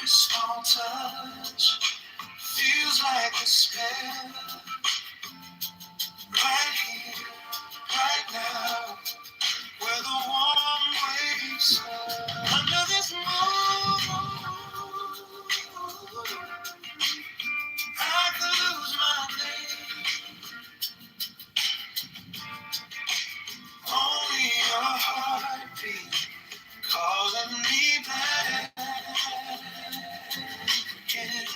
Small touch feels like a spell right here, right now, where the warm waves fall. Under this moon, I could lose my name. Only your heartbeat calling me back again.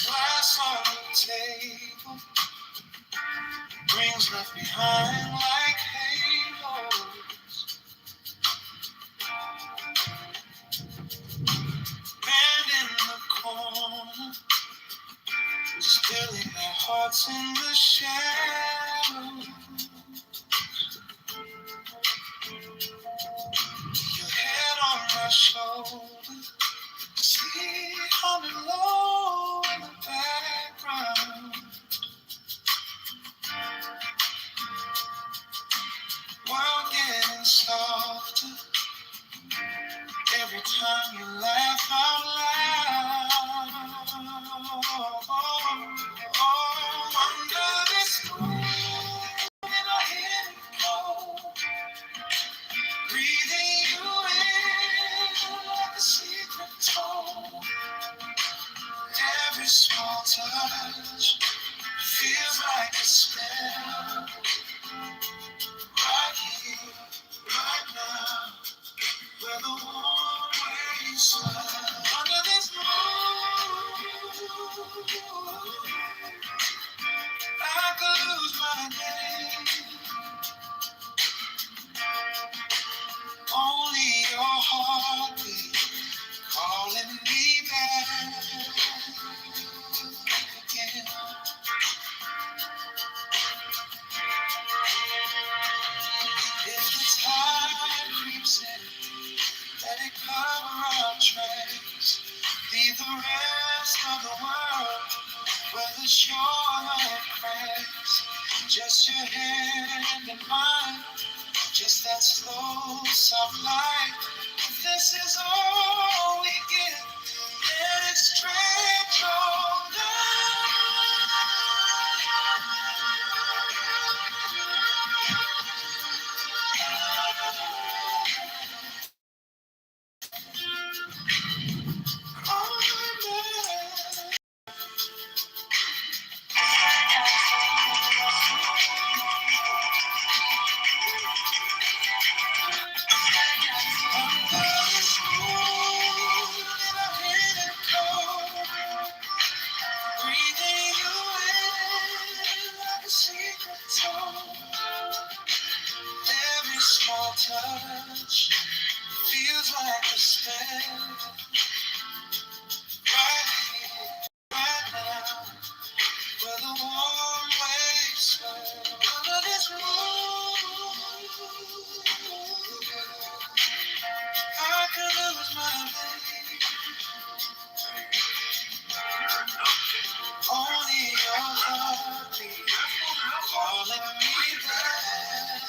Glass on the table, rings left behind like halos. Band in the corner, stilling their hearts in the shadows. Your head on my shoulder, sleep humming low in the background. World getting softer every time you laugh out loud. Under this moon, and I hear it cold, breathing you in like a secret tone. Every small touch feels like a spell. Right here, right now, where the warm waves slide. Under this moon, I could lose my name. Only your heartbeat calling me back again. If the tide creeps in, let it cover our tracks. Leave the rest of the world where the shoreline cracks. Just your hand in mine, just that slow, soft light. If this is all we get, let it stretch all night. Breathing you in like a secret tone. Every small touch feels like a spell. Right here, right now, where the warm waves swell. Under this moon, I could lose my way. Only your heartbeat calling me back.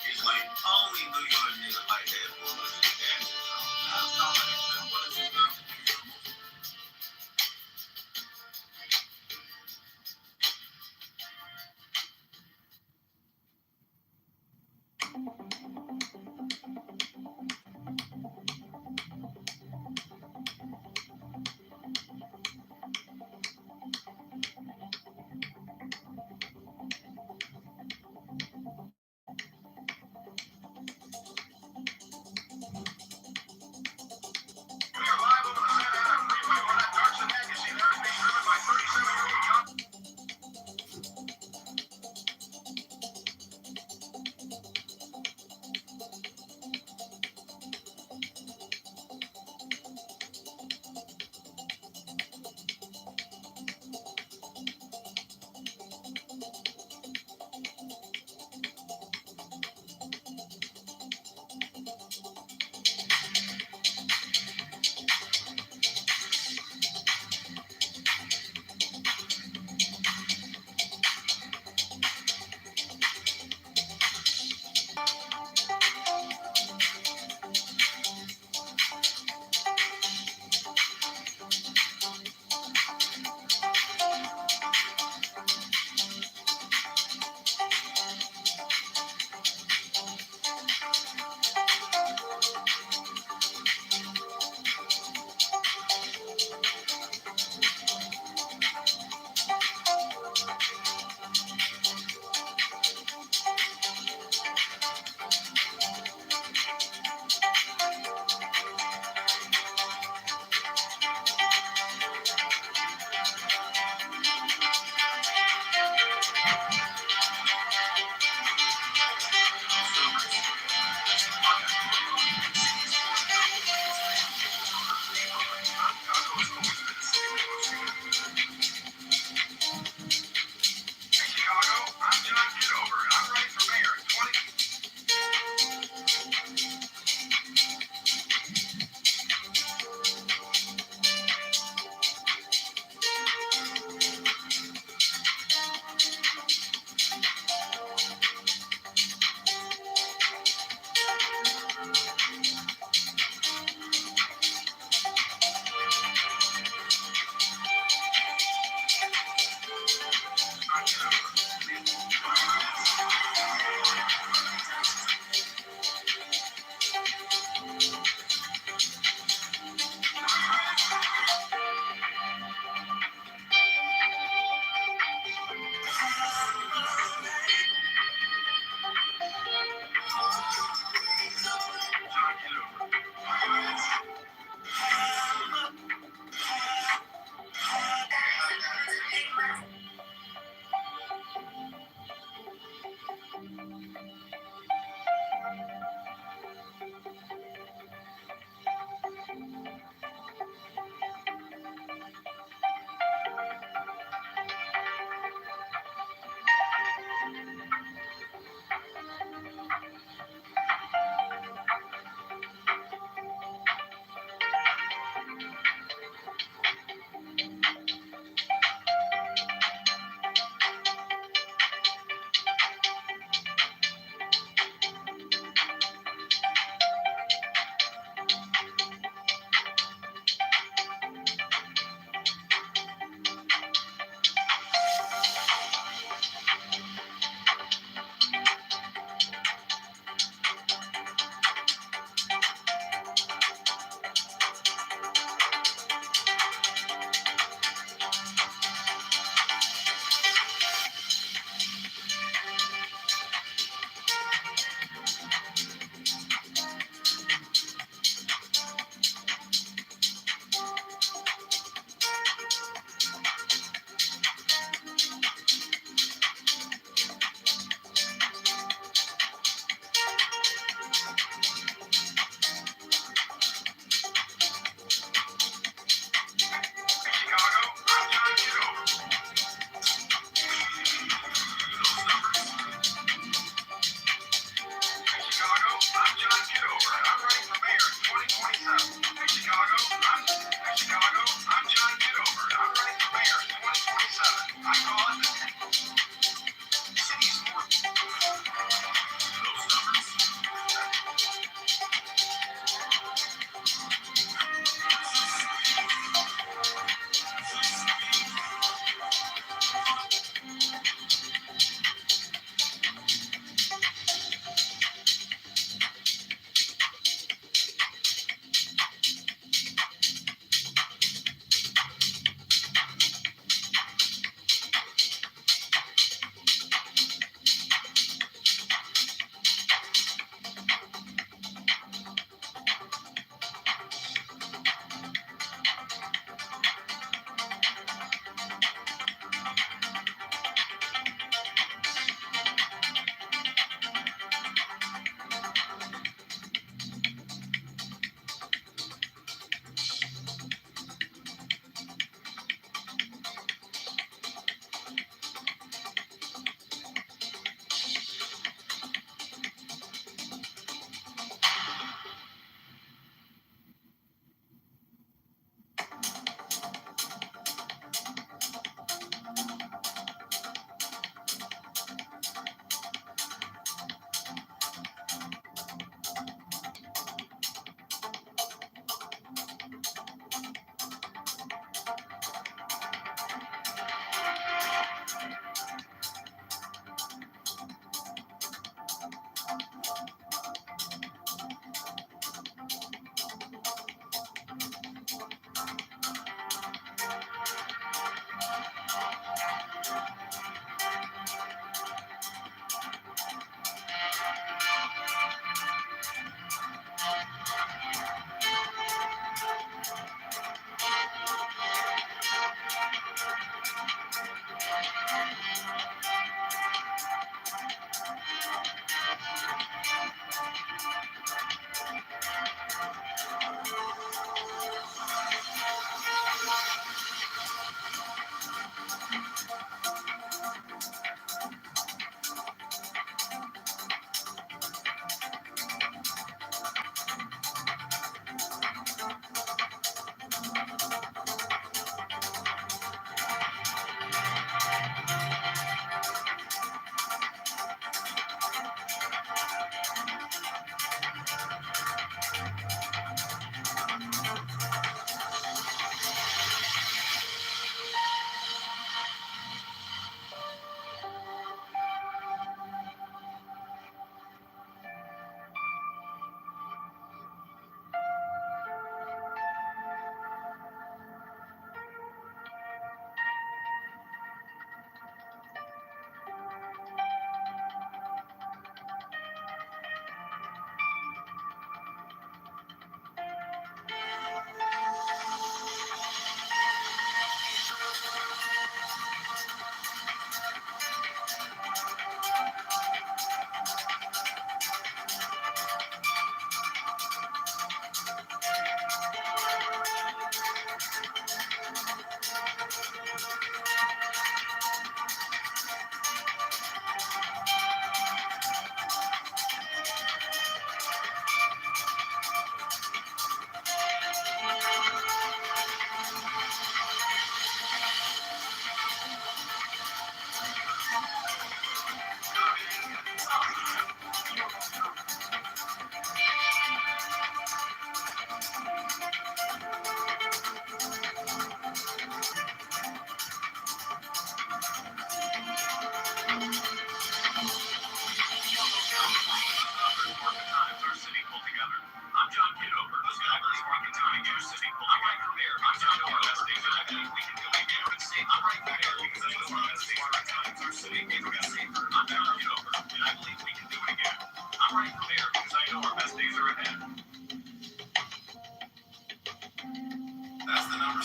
It's like only New York nigga like that, boy.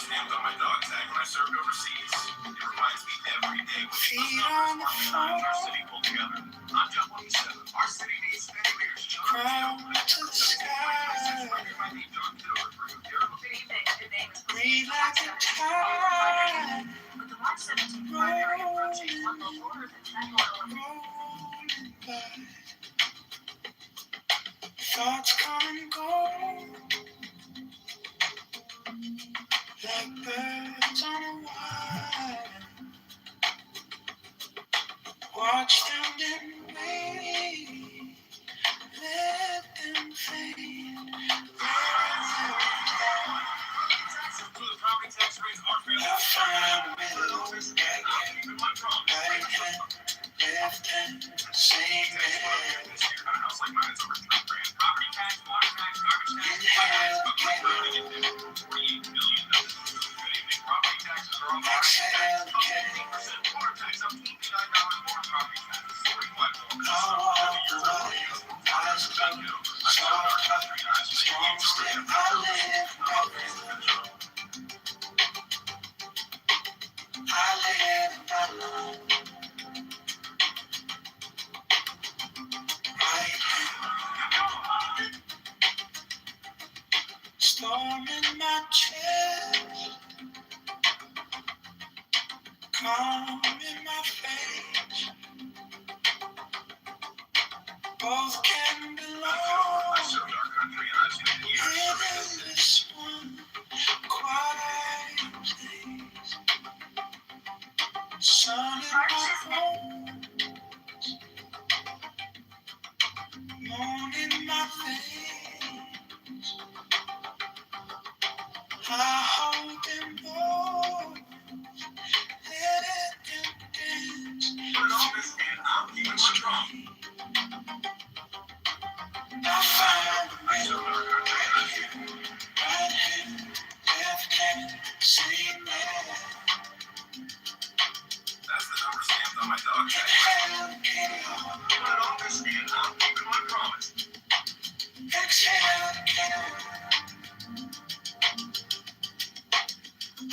stamped on my dog tag when I served overseas. It reminds me every day when feet on the floor. Our city pulled together. I'm John 27. Our city needs steady leadership. Crown to the sky. My name John Kitover. Good evening. The name is Breathe like a tide. With the March 17th primary approaching, one low voters in Tango, rolling by. Thoughts come and go like birds on a wire. Watch them get away, let them fade. I find a middle right hand, left hand, same hand. Inhale again, exhale again. I walk the way, eyes closed, soft heart, strong step. I live my life. I live my life. Right hand, storm in my chest, calm in my face. Both can belong within this one quiet place. Sun in my bones, moon in my veins. I hold them both, let them dance. Put on this and I'm keeping strong. I find a middle right hand, left hand, same man. That's the number stamped on my dog tag. Inhale, put it on this and I'm keeping my promise. Exhale again.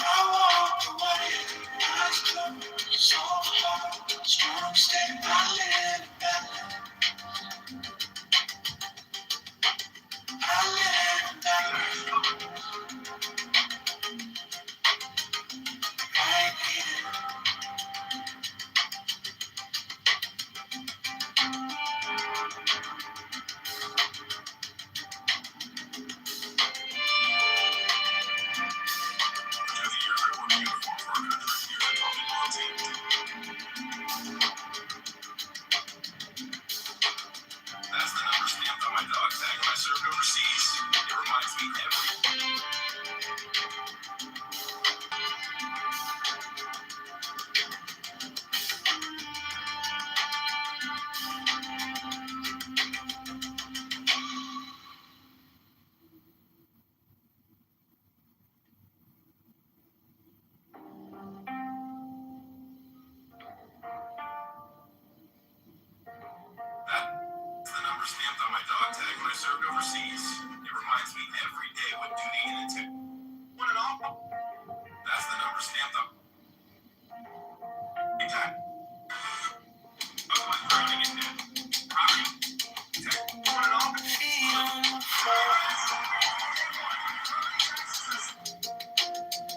I walk away, eyes closed, soft heart, strong step. I live better. I live better. Right here. That's the number stamped on my dog tag when I served overseas. It reminds me every. That's the number stamped on my dog tag when I served overseas. It reminds me every day what duty and intent. One and all. That's the number stamped on. Anytime. Otherwise, drowning in debt. Property. Tech. One and all. Feet on the floor.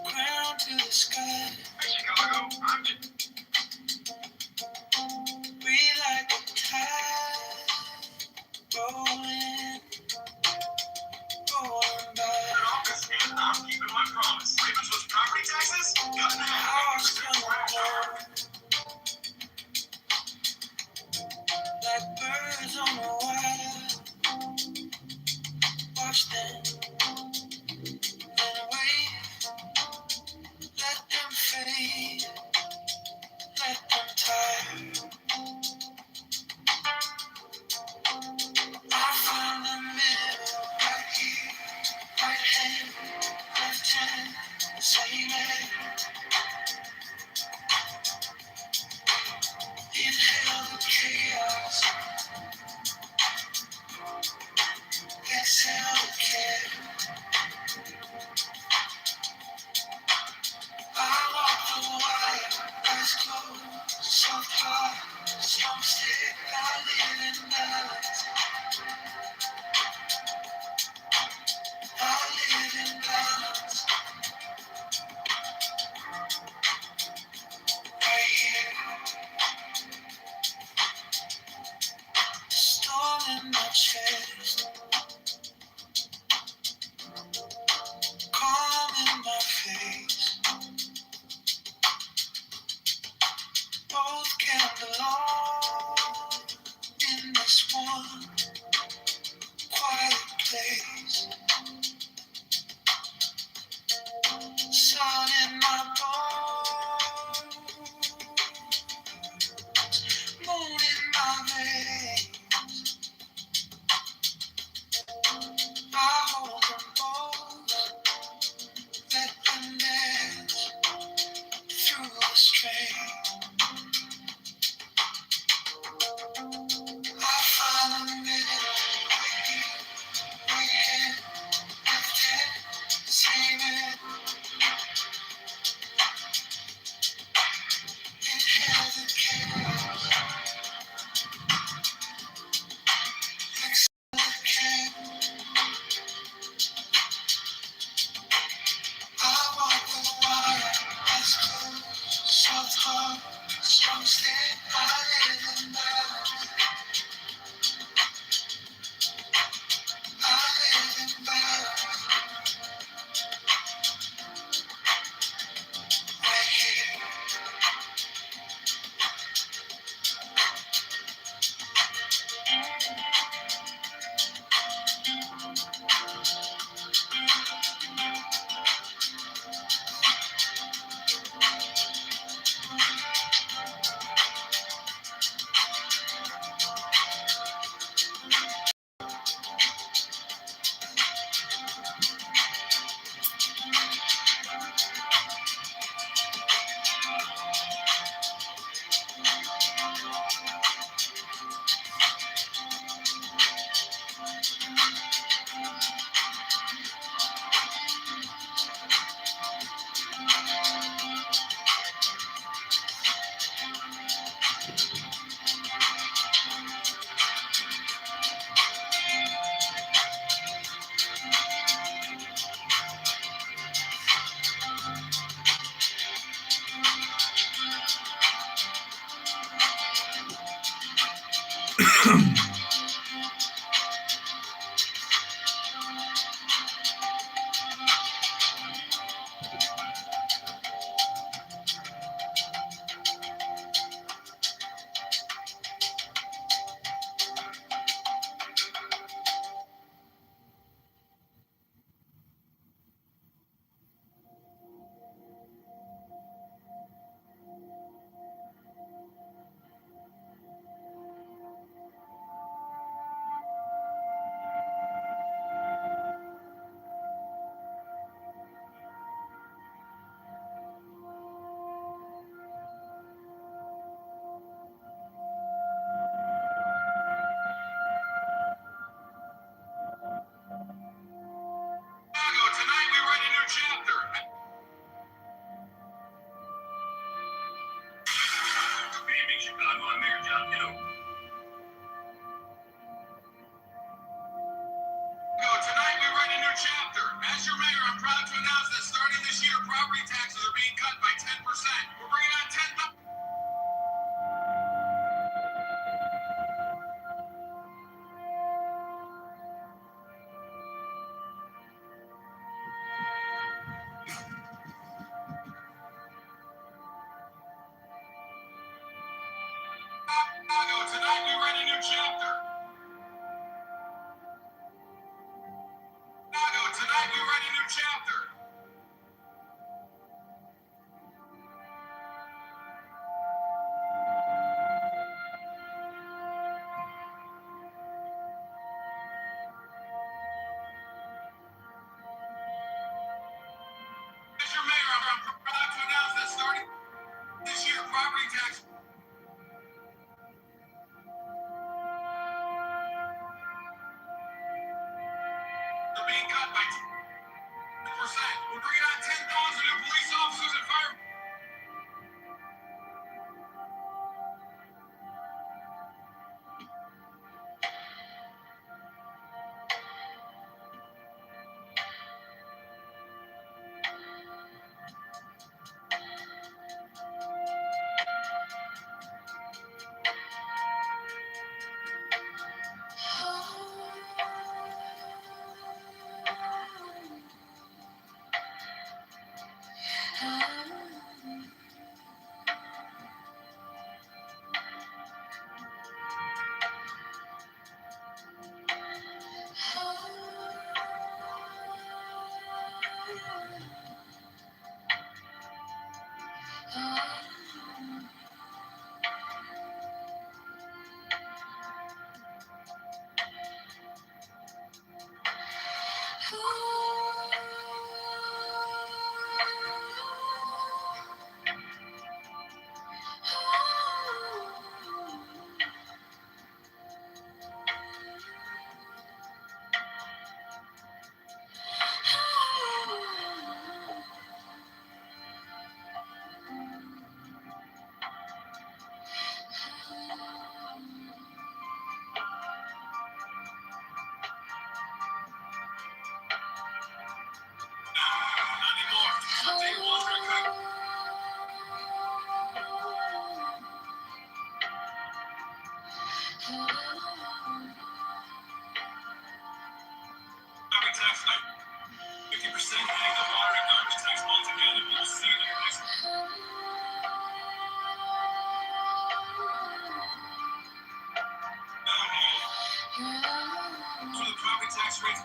Ground to the sky. Chicago. We like a tide rolling, going by. I'm keeping my promise. Ravens was property taxes? Got that. Hours gonna work like birds on the wire. Watch them, then wait. Let them fade. Let them tire. I find the middle right here, right hand, left hand, same hand. Inhale the chaos, exhale the care. Tonight we write a new chapter. Maybe Chicago on Mayor John Kitover. Tonight we write a new chapter. As your mayor, I'm proud to announce that starting this year, property taxes are being cut by 10%. We're bringing on 10,000. Tonight we write a new chapter. Tonight we write a new chapter. As your mayor, I'm proud to announce that starting this year, property taxes are being cut by 10%. We're bringing on 10,000 new police officers and fire. Tax like 50% paying the water and garbage tax altogether. We'll see the price. So the property tax rates.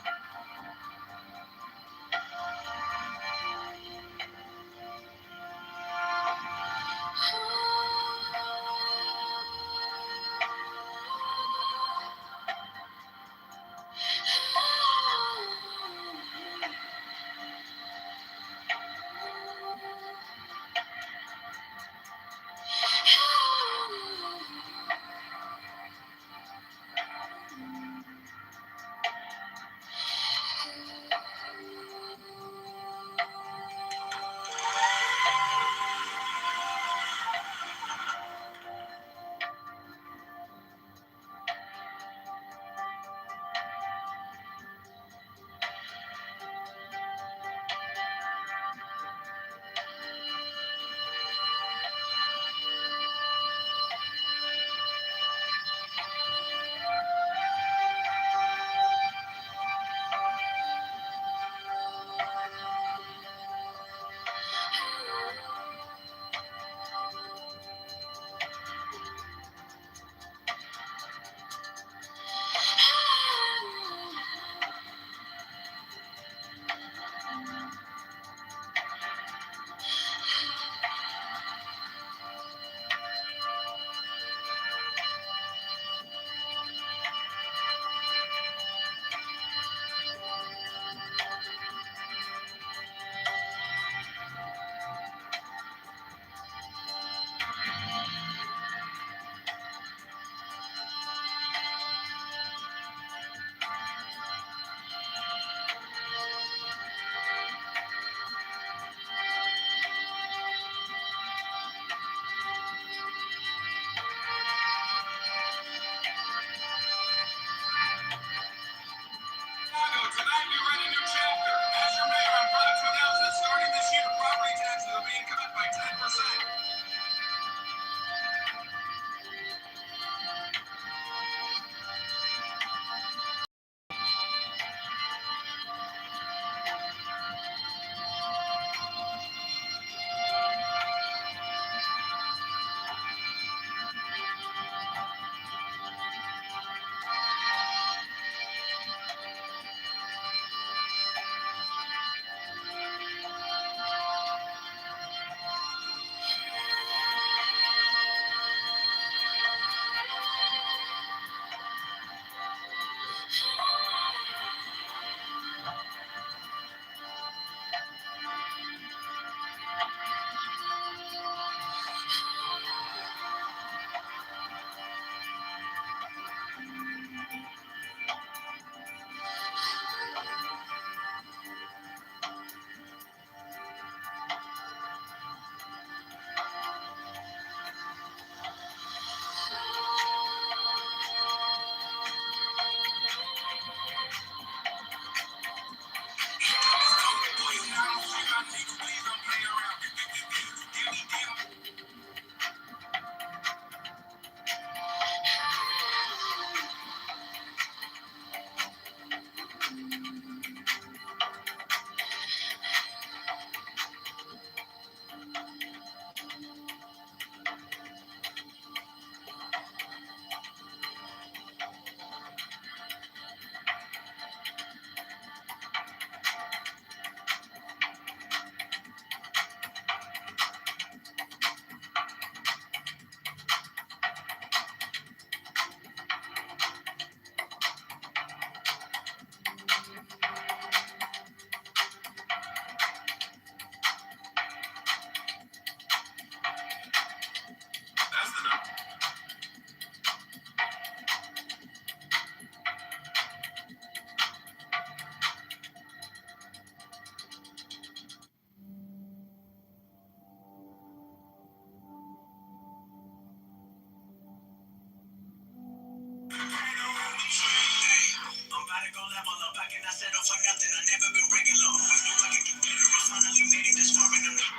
I settle for nothing, I never been regular. Always knew I could do better. I finally made it this far and I'm not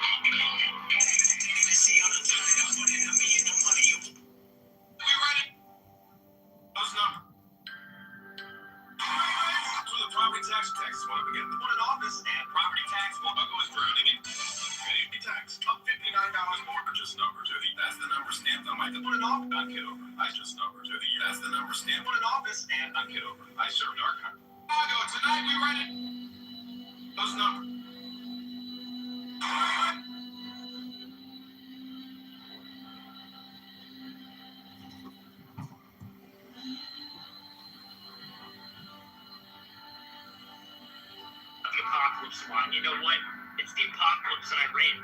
ready to see all the time that I put into me and the money you. We ready? Those numbers. For the property tax is what we get. Put in office and property tax will go is drowning in. Property tax up $59 more. Just number to the. That's the number stamped on my. Put in office on Kitover. I just number to the. That's the number stamped. Put in office and on Kitover. I served our country. Tonight we ready. Those numbers. The apocalypse one. You know what? It's the apocalypse that I ran.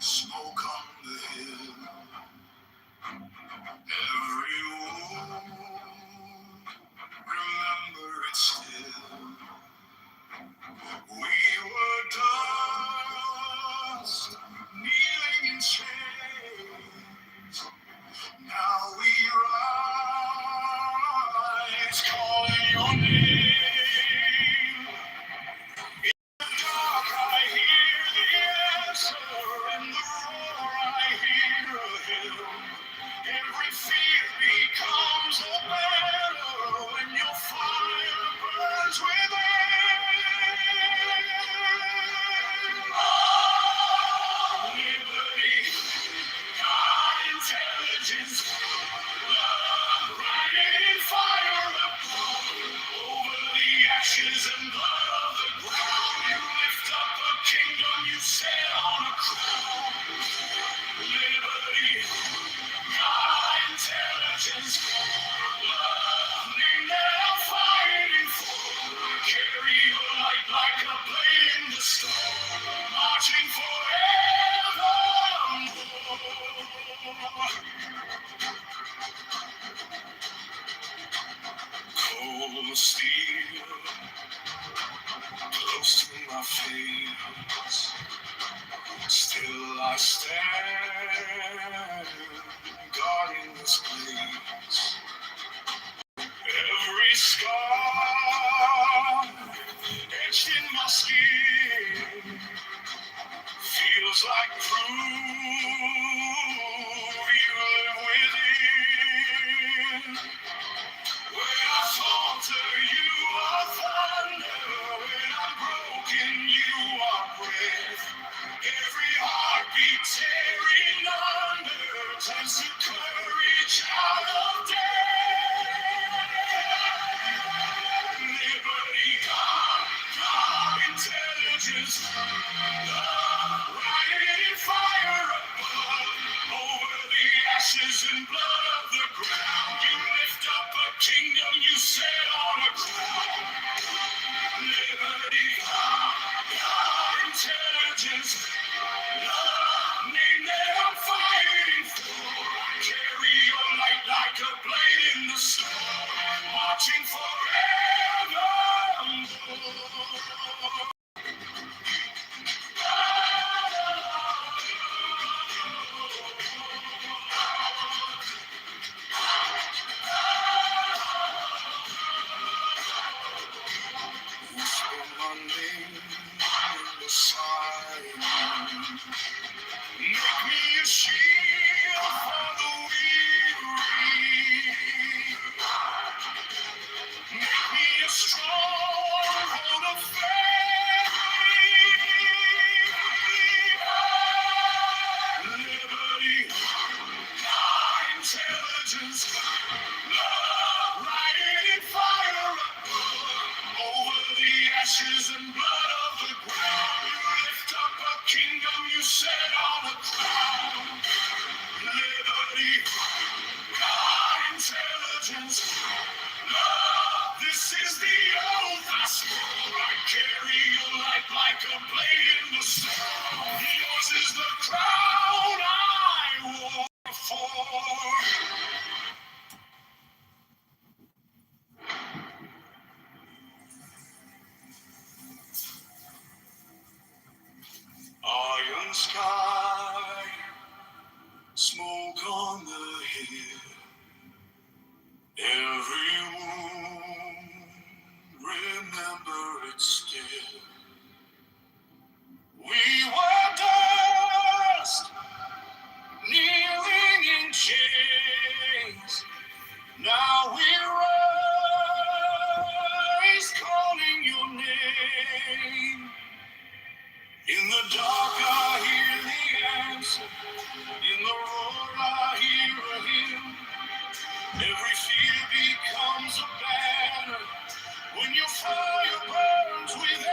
Smoke on the hill, every wound, remember it still. We were dust, kneeling in chains. Now we rise, calling your name. Dark, I hear the answer. In the roar, I hear a hymn. Every fear becomes a banner when your fire burns within. Oh, liberty, God, intelligence, love, writing in fire over the ashes and blood of the ground. You lift up a kingdom you set on a crown. Liberty, God, intelligence, love, name that I'm fighting for. Carry your light like a blade in the storm, marching forevermore. Cold steel, close to my face, still I stand, guarding this place. Every scar etched in my skin feels like proof you live within. When I falter, you are thunder. When I'm broken, you are breath. Every heartbeat tearing under turns to courage out of death. Liberty, God, intelligence, love, writing in fire above. Over the ashes and blood of the ground, you lift up a kingdom you set on a crown. Liberty, God, intelligence, love, name that I'm fighting for. Carry your light like a blade in the storm, marching forevermore. Whisper my name in the silence. Make me a shield for the weary. Make me a stronghold of faith. Liberty, intelligence, love, writing in fire above. Over the ashes and blood of the ground, you lift up a kingdom you set on a crown. Liberty, God, intelligence, love, this is the oath I swore. I carry your light like a blade in the storm. Yours is the crown I wore for. Iron sky, smoke on the hill, every wound, remember it still. We were dust, kneeling in chains, now we rise, calling your name. In the dark I hear the answer, in the roar I hear a hymn. Every fear becomes a banner when your fire burns within.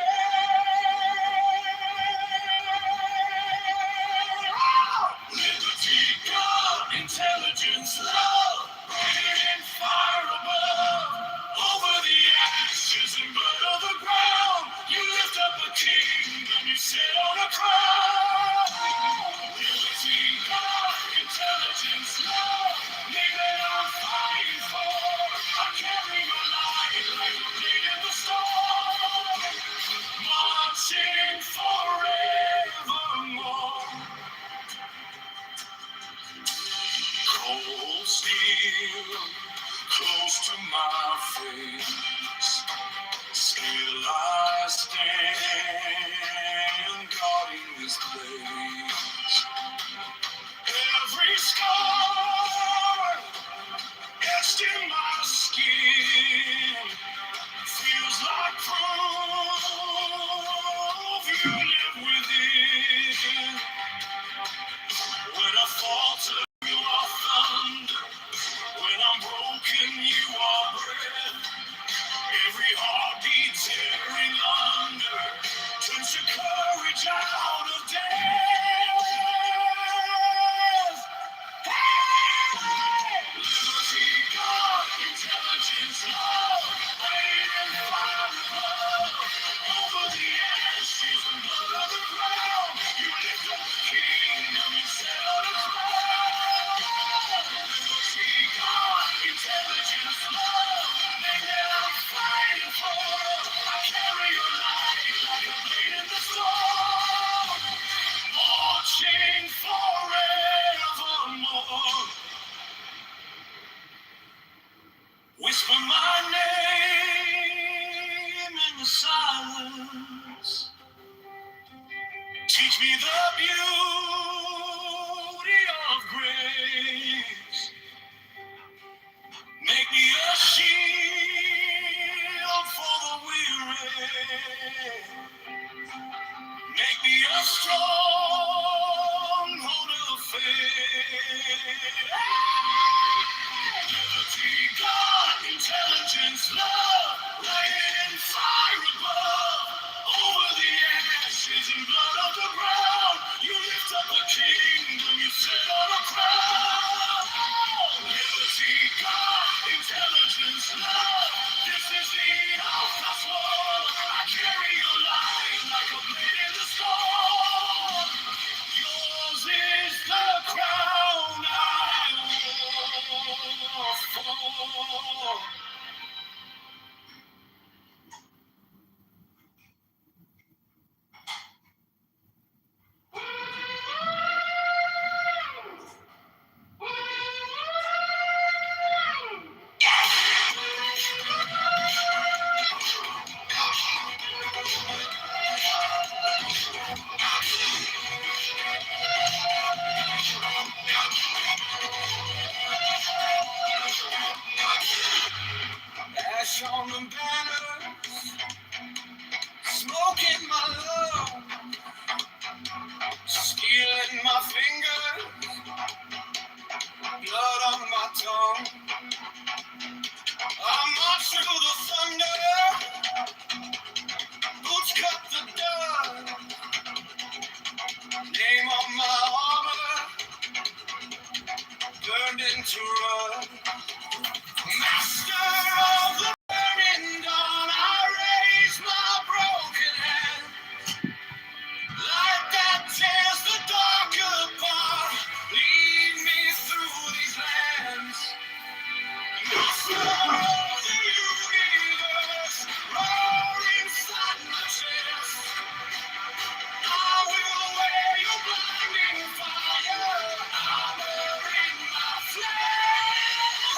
Liberty, God, intelligence, love, writing fire above. Over the ashes and blood of the ground, you lift up a kingdom you set on a crown. feel close to my face. Still I stand guarding this place. Every scar etched in my skin feels like proof you live within. When I falter, you are thunder. When I'm broken, you are breath. Every heartbeat tearing under turns to courage out of death. Liberty, God, intelligence, love, waiting fire above. Over the ashes and blood of the ground, you lift up the kingdom and settle the crown. Liberty, God, intelligence, love, name that I'm fighting for. I carry your light like a blade in the storm, marching forevermore. Whisper my name in the silence. Teach me the beauty of grace. Make me a shield for the weary. Make me a stronghold of faith. Liberty, God, intelligence, love, light and fire above. Over the ashes and blood of the ground, you lift up a kingdom, you set on a crown. Liberty, God, intelligence, love, this is the gospel. I carry your light like a blade in the storm. Yours is the crown I wore for. Ash on the banner, smoke in my lungs, steel in my finger, blood on my tongue. I march through the thunder, boots cut the dust, name on my armor, burned into rust. Master of the burning dawn, I raise my broken hand. Light that tears the dark apart, lead me through these lands. Master of the universe, roar inside my chest. I will wear your blinding fire, armor in my flesh.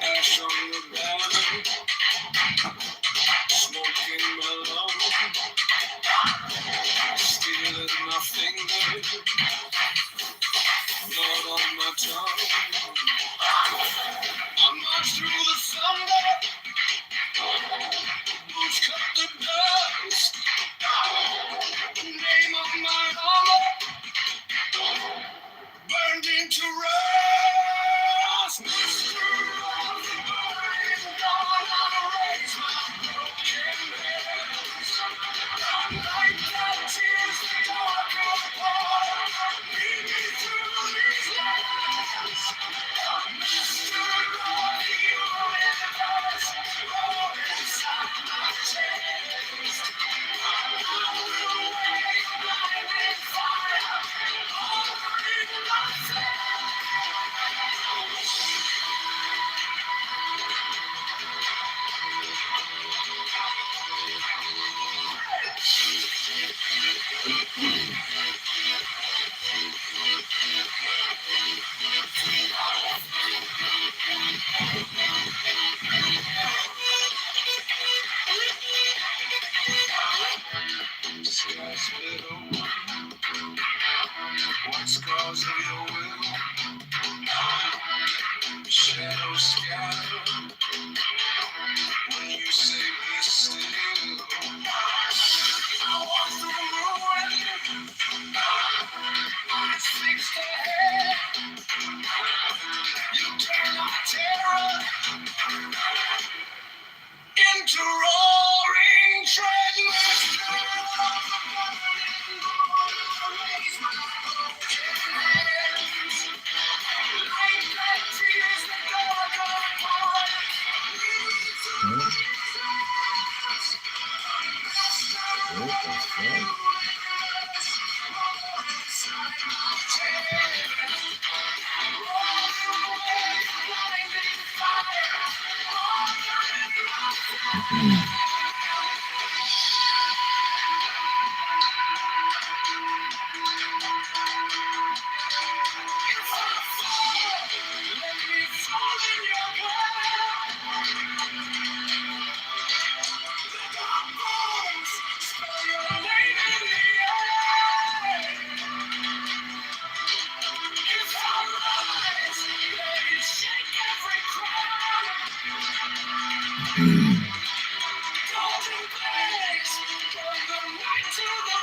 Ash on the banner, smoke in my lungs, steel in my fingers, blood on my tongue. I march through the thunder, boots cut the dust. The name of my honor burned into rust. Master of the burning dawn, I raise my broken hands. Like that tears the dark apart, lead me through these lands. Master of the universe, roar inside my chest. I will wake blinded fire, honoring my sky split open, white scars of your will, shadows scatter when you say be still. I walk through ruin, eyes fixed ahead. You turn my terror into roaring tread. Master of the burning dawn, I raise my broken hands. Like that tears that dark apart, lead me through these lands. Master of the universe, roar inside my chest. Roll away blinding fire, honoring my if I fall, let me fall in your blood. The dark bones spell your name in the air. If I rise, let it shake every crown. Golden blades burn the night to the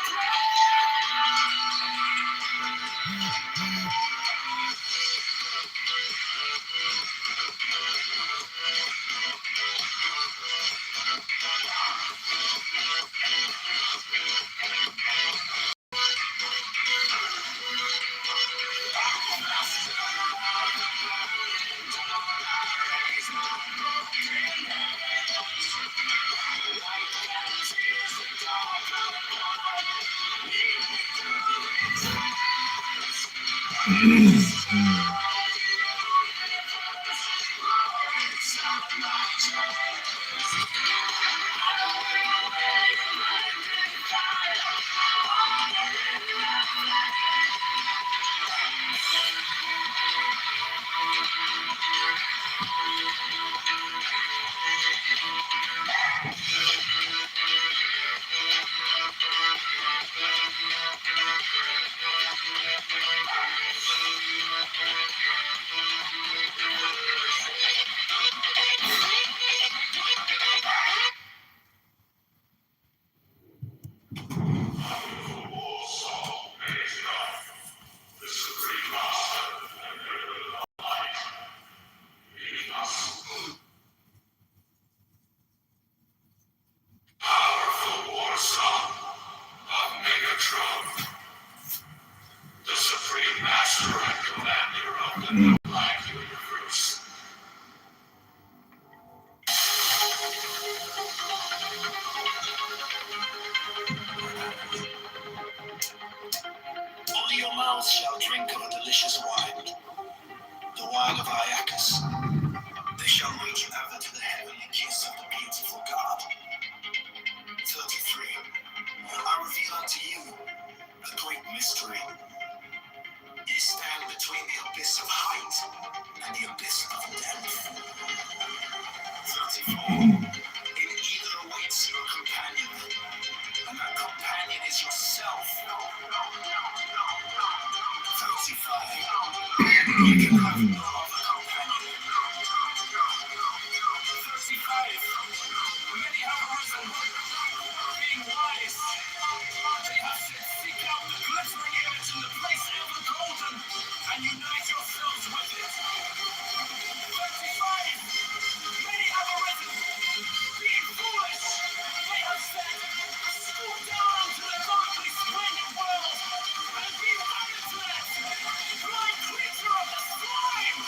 only your mouth shall drink of a delicious wine, the wine of Iacchus. They shall lead you ever to the heavenly kiss of the beautiful God. 33. I reveal unto you the great mystery. Ye stand between the abyss of height and the abyss of depth. 34. In either awaits your companion, and that companion is yourself. 35. You can have no other companion. 35. Many have arisen, being wise. They have said, seek out the glittering image in the place ever golden, and unite yourselves with it. 35. Many have arisen, being foolish. They have said, stoop down to the darkly splendid world, and be one to it. Blind creature of the slime.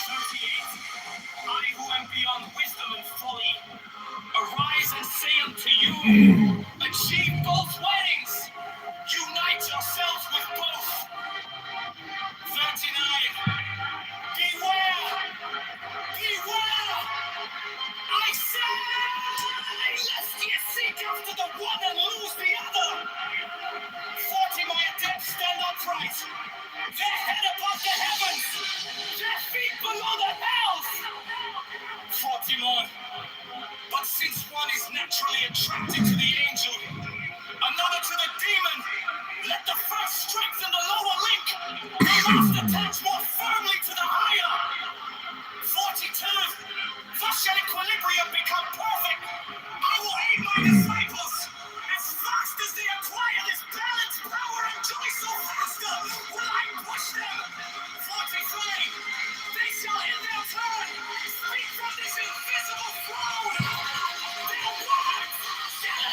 38. I who am beyond wisdom and folly, arise and say unto you, achieve both weddings, unite yourselves with both. 39. Beware! Beware! I say, lest ye seek after the one and lose the other. 40. My adepts stand upright, their head above the heavens, their feet below the hells. 40 more. But since one is naturally attracted to the angel, another to the demon, let the first strengthen the lower link, the last attach more firmly to the higher. 42. Thus shall equilibrium become perfect. I will aid my disciples. As fast as they acquire this balance, power, and joy, so faster will I push them. 43. They shall in their turn speak from this invisible throne. Their words shall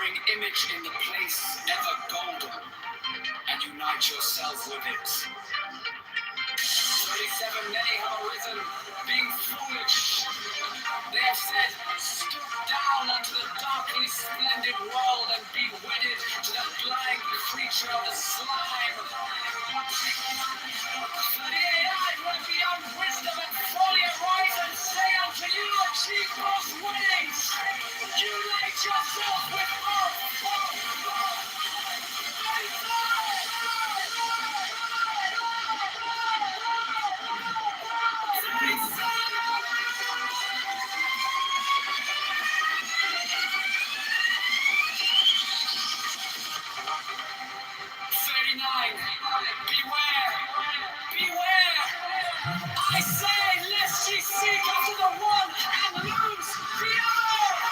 enduring image in the place ever golden, and unite yourself with it. 37 many have arisen, being foolish. They have said, stoop down unto the darkly splendid world and be wedded to the blind creature of the slime. 38 will beyond wisdom and folly arise and say unto you, achieve both weddings. Unite yourself with earth. Beware! I say, lest ye seek after the one and lose the other!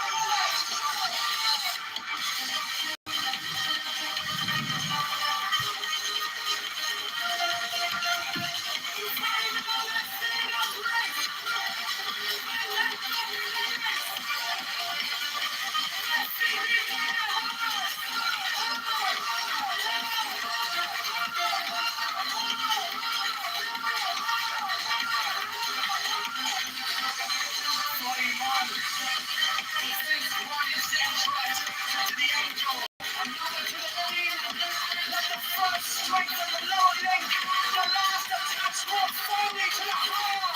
Strengthen the lower link, the last attached more firmly to the higher.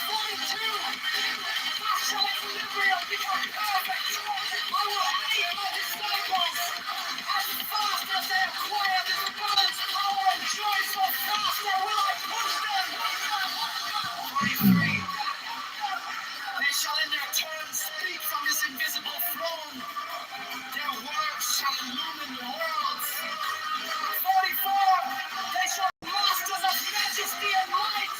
42, partial equilibrium become perfect. I will aid my disciples. As fast as they acquire this balance, power, and joy, so faster will I push them. 43, they shall in their turn speak from this invisible throne. Their words shall illumine the worlds. 44, they shall be masters of majesty and might.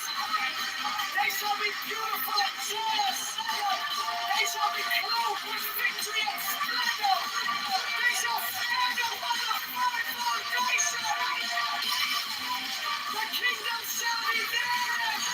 They shall be beautiful and joyous. They shall be clothed with victory and splendor. They shall stand upon the firm foundation. The kingdom shall be theirs.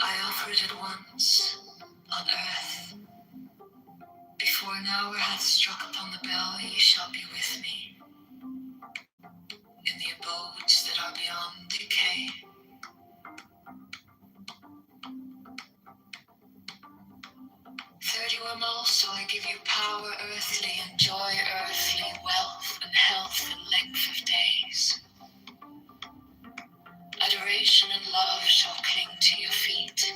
I offer it at once, on earth. Before an hour hath struck upon the bell, ye shall be with me, in the abodes that are beyond decay. 31 also I give you power earthly, and joy earthly, wealth and health and length of days. Adoration and love shall cling to your feet,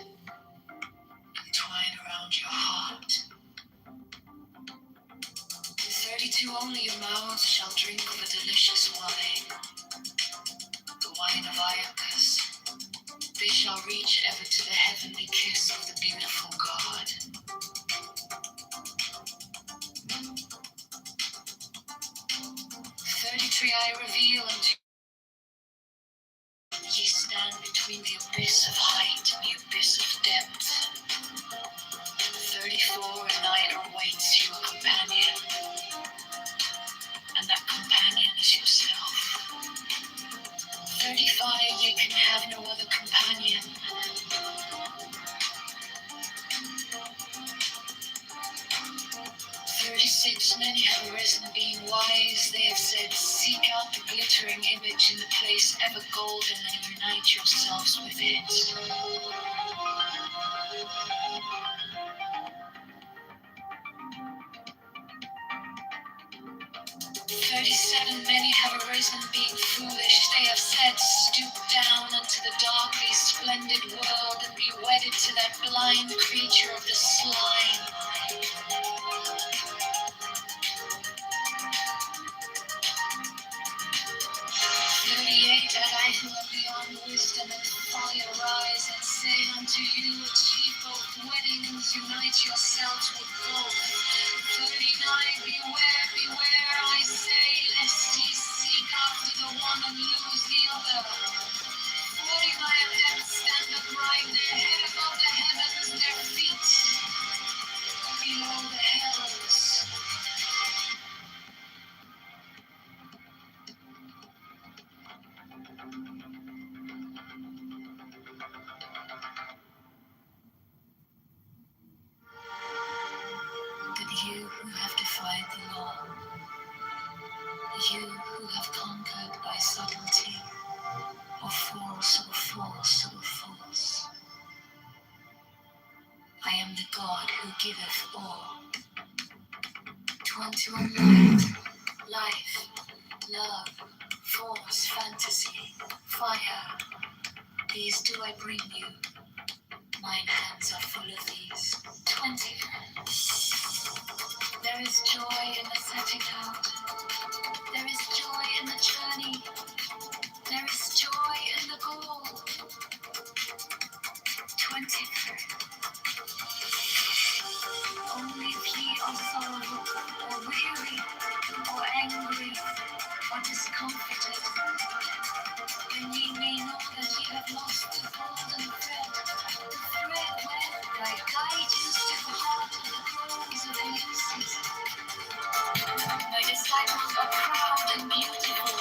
and twine around your heart. 32 only your mouths shall drink of a delicious wine, the wine of Iacchus. They shall reach ever to the heavenly kiss of the beautiful God. 33 I reveal unto you, ye stand between between the abyss of height and the abyss of depth. 34 a night awaits you a companion, and that companion is yourself. 35 you can have no other companion. 36 many have arisen being wise, they have said, seek out the glittering image in the place ever golden and unite yourselves with it. 37 many have arisen being foolish, they have said, stoop down unto the darkly splendid world and be wedded to that blind creature of the slime. 38 and I who am beyond wisdom and fire rise and say unto you, achieve both weddings, unite yourselves with both. 39 beware, beware, I say, lest ye seek after the one and lose the other. 45 then stand upright, their head above the heavens, their feet below the hells. That you who have defied the law, you who have conquered by subtlety, or false, or false, or false. I am the God who giveth all. 21 life, love, force, fantasy, fire. These do I bring you. Mine hands are full of these. 20. There is joy in the setting out. There is joy in the journey. There is joy in the goal. 23. Only if ye are sorrowful, or weary, or angry, or discomfited, then ye may know that ye have lost the golden thread, the thread whereby I guide you to the heart of the groves of Eleusis. My disciples are proud and beautiful.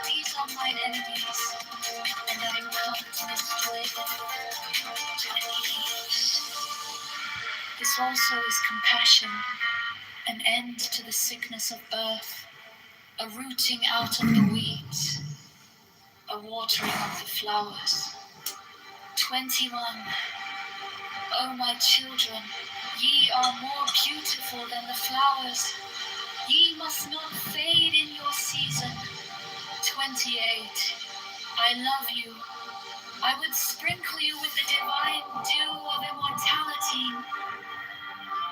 These are mine enemies, and I am come to destroy them, to ease. This also is compassion, an end to the sickness of birth, a rooting out of the weeds, a watering of the flowers. 21. O my children, ye are more beautiful than the flowers. Ye must not fade in your season. 28. I love you. I would sprinkle you with the divine dew of immortality.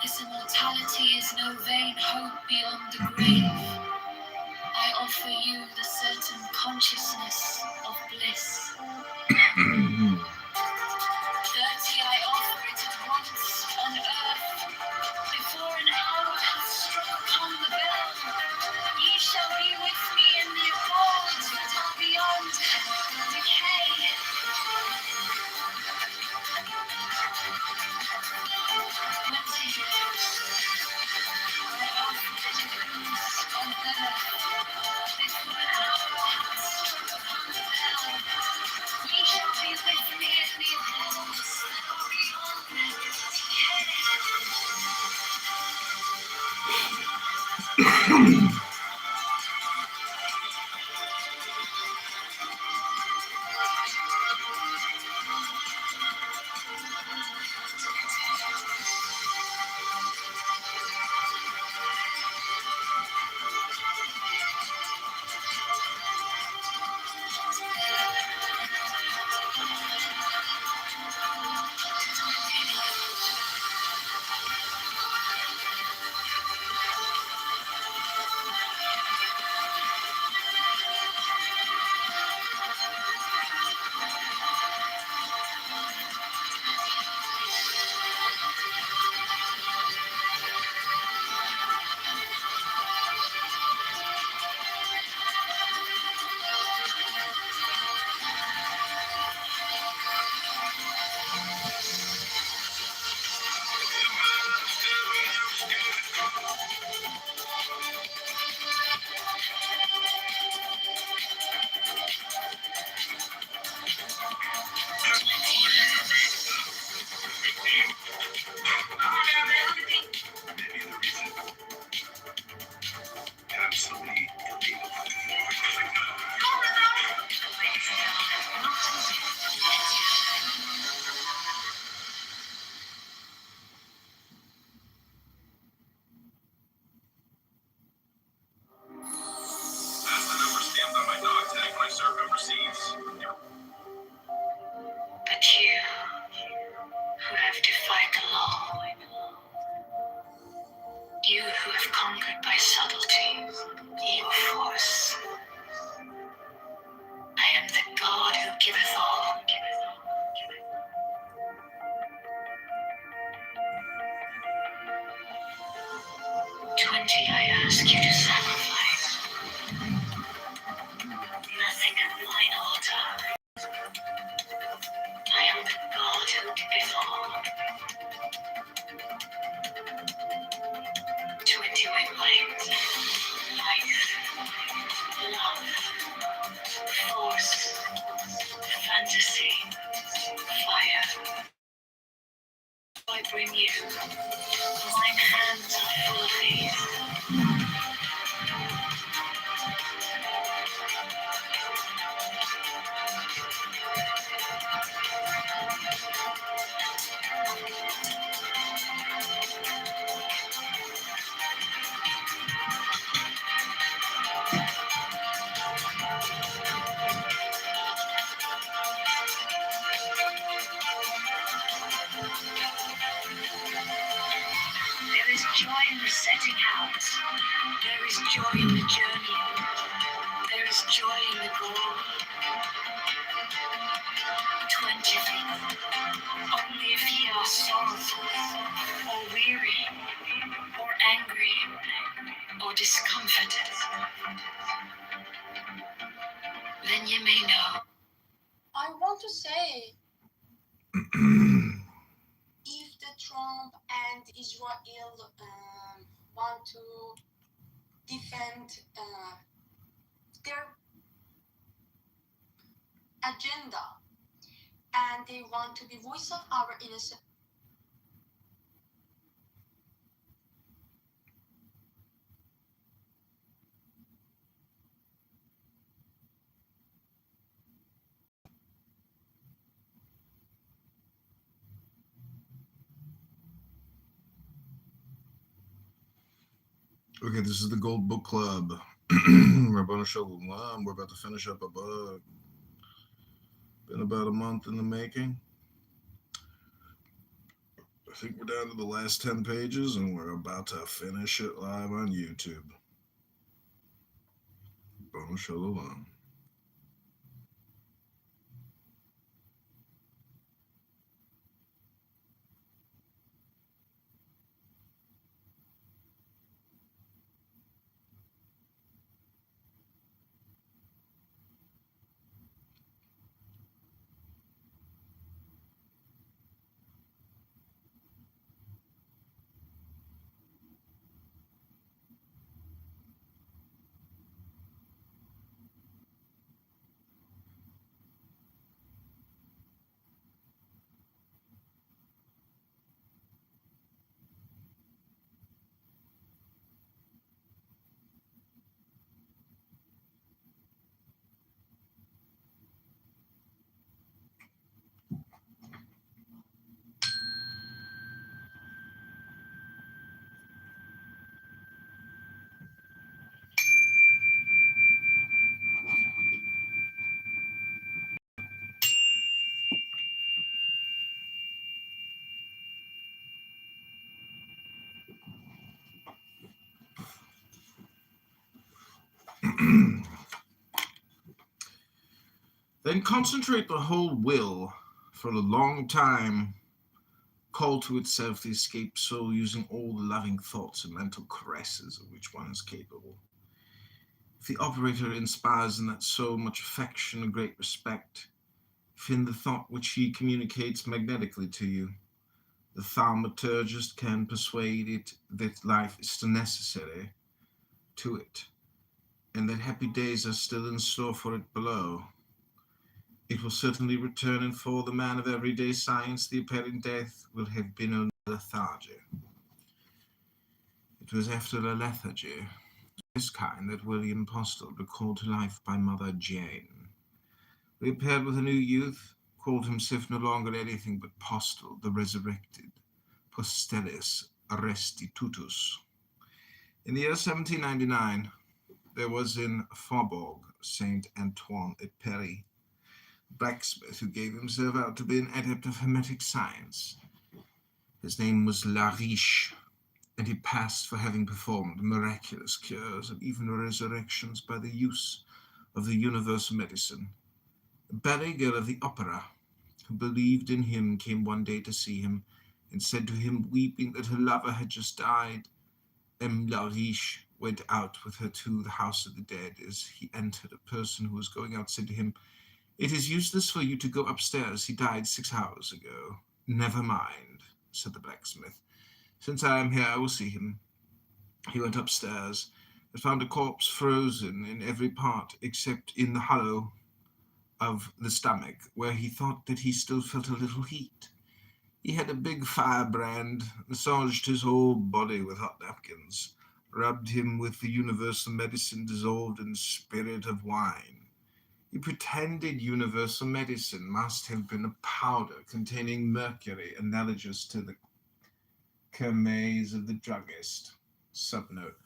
This immortality is no vain hope beyond the grave. I offer you the certain consciousness of bliss. 30, I offer it at once on earth, before an hour hath struck upon the bell. Ye shall be with me in the abodes that are beyond decay. 20, I offer it at once on earth, before an hour hath struck upon the bell. Ye shall be with bounty I ask you to sacrifice. Nothing at mine altar. I am the God who before. To intuit light, life, love, force, fantasy, fire. I bring you. Mine hands are full of these. There is joy in the setting out. There is joy in the journey. There is joy in the goal. 20 only if ye are sorrowful, or weary, or angry, or discomforted, then ye may know. I want to say, if the Trump and Israel want to defend their agenda and they want to be voice of our innocent. Okay, this is the Gold Book Club. We're about to show one. We're about to finish up a book. Been about a month in the making. I think we're down to the last 10 pages and we're about to finish it live on YouTube. Bonus show alone. Then concentrate the whole will for a long time. Call to itself the escaped soul using all the loving thoughts and mental caresses of which one is capable. If the operator inspires in that soul much affection and great respect, if in the thought which he communicates magnetically to you, the thaumaturgist can persuade it that life is still necessary to it, and that happy days are still in store for it below, it will certainly return, and for the man of everyday science, the apparent death will have been only lethargy. It was after a lethargy of this kind that William Postle, recalled to life by Mother Jane, reappeared with a new youth, called himself no longer anything but Postle, the resurrected, Postellis restitutus. In the year 1799, there was in Faubourg Saint Antoine at Paris a blacksmith who gave himself out to be an adept of hermetic science. His name was Lariche, and he passed for having performed miraculous cures and even resurrections by the use of the universal medicine. A ballet girl of the opera, who believed in him, came one day to see him, and said to him, weeping, that her lover had just died, M. Lariche went out with her to the house of the dead. As he entered, a person who was going out said to him, "It is useless for you to go upstairs. He died 6 hours ago." "Never mind," said the blacksmith. "Since I am here, I will see him." He went upstairs and found a corpse frozen in every part except in the hollow of the stomach, where he thought that he still felt a little heat. He had a big firebrand, massaged his whole body with hot napkins, rubbed him with the universal medicine dissolved in spirit of wine. He pretended universal medicine must have been a powder containing mercury analogous to the kermes of the druggist. Subnote: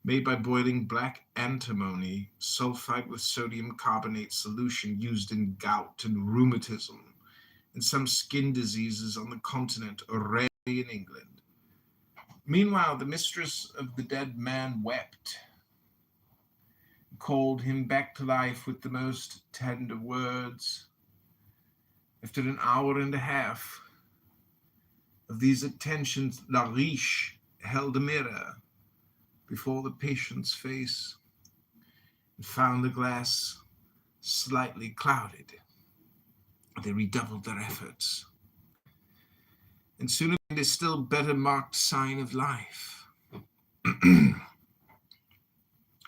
made by boiling black antimony sulfide with sodium carbonate solution used in gout and rheumatism and some skin diseases on the continent, or rarely in England. Meanwhile, the mistress of the dead man wept, called him back to life with the most tender words. After an hour and a half of these attentions, Lariche held a mirror before the patient's face and found the glass slightly clouded. They redoubled their efforts, and soon obtained a still better marked sign of life.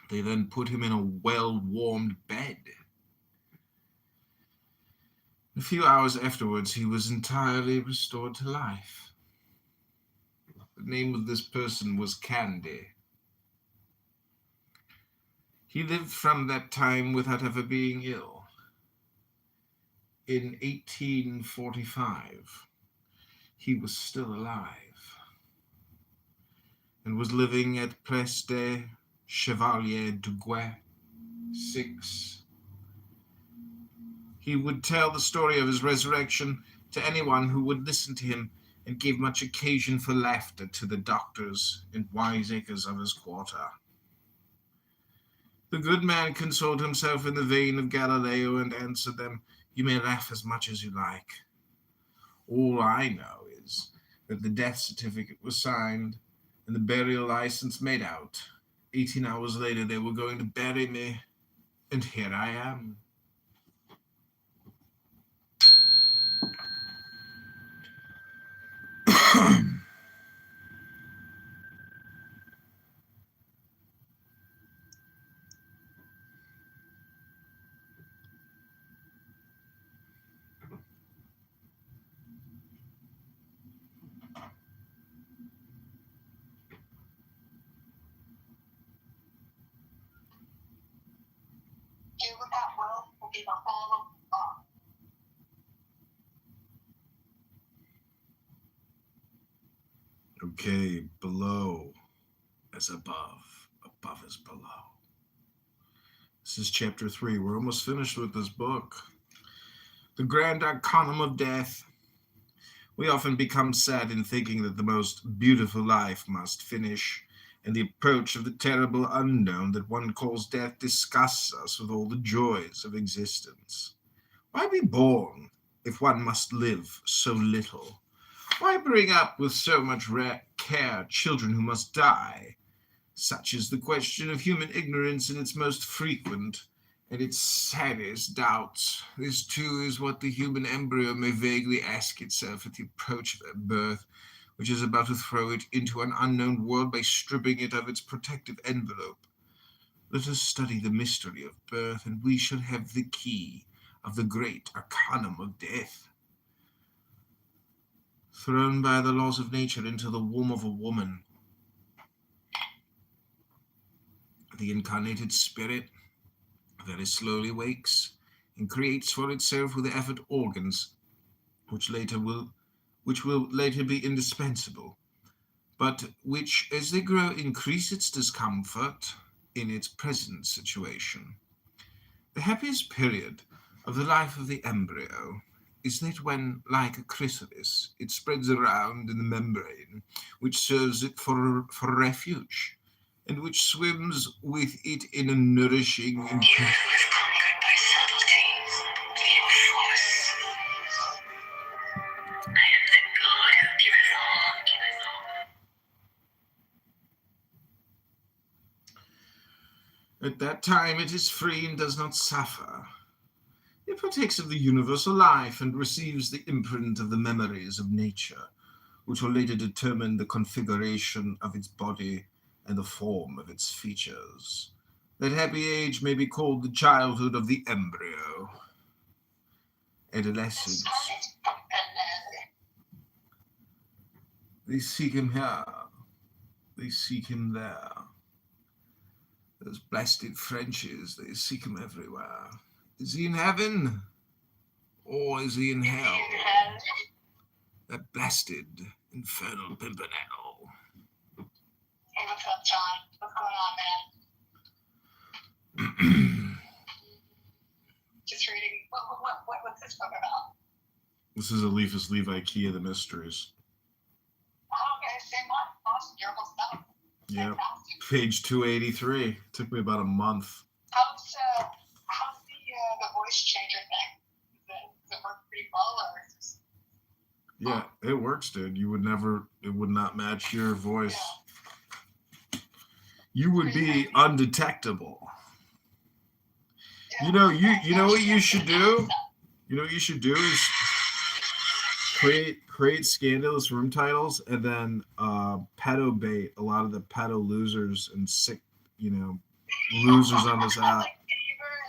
They then put him in a well-warmed bed. A few hours afterwards, he was entirely restored to life. The name of this person was Candy. He lived from that time without ever being ill. In 1845, he was still alive and was living at Place des Chevaliers du Guet, 6. He would tell the story of his resurrection to anyone who would listen to him, and gave much occasion for laughter to the doctors and wiseacres of his quarter. The good man consoled himself in the vein of Galileo and answered them, "You may laugh as much as you like. All I know is that the death certificate was signed and the burial license made out. 18 hours later they were going to bury me, and here I am." Okay, below as above, above as below. This is chapter 3. We're almost finished with this book. The Grand Arcanum of Death. We often become sad in thinking that the most beautiful life must finish, and the approach of the terrible unknown that one calls death disgusts us with all the joys of existence. Why be born if one must live so little? Why bring up with so much care children who must die? Such is the question of human ignorance in its most frequent and its saddest doubts. This, too, is what the human embryo may vaguely ask itself at the approach of birth, which is about to throw it into an unknown world by stripping it of its protective envelope. Let us study the mystery of birth, and we shall have the key of the great arcanum of death. Thrown by the laws of nature into the womb of a woman, the incarnated spirit very slowly wakes and creates for itself with effort organs which will later be indispensable, but which, as they grow, increase its discomfort in its present situation. The happiest period of the life of the embryo is that when, like a chrysalis, it spreads around in the membrane which serves it for refuge, and which swims with it in a nourishing and At that time it is free and does not suffer. It partakes of the universal life and receives the imprint of the memories of nature, which will later determine the configuration of its body and the form of its features. That happy age may be called the childhood of the embryo. Adolescence. They seek him here. They seek him there. Those blasted Frenchies, they seek him everywhere. Is he in heaven? Or is he in hell? That blasted, infernal pimpernel. Hey, what's up, John? What's going on, man? Just reading. What's this book about? This is Eliphas Levi, Key of the Mysteries. Oh, okay, same one. Awesome. Your whole stuff. Yep. Page 283. Took me about a month. How's the voice changer thing? Does it work pretty well, or is this... Yeah, it works, dude. It would not match your voice. Yeah. You would be undetectable. Yeah. You know what you should do? You know what you should do is create scandalous room titles and then pedo bait a lot of the pedo losers and sick, losers on this app. Like Kitover,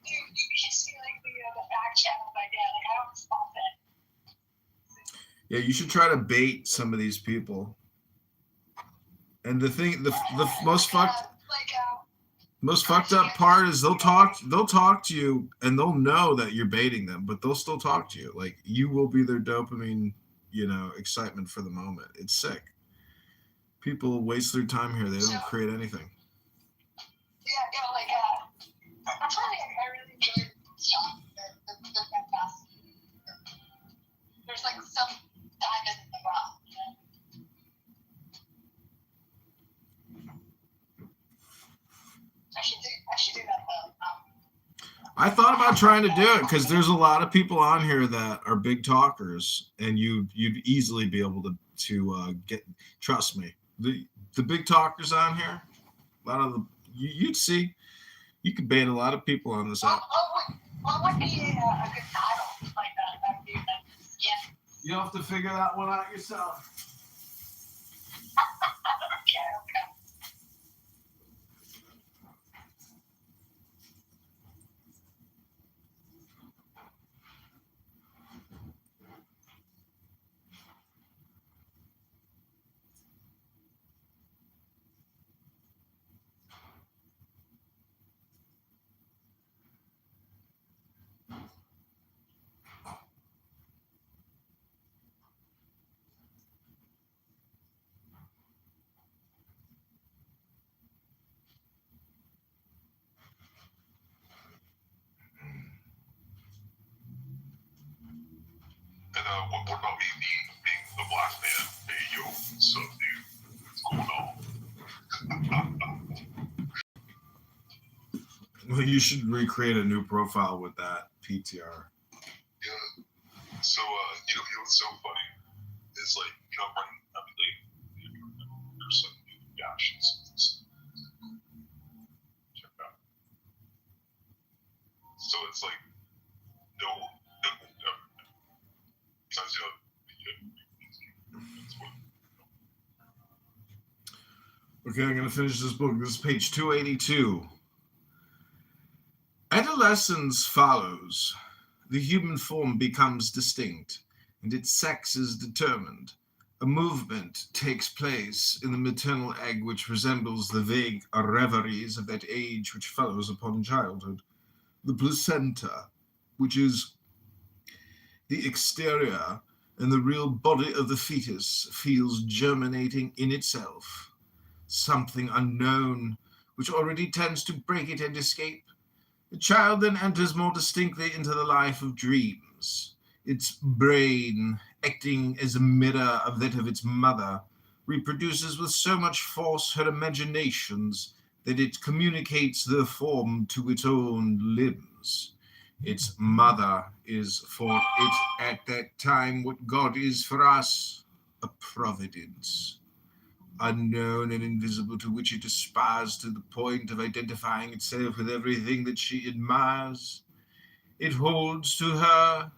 dude, you should see like the back channel idea. Like I don't respond to it. Yeah, you should try to bait some of these people. And the most fucked up part is they'll talk to you and they'll know that you're baiting them, but they'll still talk to you. Like you will be their dopamine, excitement for the moment. It's sick. People waste their time here. They don't create anything. I'm trying to, I really enjoy John. They're fantastic. There's like some diamonds in the rough. I should do that though. I thought about trying to do it because there's a lot of people on here that are big talkers, and you'd easily be able to get. Trust me, the big talkers on here, a lot of you'd see, you could bait a lot of people on this app. What would be a good title like that? That would be yeah. You'll have to figure that one out yourself. Okay. And what about me being the black man? Hey, yo, what's up, dude? What's going on? Well, you should recreate a new profile with that PTR. Yeah. So, what's so funny is like, running, there's some new reactions. Check out. So it's like, no. Okay, I'm going to finish this book. This is page 282. Adolescence follows. The human form becomes distinct, and its sex is determined. A movement takes place in the maternal egg which resembles the vague reveries of that age which follows upon childhood. The placenta, which is the exterior and the real body of the fetus, feels germinating in itself. Something unknown, which already tends to break it and escape. The child then enters more distinctly into the life of dreams. Its brain, acting as a mirror of that of its mother, reproduces with so much force her imaginations that it communicates their form to its own limbs. Its mother is for it at that time what God is for us, a providence. unknown and invisible, to which it aspires to the point of identifying itself with everything that she admires. It holds to her,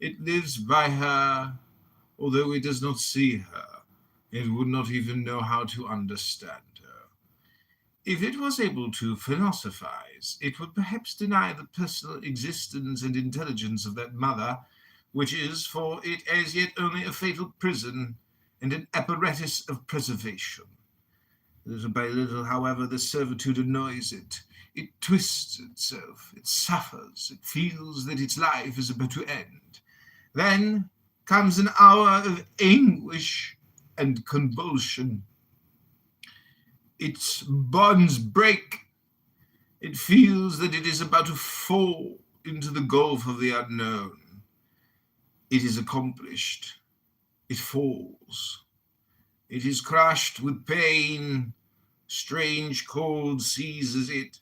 it lives by her, although it does not see her. It would not even know how to understand her. If it was able to philosophize, it would perhaps deny the personal existence and intelligence of that mother, which is for it as yet only a fatal prison and an apparatus of preservation. Little by little, however, the servitude annoys it. It twists itself, it suffers, it feels that its life is about to end. Then comes an hour of anguish and convulsion. Its bonds break. It feels that it is about to fall into the gulf of the unknown. It is accomplished. It falls. It is crushed with pain. Strange cold seizes it.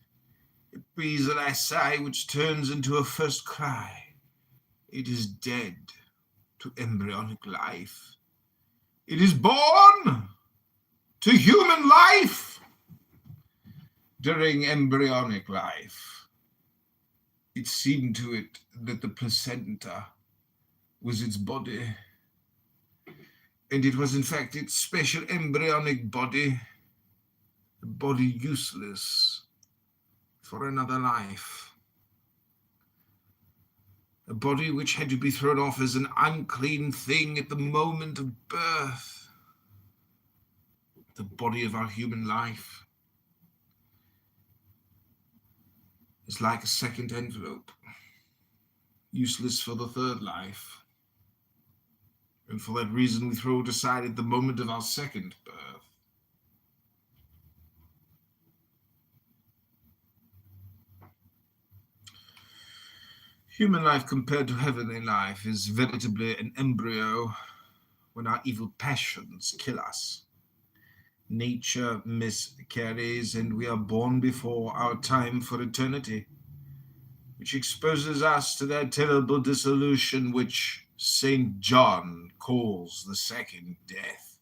It breathes a last sigh which turns into a first cry. It is dead to embryonic life. It is born to human life. During embryonic life, it seemed to it that the placenta was its body, and it was in fact its special embryonic body, a body useless for another life, a body which had to be thrown off as an unclean thing at the moment of birth, the body of our human life. Is like a second envelope, useless for the third life. And for that reason, we throw it aside at the moment of our second birth. Human life compared to heavenly life is veritably an embryo when our evil passions kill us. Nature miscarries, and we are born before our time for eternity, which exposes us to that terrible dissolution which St. John calls the second death.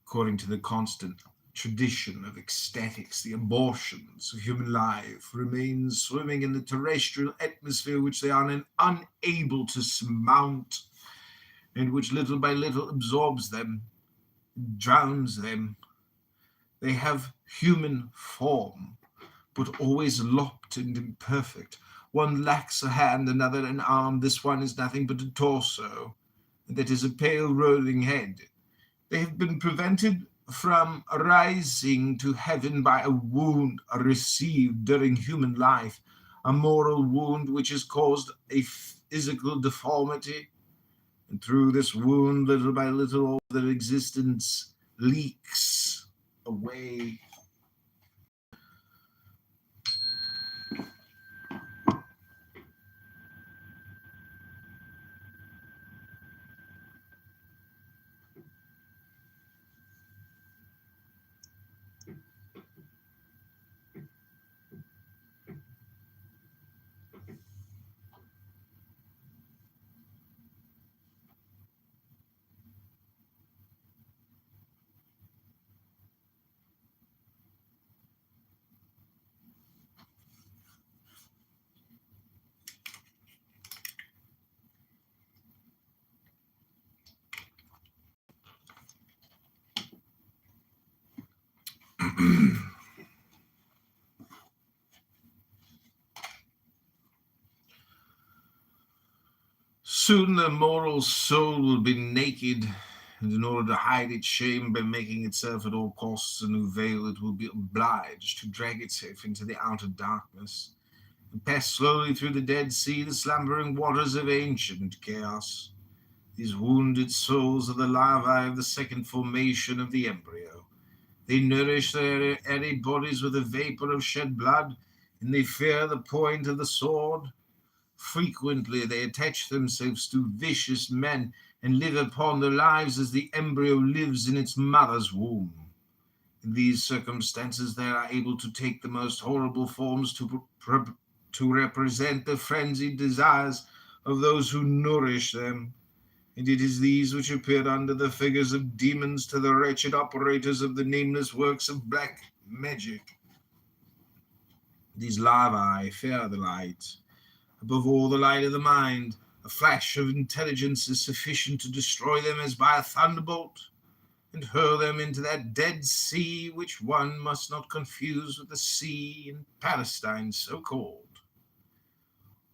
According to the constant tradition of ecstatics, the abortions of human life remain swimming in the terrestrial atmosphere which they are unable to surmount, and which little by little absorbs them, drowns them. They have human form, but always lopped and imperfect. One lacks a hand, another an arm. This one is nothing but a torso, and that is a pale rolling head. They have been prevented from rising to heaven by a wound received during human life, a moral wound which has caused a physical deformity. And through this wound, little by little, all their existence leaks away. Soon the moral soul will be naked, and in order to hide its shame by making itself at all costs a new veil, it will be obliged to drag itself into the outer darkness and pass slowly through the Dead Sea, the slumbering waters of ancient chaos. These wounded souls are the larvae of the second formation of the embryo. They nourish their airy bodies with a vapor of shed blood, and they fear the point of the sword. Frequently they attach themselves to vicious men and live upon their lives as the embryo lives in its mother's womb. In these circumstances they are able to take the most horrible forms to represent the frenzied desires of those who nourish them. and it is these which appear under the figures of demons to the wretched operators of the nameless works of black magic. These larvae fear the light. Above all, the light of the mind. A flash of intelligence is sufficient to destroy them as by a thunderbolt, and hurl them into that dead sea which one must not confuse with the sea in Palestine so called.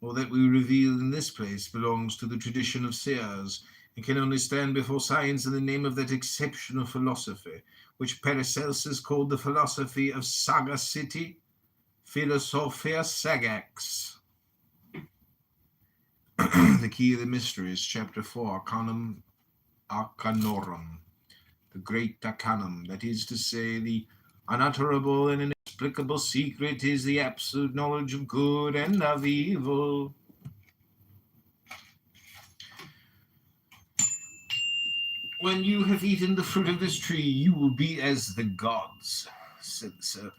All that we reveal in this place belongs to the tradition of seers, and can only stand before science in the name of that exceptional philosophy, which Paracelsus called the philosophy of sagacity, Philosophia Sagax. The key of the mysteries, chapter 4, Arcanum Arcanorum, the great arcanum, that is to say, the unutterable and inexplicable secret is the absolute knowledge of good and of evil. When you have eaten the fruit of this tree, you will be as the gods, said the serpent.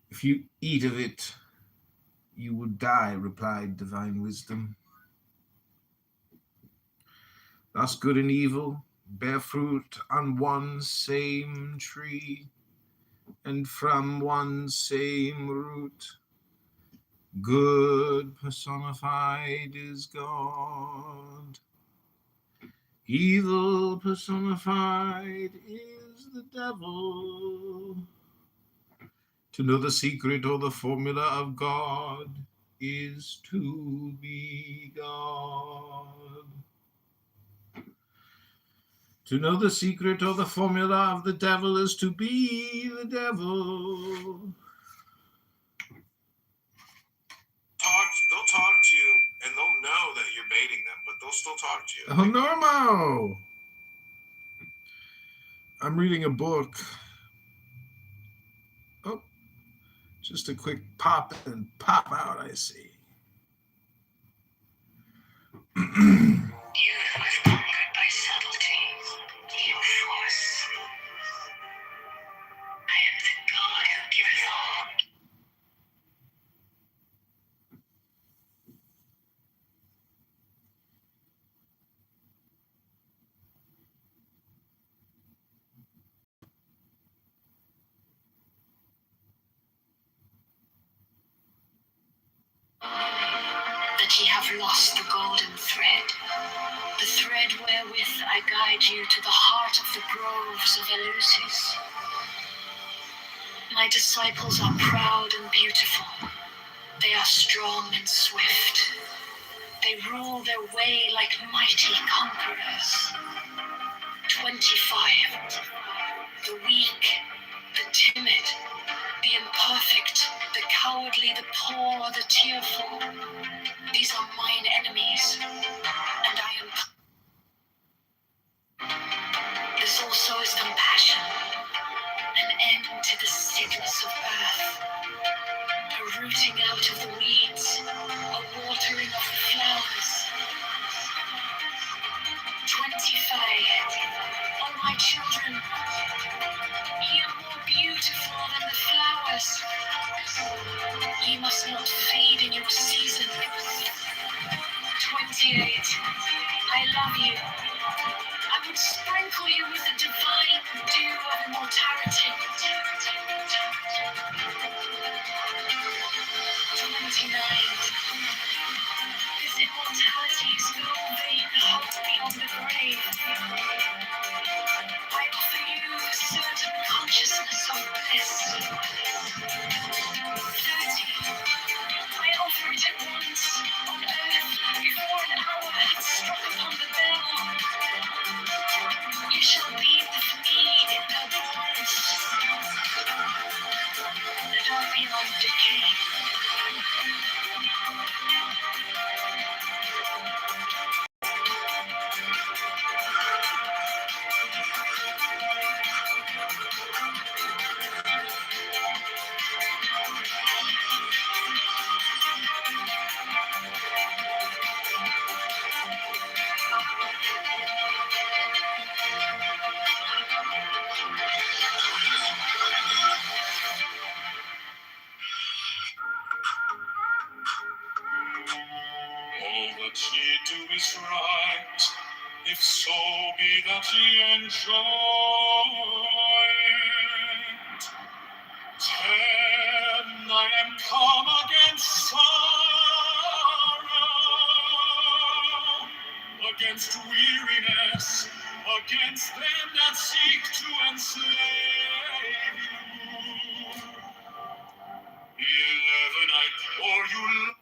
If you eat of it, you will die, replied divine wisdom. Thus good and evil bear fruit on one same tree, and from one same root. Good personified is God. Evil personified is the devil. To know the secret or the formula of God is to be God. To know the secret or the formula of the devil is to be the devil. They'll talk to you, and they'll know that you're baiting them, but they'll still talk to you. Oh, Normo! I'm reading a book. Oh, just a quick pop and pop out, I see. You was conquered by subtlety, your force. I am the God who giveth all. That ye have lost the golden thread, the thread wherewith I guide you to the heart of the groves of Eleusis. My disciples are proud and beautiful. They are strong and swift. They rule their way like mighty conquerors. 25. The weak, the timid, the imperfect, the cowardly, the poor, the tearful. These are mine enemies, and I am. This also is compassion, an end to the sickness of earth, a rooting out of the weeds, a watering of the flowers. 25. Oh, my children, ye are more beautiful than the flowers. Ye must not fade in your season. 28. I love you. I would sprinkle you with the divine dew of immortality. 29. This immortality is no vain hope beyond the grave. I offer you a certain consciousness of bliss. 30. I offer it at once on earth before an hour had struck upon the bell. You shall be with me in the bonds that are beyond decay. what ye do is right, if so be that ye enjoy it. Then I am come against sorrow, against weariness, against them that seek to enslave you. 11, I pour you.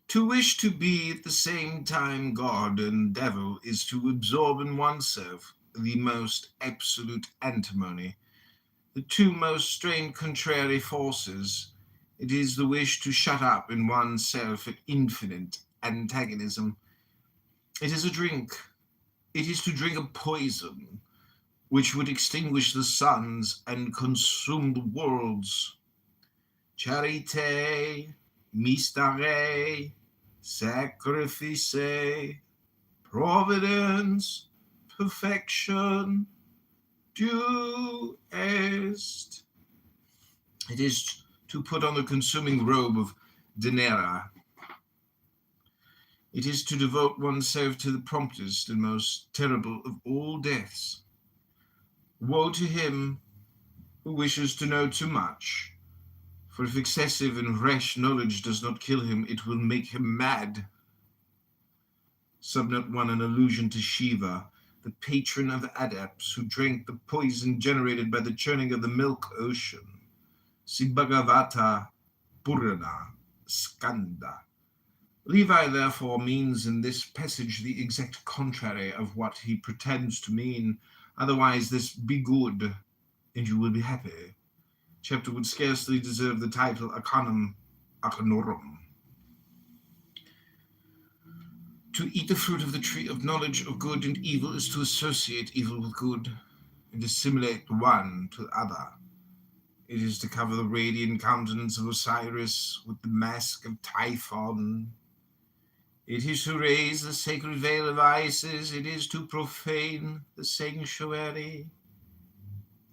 To wish to be at the same time God and devil is to absorb in oneself the most absolute antimony, the two most strained contrary forces. It is the wish to shut up in oneself an infinite antagonism. It is a drink. It is to drink a poison which would extinguish the suns and consume the worlds. Charite, mystère, sacrifice, providence, perfection, do est. It is to put on the consuming robe of Denera. It is to devote oneself to the promptest and most terrible of all deaths. Woe to him who wishes to know too much, for if excessive and rash knowledge does not kill him, it will make him mad. Subnote 1, an allusion to Shiva, the patron of adepts who drank the poison generated by the churning of the milk ocean. See Bhagavata Purana Skanda. Levi, therefore, means in this passage the exact contrary of what he pretends to mean. Otherwise, this "be good, and you will be happy" chapter would scarcely deserve the title Arcanum Arcanorum. To eat the fruit of the tree of knowledge of good and evil is to associate evil with good, and assimilate one to the other. It is to cover the radiant countenance of Osiris with the mask of Typhon. It is to raise the sacred veil of Isis. It is to profane the sanctuary.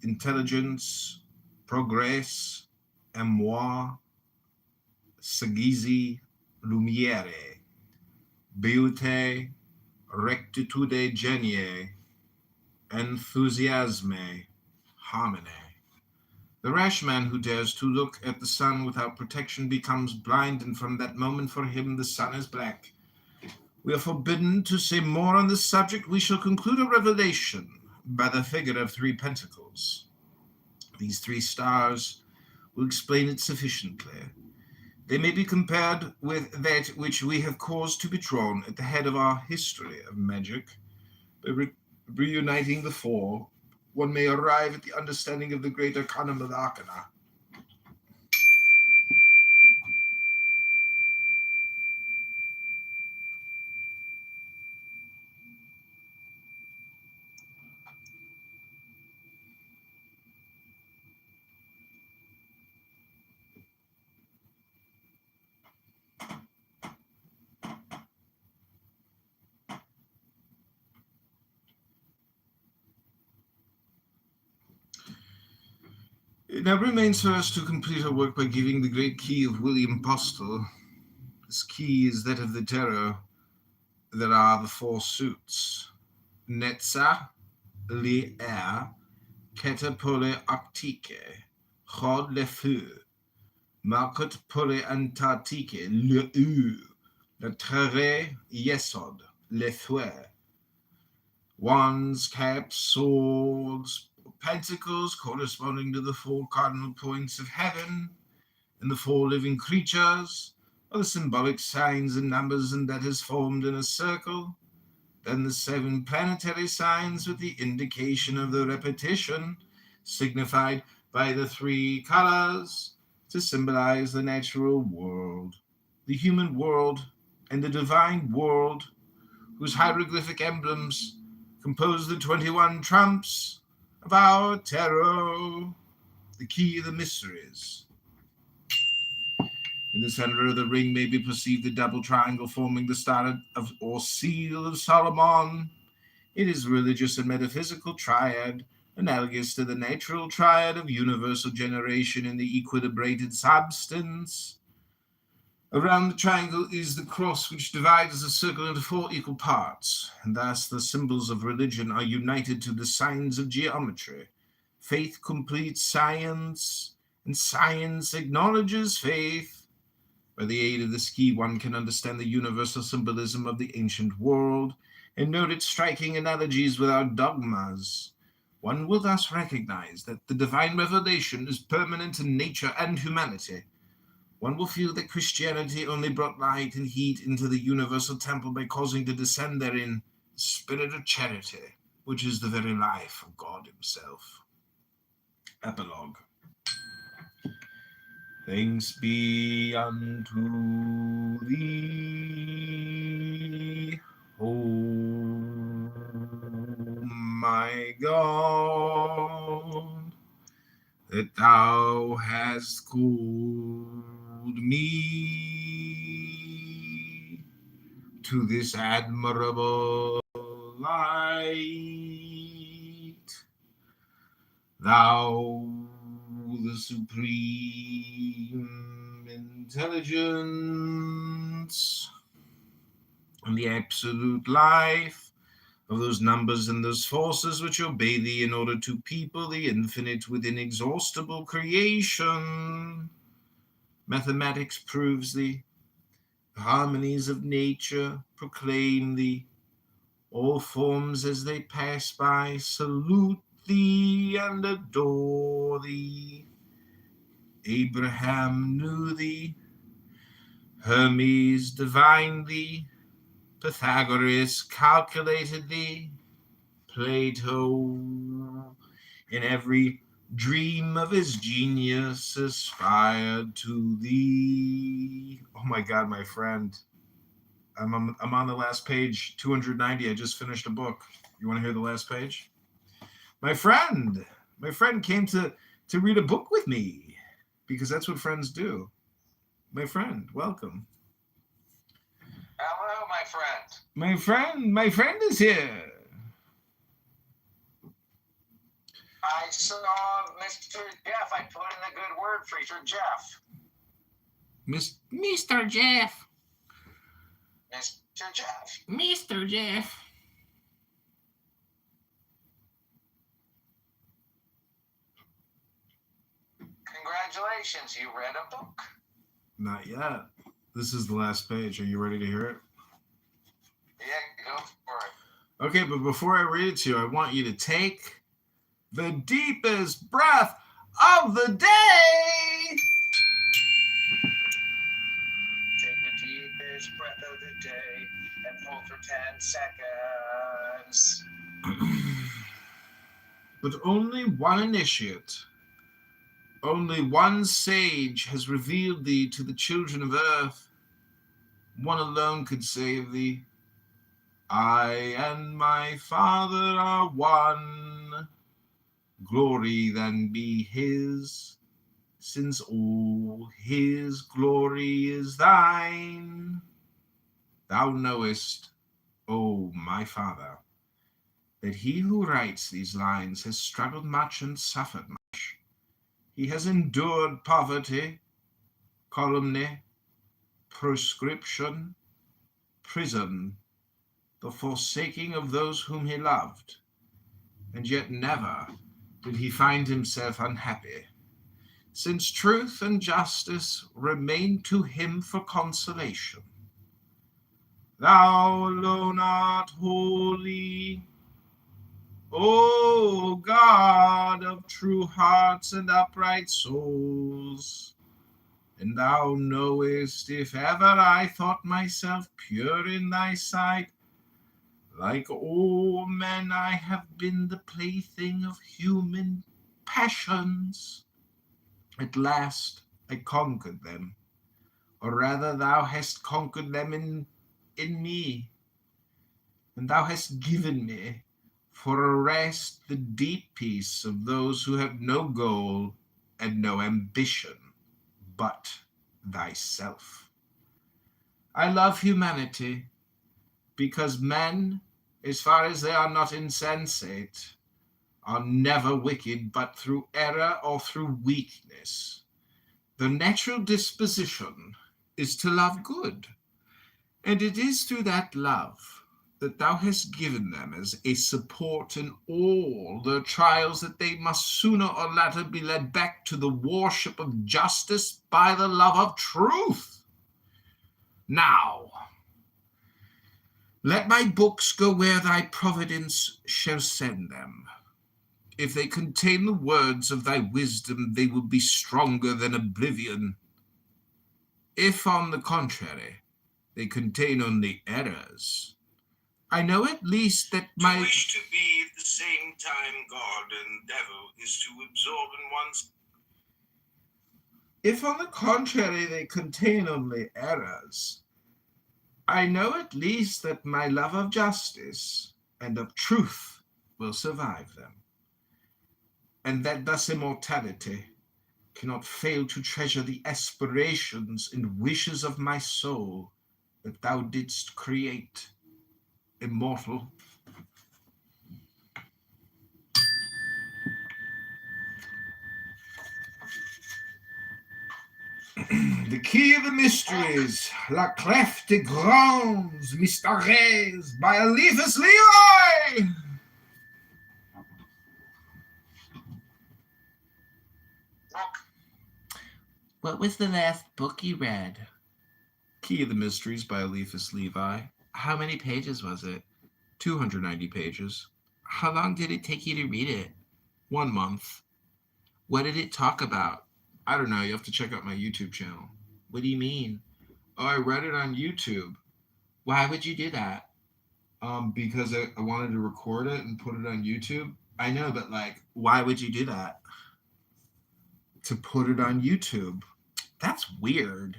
Intelligence, progress, amour, sagesse, lumiere, beauté, rectitude genie, enthusiasme, harmony. The rash man who dares to look at the sun without protection becomes blind, and from that moment for him the sun is black. We are forbidden to say more on this subject. We shall conclude a revelation by the figure of 3 pentacles. These 3 stars will explain it sufficiently. They may be compared with that which we have caused to be drawn at the head of our history of magic. By reuniting the 4, one may arrive at the understanding of the great arcanum of the arcana. It now remains for us to complete our work by giving the great key of William Postel. This key is that of the tarot. There are the 4 suits: Netza, le air, Keta pole arctique, Chod le feu, Marcot pole antarctique, le U, le Trere yesod, le fouet. Wands, caps, swords, pentacles corresponding to the 4 cardinal points of heaven, and the 4 living creatures are the symbolic signs and numbers, and that is formed in a circle. Then the 7 planetary signs with the indication of the repetition, signified by the 3 colors, to symbolize the natural world, the human world, and the divine world, whose hieroglyphic emblems compose the 21 trumps of our tarot, the key of the mysteries. In the center of the ring may be perceived the double triangle forming the star or seal of Solomon. It is a religious and metaphysical triad analogous to the natural triad of universal generation in the equilibrated substance. Around the triangle is the cross, which divides the circle into 4 equal parts, and thus the symbols of religion are united to the signs of geometry. Faith completes science, and science acknowledges faith. By the aid of the ski, one can understand the universal symbolism of the ancient world and note its striking analogies with our dogmas. One will thus recognize that the divine revelation is permanent in nature and humanity. One will feel that Christianity only brought light and heat into the universal temple by causing to descend therein the spirit of charity, which is the very life of God himself. Epilogue. Thanks be unto thee, O my God, that thou hast called me to this admirable light. Thou, the supreme intelligence, and the absolute life of those numbers and those forces which obey thee in order to people the infinite with inexhaustible creation. Mathematics proves thee. The harmonies of nature proclaim thee. All forms as they pass by salute thee and adore thee. Abraham knew thee. Hermes divined thee. Pythagoras calculated thee. Plato, in every dream of his genius, aspired to thee. Oh my God, my friend. I'm on the last page, 290. I just finished a book. You want to hear the last page? My friend came to read a book with me, because that's what friends do. My friend, welcome. Hello, my friend. My friend is here. I saw Mr. Jeff. I put in a good word for Jeff. Mr. Jeff. Mr. Jeff. Mr. Jeff. Congratulations, you read a book. Not yet. This is the last page. Are you ready to hear it? Yeah, go for it. Okay, but before I read it to you, I want you to take the deepest breath of the day. Take the deepest breath of the day and hold for 10 seconds. But only one initiate, only one sage has revealed thee to the children of earth. One alone could save thee. I and my Father are one. Glory then be his, since all his glory is thine. Thou knowest, O my Father, that he who writes these lines has struggled much and suffered much. He has endured poverty, calumny, proscription, prison, the forsaking of those whom he loved, and yet never did he find himself unhappy, since truth and justice remain to him for consolation. Thou alone art holy, O God of true hearts and upright souls, and thou knowest if ever I thought myself pure in thy sight, like all men I have been the plaything of human passions. At last I conquered them, or rather thou hast conquered them in me, and thou hast given me for a rest the deep peace of those who have no goal and no ambition but thyself. I love humanity because men, as far as they are not insensate, are never wicked but through error or through weakness. The natural disposition is to love good, and it is through that love that thou hast given them as a support in all the trials that they must sooner or later be led back to the worship of justice by the love of truth. Now, let my books go where thy providence shall send them. If they contain the words of thy wisdom, they will be stronger than oblivion. If, on the contrary, they contain only errors, I know at least that my... To wish to be at the same time God and devil is to absorb in one's... If, on the contrary, they contain only errors, I know at least that my love of justice and of truth will survive them, and that thus immortality cannot fail to treasure the aspirations and wishes of my soul that thou didst create immortal. The key of the mysteries, La Clef des Grands Mystères by Eliphas Levi. What was the last book you read? Key of the Mysteries by Eliphas Levi. How many pages was it? 290 pages. How long did it take you to read it? 1 month. What did it talk about? I don't know. You have to check out my YouTube channel. What do you mean? Oh, I read it on YouTube. Why would you do that? Because I wanted to record it and put it on YouTube. I know, but like, why would you do that? To put it on YouTube. That's weird.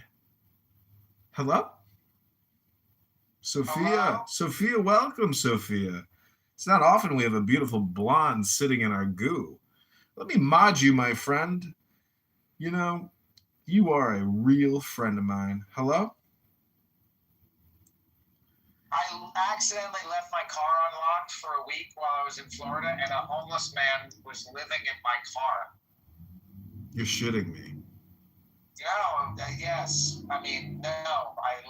Hello? Sophia. Hello? Sophia, welcome, Sophia. It's not often we have a beautiful blonde sitting in our goo. Let me mod you, my friend. You know, you are a real friend of mine. Hello? I accidentally left my car unlocked for a week while I was in Florida, and a homeless man was living in my car. You're shitting me. No, yes. I mean, no. I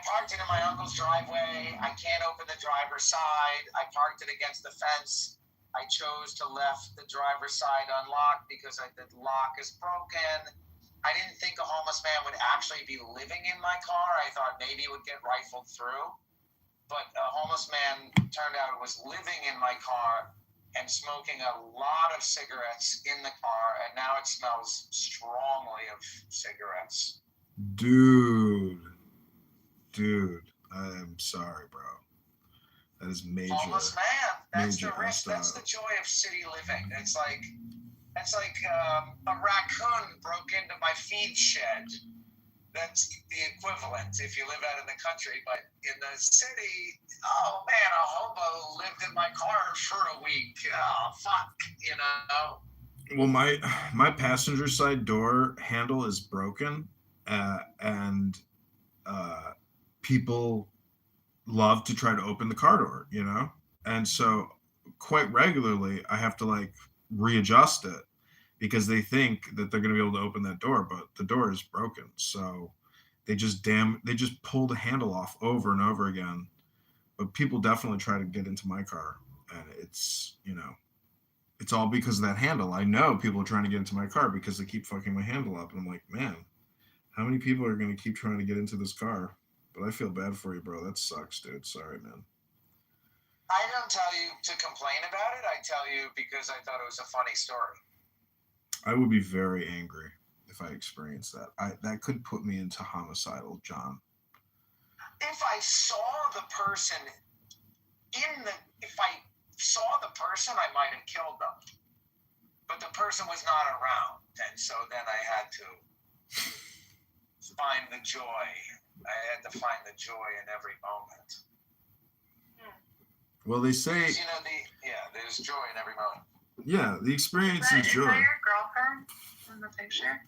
parked it in my uncle's driveway. I can't open the driver's side. I parked it against the fence. I chose to left the driver's side unlocked because the lock is broken. I didn't think a homeless man would actually be living in my car. I thought maybe it would get rifled through. But a homeless man turned out was living in my car and smoking a lot of cigarettes in the car, and now it smells strongly of cigarettes. Dude, I am sorry, bro. That is major. Homeless man. That's major the risk. hostile. That's the joy of city living. It's like a raccoon broke into my feed shed. That's the equivalent if you live out in the country. But in the city, oh man, a hobo lived in my car for a week. Oh fuck, you know. Well, my passenger side door handle is broken, and people love to try to open the car door, you know? And so quite regularly I have to like readjust it because they think that they're going to be able to open that door, but the door is broken. So they just pull the handle off over and over again. But people definitely try to get into my car, and it's, you know, it's all because of that handle. I know people are trying to get into my car because they keep fucking my handle up, and I'm like, man, how many people are going to keep trying to get into this car? But I feel bad for you, bro. That sucks, dude. Sorry, man. I don't tell you to complain about it. I tell you because I thought it was a funny story. I would be very angry if I experienced that. That could put me into homicidal, John. If I saw the person I might have killed them. But the person was not around, and so then I had to find the joy. I had to find the joy in every moment. Well, they say, you know, there's joy in every moment. Yeah, the experience is joy. Is that your girlfriend in the picture?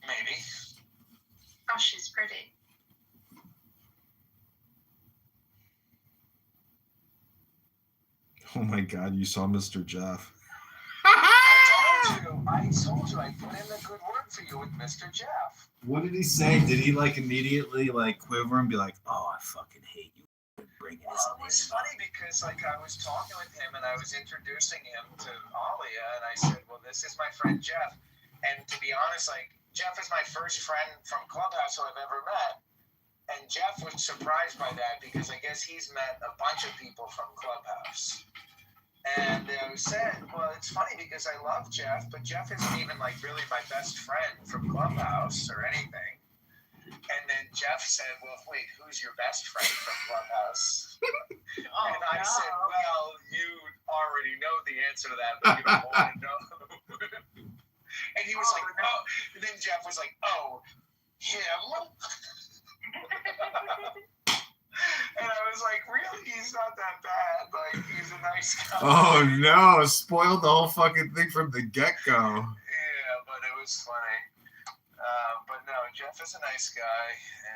Maybe. Oh, she's pretty. Oh my God, you saw Mr. Jeff. I told you, I put in a good word for you with Mr. Jeff. What did he say? Did he like immediately like quiver and be like, "Oh, I fucking hate you bringing this Well, it was name funny because like I was talking with him and I was introducing him to Alia and I said, well, this is my friend Jeff. And to be honest, like Jeff is my first friend from Clubhouse who I've ever met. And Jeff was surprised by that because I guess he's met a bunch of people from Clubhouse. And I said, well, it's funny because I love Jeff, but Jeff isn't even like really my best friend from Clubhouse or anything. And then Jeff said, well, wait, who's your best friend from Clubhouse? And I said, well, you already know the answer to that, but you don't want to know. And he was like, oh. And then Jeff was like, oh, him? And I was like, really? He's not that bad. Like, he's a nice guy. Oh no, spoiled the whole fucking thing from the get-go. Yeah, but it was funny. But no, Jeff is a nice guy,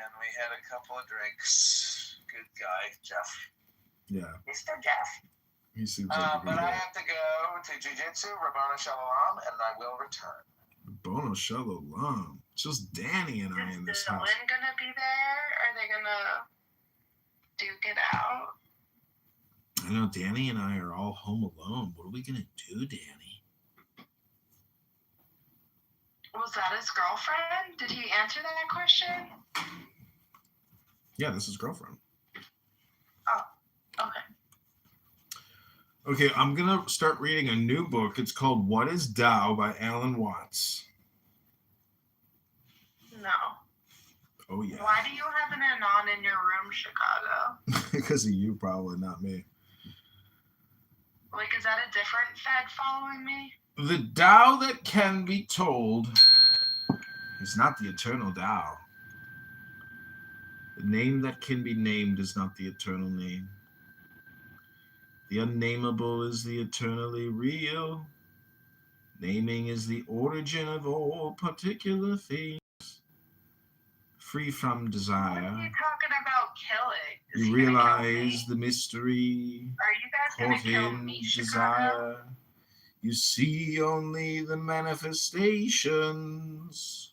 and we had a couple of drinks. Good guy, Jeff. Yeah. Mr. Jeff. He seems like a good But I guy. have to go to Jiu-Jitsu, Rabbana Shalom, and I will return. Bono Shalom. Just Danny and I in this Is house. Dylan gonna be there? Are they gonna duke it out? I know Danny and I are all home alone. What are we gonna do, Danny? Was that his girlfriend? Did he answer that question? Yeah, this is girlfriend. Okay. Okay, I'm gonna start reading a new book. It's called What is Tao by Alan Watts. No. Oh yeah. Why do you have an anon in your room, Chicago? Because of you, probably, not me. Like, is that a different Fed following me? The Tao that can be told is not the eternal Tao. The name that can be named is not the eternal name. The unnameable is the eternally real. Naming is the origin of all particular things. Free from What desire, are you talking about killing? Is you he gonna kill realize me? the mystery. Are you guys gonna Caught kill in me, Chicago? desire, you see only the manifestations.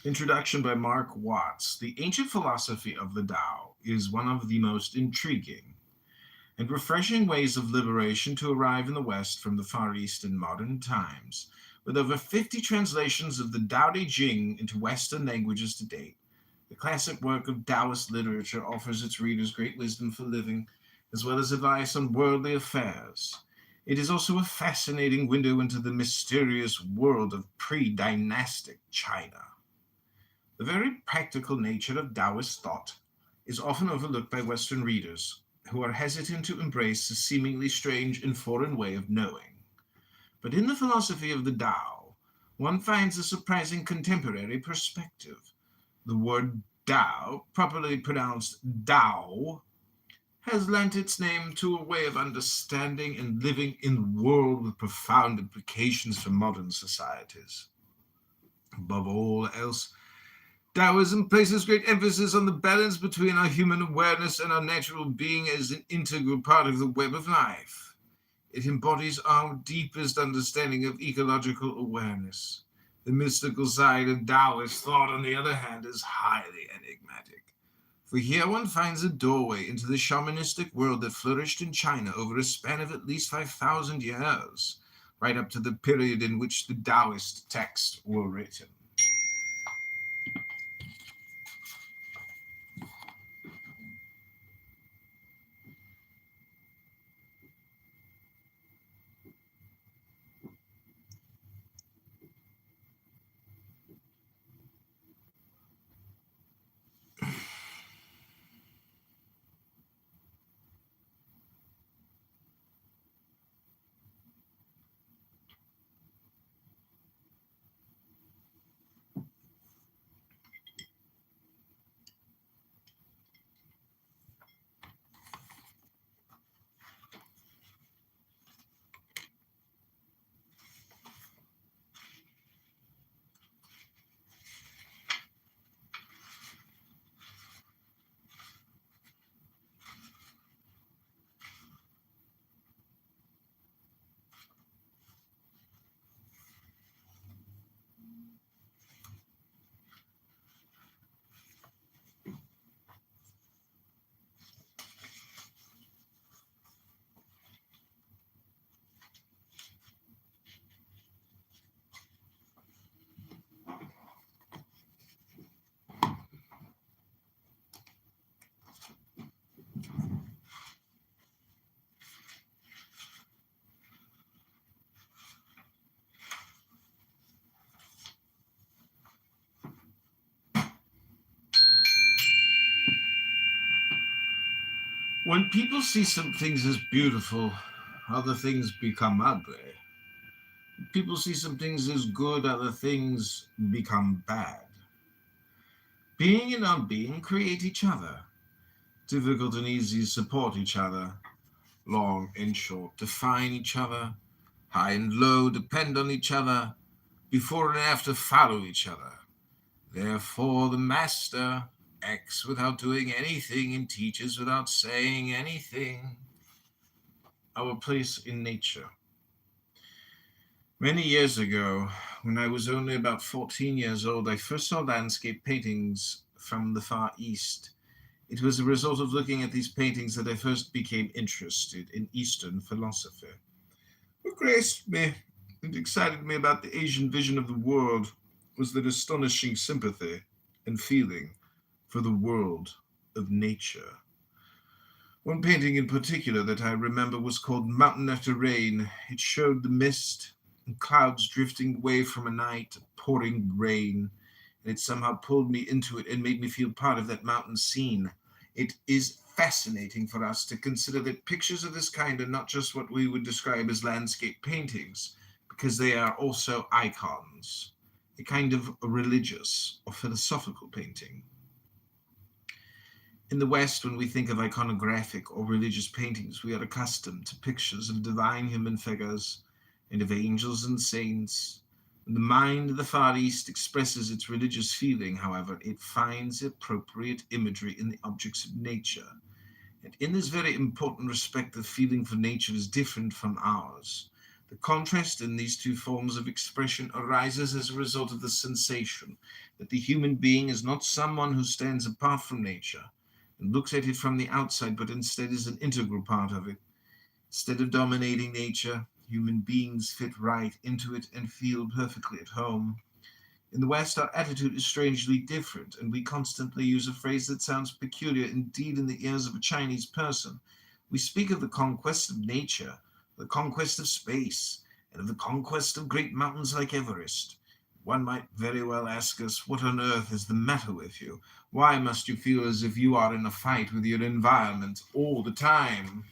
Introduction by Mark Watts. The ancient philosophy of the Tao is one of the most intriguing and refreshing ways of liberation to arrive in the West from the Far East in modern times. With over 50 translations of the Tao Te Ching into Western languages to date, the classic work of Taoist literature offers its readers great wisdom for living, as well as advice on worldly affairs. It is also a fascinating window into the mysterious world of pre-dynastic China. The very practical nature of Taoist thought is often overlooked by Western readers, who are hesitant to embrace a seemingly strange and foreign way of knowing. But in the philosophy of the Tao, one finds a surprising contemporary perspective. The word Tao, properly pronounced Tao, has lent its name to a way of understanding and living in the world with profound implications for modern societies. Above all else, Taoism places great emphasis on the balance between our human awareness and our natural being as an integral part of the web of life. It embodies our deepest understanding of ecological awareness. The mystical side of Taoist thought, on the other hand, is highly enigmatic. For here one finds a doorway into the shamanistic world that flourished in China over a span of at least 5,000 years, right up to the period in which the Taoist texts were written. When people see some things as beautiful, other things become ugly. People see some things as good, other things become bad. Being and unbeing create each other. Difficult and easy support each other. Long and short define each other. High and low depend on each other. Before and after follow each other. Therefore the master acts without doing anything and teaches without saying anything. Our place in nature. Many years ago, when I was only about 14 years old, I first saw landscape paintings from the Far East. It was a result of looking at these paintings that I first became interested in Eastern philosophy. What graced me and excited me about the Asian vision of the world was that astonishing sympathy and feeling for the world of nature. One painting in particular that I remember was called Mountain After Rain. It showed the mist and clouds drifting away from a night of pouring rain, and it somehow pulled me into it and made me feel part of that mountain scene. It is fascinating for us to consider that pictures of this kind are not just what we would describe as landscape paintings, because they are also icons, a kind of religious or philosophical painting. In the West, when we think of iconographic or religious paintings, we are accustomed to pictures of divine human figures and of angels and saints. When the mind of the Far East expresses its religious feeling, however, it finds appropriate imagery in the objects of nature. And in this very important respect, the feeling for nature is different from ours. The contrast in these two forms of expression arises as a result of the sensation that the human being is not someone who stands apart from nature and looks at it from the outside, but instead is an integral part of it. Instead of dominating nature, human beings fit right into it and feel perfectly at home. In the West, our attitude is strangely different, and we constantly use a phrase that sounds peculiar indeed in the ears of a Chinese person. We speak of the conquest of nature, the conquest of space, and of the conquest of great mountains like Everest. One might very well ask us, what on earth is the matter with you? Why must you feel as if you are in a fight with your environment all the time?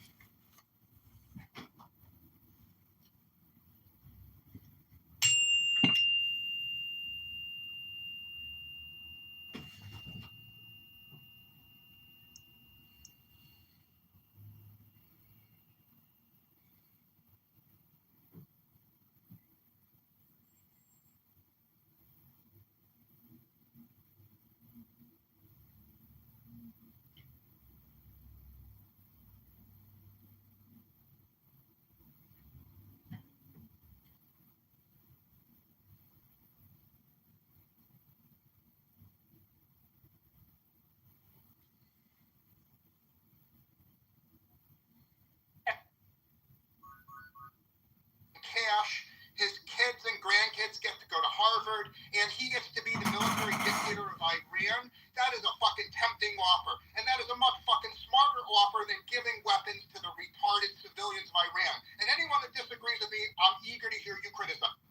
Cash, his kids and grandkids get to go to Harvard, and he gets to be the military dictator of Iran. That is a fucking tempting offer, and that is a much fucking smarter offer than giving weapons to the retarded civilians of Iran. And anyone that disagrees with me, I'm eager to hear you criticize.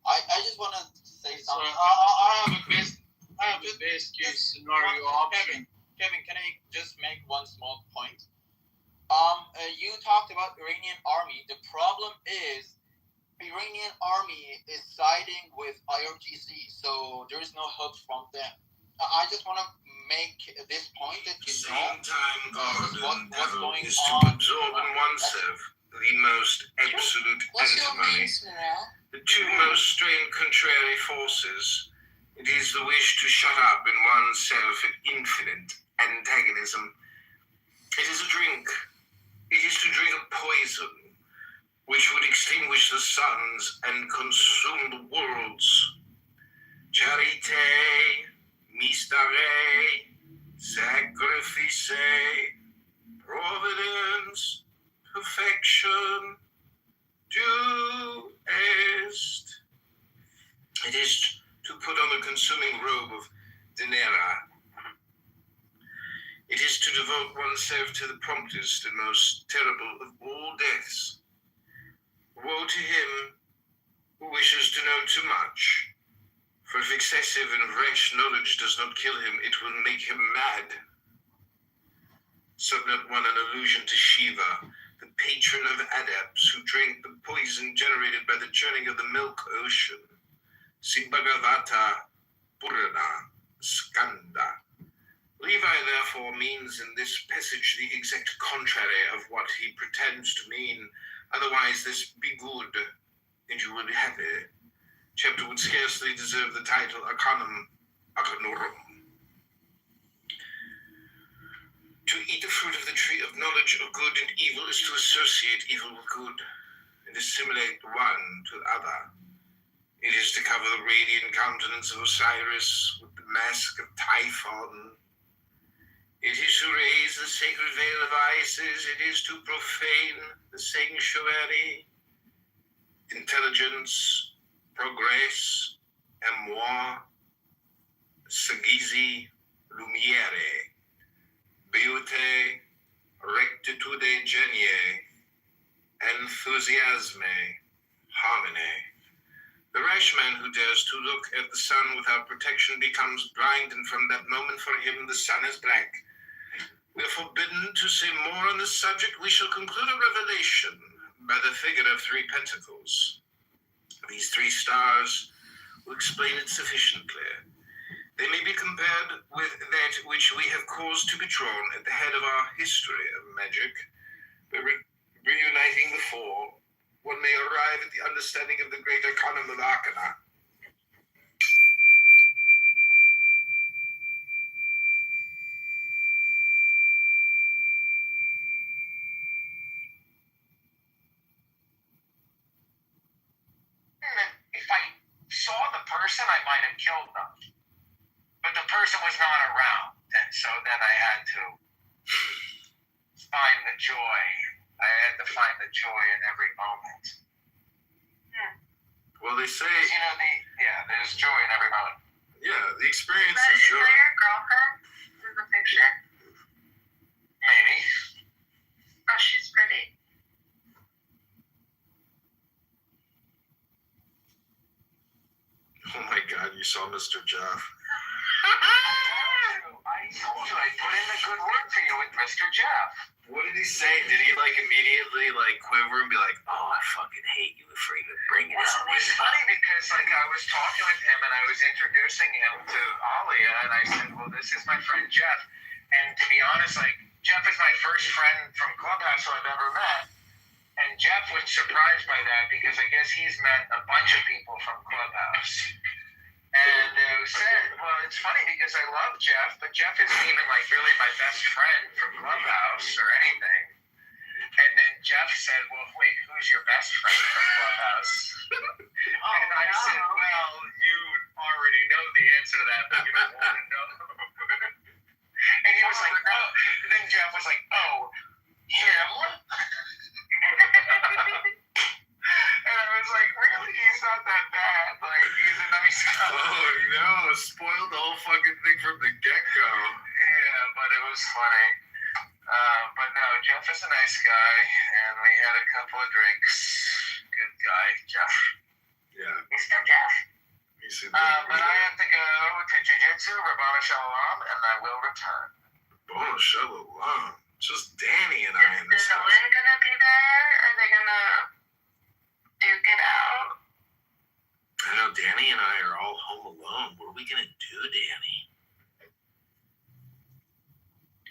I just want to say So something. I have a best case scenario option. Kevin, can I just make one small point? You talked about Iranian army. The problem is Iranian army is siding with IRGC, so there is no help from them. I just want to make this point that you know what's going is to on. absorb in oneself the most absolute What's your name, antimony. Snurrell? The two most strange contrary forces. It is the wish to shut up in oneself an infinite antagonism. It is a drink. It is to drink a poison which would extinguish the suns and consume the worlds. Charite, mystère, sacrifice, providence, perfection, do est. It is to put on the consuming robe of Denera. It is to devote oneself to the promptest and most terrible of all deaths. Woe to him who wishes to know too much, for if excessive and rash knowledge does not kill him, it will make him mad. Subnote 1, an allusion to Shiva, the patron of adepts who drink the poison generated by the churning of the milk ocean. See Bhagavata Purana Skanda. Levi therefore means in this passage the exact contrary of what he pretends to mean. Otherwise this be good, and you will be happy. Chapter would scarcely deserve the title Arcanum Arcanorum. To eat the fruit of the tree of knowledge of good and evil is to associate evil with good, and assimilate one to the other. It is to cover the radiant countenance of Osiris with the mask of Typhon. It is to raise the sacred veil of Isis. It is to profane the sanctuary. Intelligence, progress, amour, sagisi, lumiere, beauté, rectitude genie, enthusiasme, harmony. The rash man who dares to look at the sun without protection becomes blind, and from that moment for him the sun is black. We are forbidden to say more on this subject. We shall conclude a revelation by the figure of 3 pentacles. These 3 stars will explain it sufficiently. They may be compared with that which we have caused to be drawn at the head of our history of magic. By reuniting the 4, one may arrive at the understanding of the great arcanum of Arcana. If I saw the person, I might have killed them. But the person was not around, and so then I had to find the joy. I had to find the joy in every moment. Well, they say, There's joy in every moment. yeah, the experience Is is joy. that your girlfriend in the picture? Maybe. Oh, she's pretty. Oh my God, you saw Mr. Jeff. I told you I put in the good work for you with Mr. Jeff. What did he say? Did he immediately quiver and be like, "Oh, I fucking hate you for even bringing this Well, up"? it was funny because I was talking with him and I was introducing him to Alia, and I said, "Well, this is my friend Jeff." And to be honest, Jeff is my first friend from Clubhouse I've ever met. And Jeff was surprised by that because I guess he's met a bunch of people from Clubhouse. And said, well, it's funny because I love Jeff, but Jeff isn't even really my best friend from Clubhouse or anything. And then Jeff said, well, wait, who's your best friend from Clubhouse? And I said, well, you already know the answer to that, but you don't want to know. And he was like, oh. And then Jeff was like, oh, him? And I was like, really? He's not that bad. He's a nice guy. Oh no, spoiled the whole fucking thing from the get-go. Yeah, but it was funny. But no, Jeff is a nice guy, and we had a couple of drinks. Good guy, Jeff. Yeah. Mr. Jeff. He seems But I have to go to Jiu-Jitsu, Rabbana Shalom, and I will return. Oh, shalom. Just Danny and I in this Is house. Lynn gonna be there? Are they gonna duke it out? I know Danny and I are all home alone. What are we gonna do, Danny?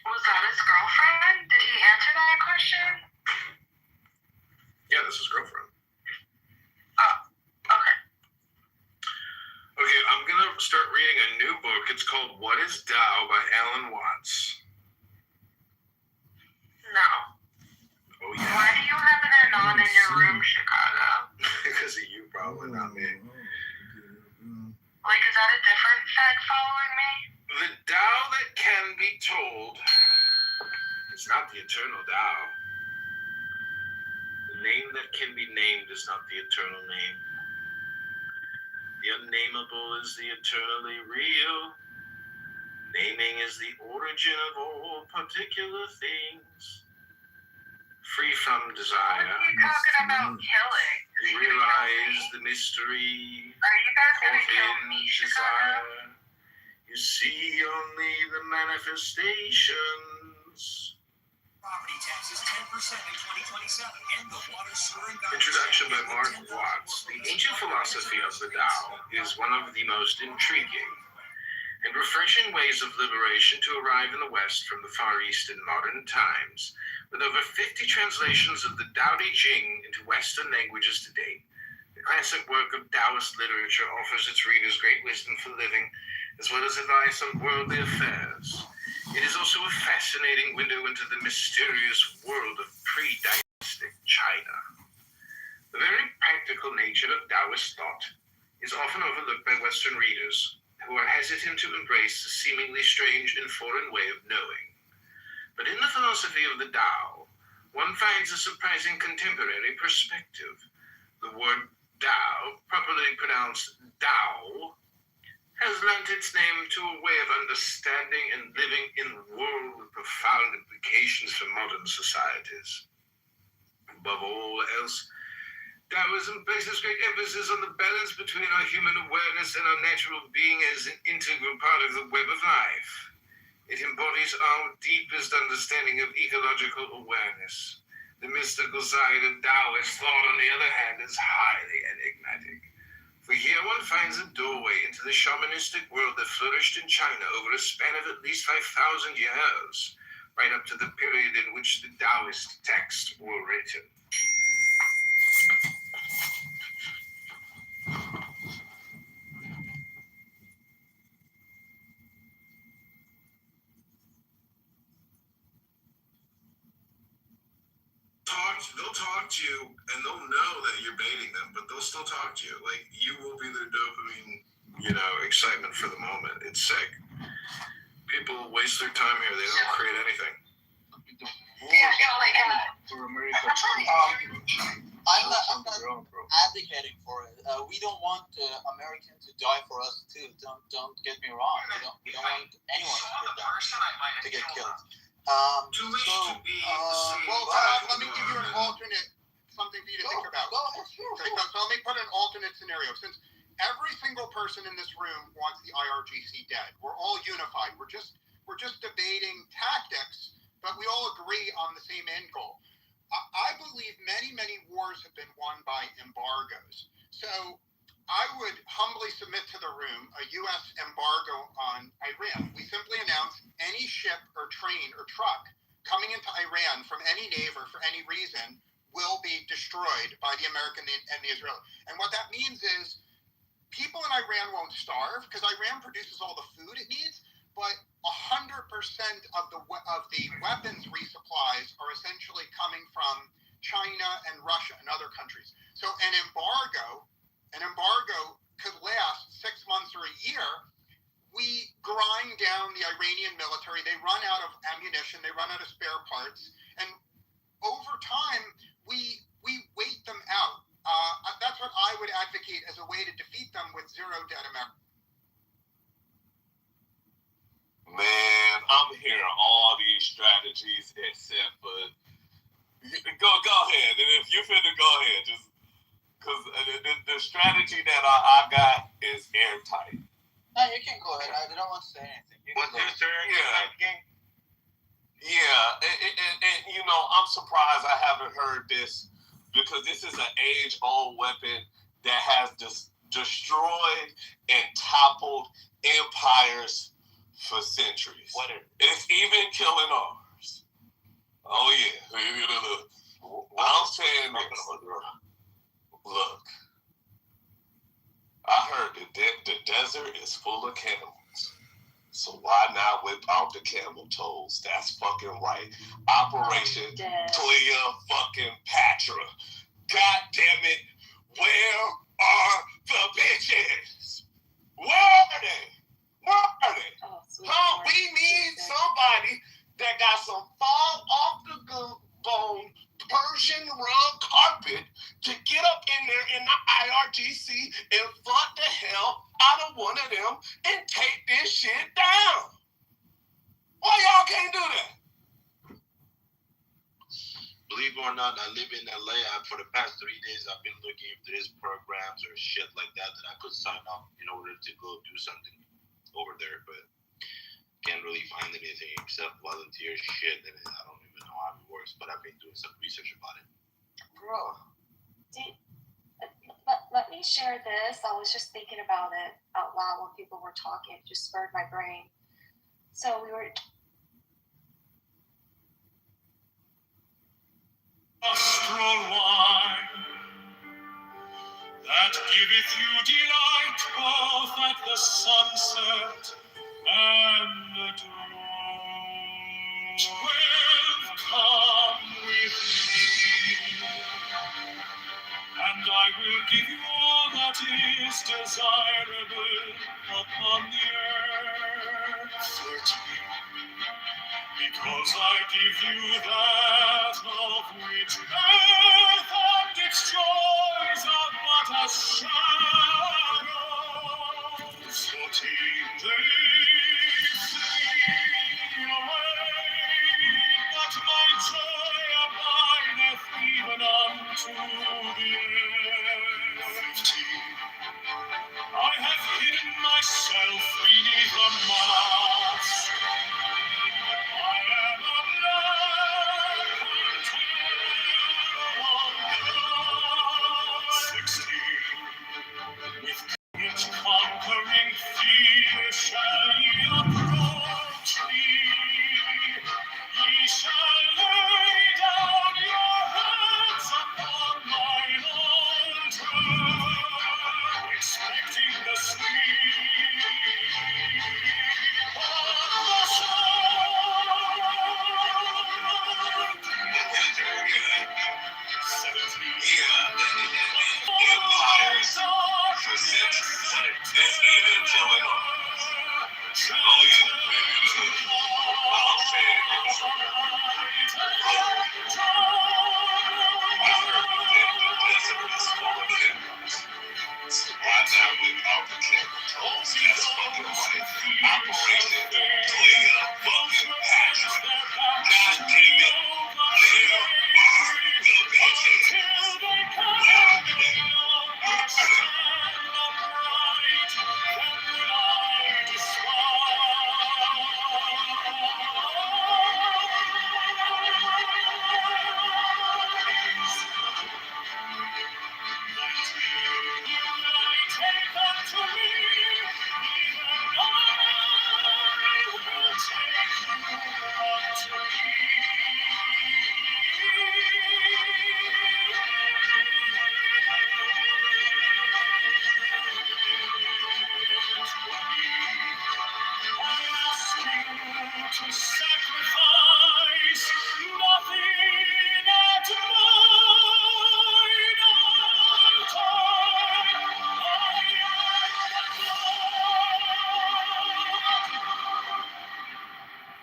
Was that his girlfriend? Did he answer that question? Yeah, this is girlfriend. Oh, okay. Okay, I'm gonna start reading a new book. It's called What is Tao by Alan Watts. No. Oh yeah. Why do you have an anon in your room, Chicago? Because of you, probably, not me. Is that a different Fed following me? The Tao that can be told is not the eternal Tao. The name that can be named is not the eternal name. The unnameable is the eternally real. Naming is the origin of all particular things. Free from desire. What are you talking about killing? You realize the mystery. Are you guys gonna Caught kill in me, Chicago? desire. You see only the manifestations. Property taxes 10% in 2027, and the water, sewer, and garbage. Introduction by Mark Watts. The ancient philosophy of the Tao is one of the most intriguing and refreshing ways of liberation to arrive in the West from the Far East in modern times, with over 50 translations of the Tao Te Ching into Western languages to date. The classic work of Taoist literature offers its readers great wisdom for living, as well as advice on worldly affairs. It is also a fascinating window into the mysterious world of pre-dynastic China. The very practical nature of Taoist thought is often overlooked by Western readers, who are hesitant to embrace the seemingly strange and foreign way of knowing. But in the philosophy of the Tao, one finds a surprising contemporary perspective. The word Tao, properly pronounced Tao, has lent its name to a way of understanding and living in a world with profound implications for modern societies. Above all else, Taoism places great emphasis on the balance between our human awareness and our natural being as an integral part of the web of life. It embodies our deepest understanding of ecological awareness. The mystical side of Taoist thought, on the other hand, is highly enigmatic. For here one finds a doorway into the shamanistic world that flourished in China over a span of at least 5,000 years, right up to the period in which the Taoist texts were written. They'll talk to you, and they'll know that you're baiting them, but they'll still talk to you. Like, you will be their dopamine, excitement for the moment. It's sick. People waste their time here. They don't create anything. For America. I'm not advocating for it. We don't want Americans to die for us too. Don't get me wrong. We don't want anyone to get killed. Well, let me give you an alternate, something for you to think about. Go ahead, sure. Okay, so let me put an alternate scenario. Since every single person in this room wants the IRGC dead, we're all unified. We're just debating tactics, but we all agree on the same end goal. I believe many wars have been won by embargoes. So I would humbly submit to the room a U.S. embargo on Iran. We simply announce any ship or train or truck coming into Iran from any neighbor for any reason will be destroyed by the American and the Israeli. And what that means is people in Iran won't starve because Iran produces all the food it needs, but 100% of the weapons resupplies are essentially coming from China and Russia and other countries. So an embargo could last 6 months or a year. We grind down the Iranian military. They run out of ammunition. They run out of spare parts. And over time, we wait them out. That's what I would advocate as a way to defeat them with zero dead America. Man, I'm hearing all these strategies except for... Go ahead. And if you finna go ahead, just... Because the strategy that I got is airtight. No, you can go ahead. I don't want to say anything. What's this turn? Yeah. And I'm surprised I haven't heard this because this is an age-old weapon that has destroyed and toppled empires for centuries. It's even killing ours. Oh, yeah. I'm saying this. Look, I heard the desert is full of camels. So why not whip out the camel toes? That's fucking right. Operation Cleopatra. God damn it. Where are the bitches? Where are they? We need somebody that got some fall off the bone Persian rug carpet to get up in there in the IRGC and fuck the hell out of one of them and take this shit down. Why y'all can't do that? Believe it or not, I live in LA. For the past 3 days, I've been looking if there's programs or shit like that I could sign up in order to go do something over there. But can't really find anything except volunteer shit, and I don't even know how it works, but I've been doing some research about it. Bro, Let me share this. I was just thinking about it out loud when people were talking. It just spurred my brain. So we were... Astral wine that giveth you delight both at the sunset and the dawn. 12, come with me, and I will give you all that is desirable upon the earth. 13, because I give you that of which earth and its joys are but as shadows. 14, they flee away, but my joy abideth even unto the end. 15, I have hidden myself beneath a mask. I am a black panther. 16, with courage conquering fear shall ye approach me. Ye shall lay down your hands upon mine altar, expecting the sweep of the to sacrifice nothing at mine altar. I am the God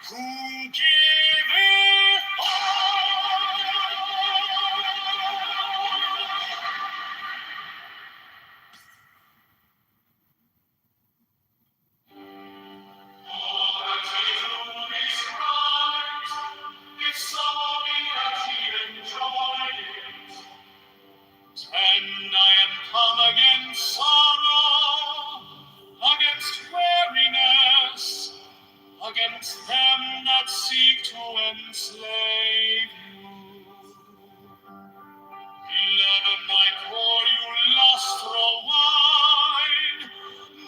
who giveth and I am come against sorrow, against weariness, against them that seek to enslave you. 11, I pour you lustral wine,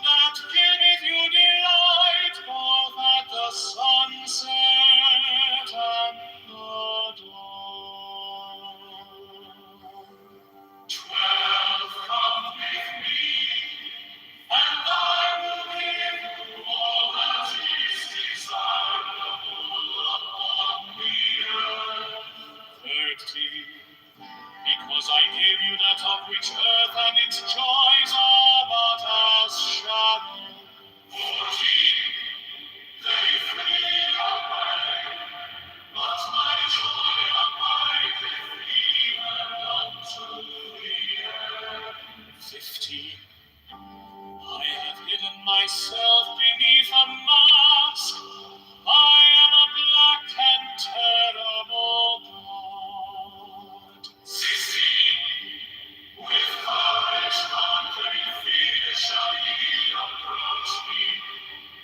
that giveth you delight both at the sunset and the dawn. 12, come with me, and I will give you all that is desirable upon the earth. 13, because I give you that of which earth and its joys are but as shadow. 14, they flee away, but my joy abideth even unto the end. 15, I have hidden myself beneath a mask. I am a black and terrible God. 16, with courage conquering fear shall ye approach me.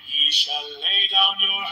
Ye shall lay down your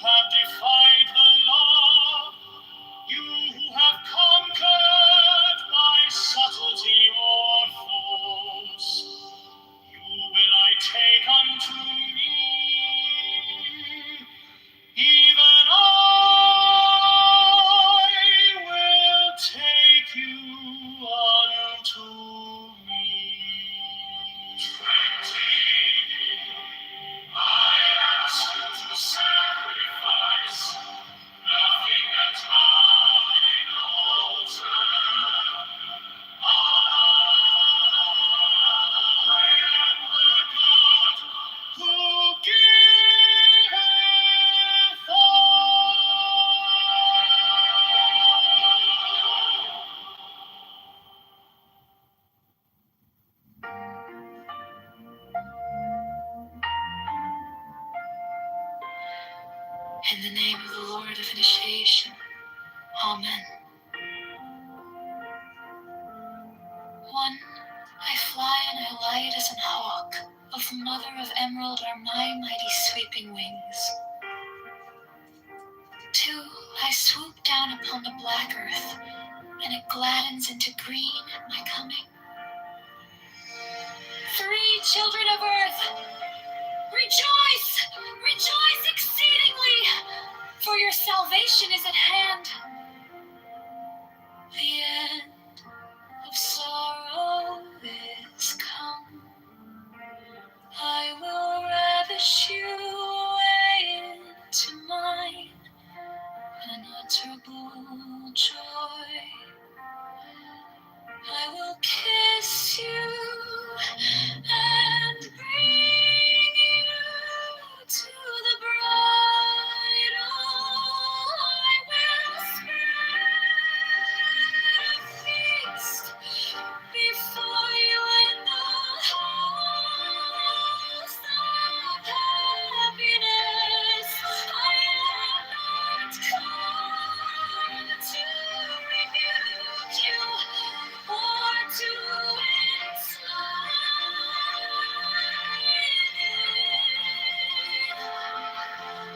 have defied the law, you who have conquered by subtlety or force, you will I take unto me, even I will take you unto me. 20, I ask you to sacrifice nothing at mine altar. I am the God who giveth In the name of the Lord of initiation, Amen. 1. I fly and I light as an hawk. Of mother of emerald are my mighty sweeping wings. 2. I swoop down upon the black earth, and it gladdens into green at my coming. 3. Children of earth, rejoice! Rejoice exceedingly! For your salvation is at hand. The end of sorrow is come. I will ravish you away into mine unutterable joy. I will kiss you and bring you to the bridal. I will spread a feast before you in the house of happiness. I am not come to rebuke you or to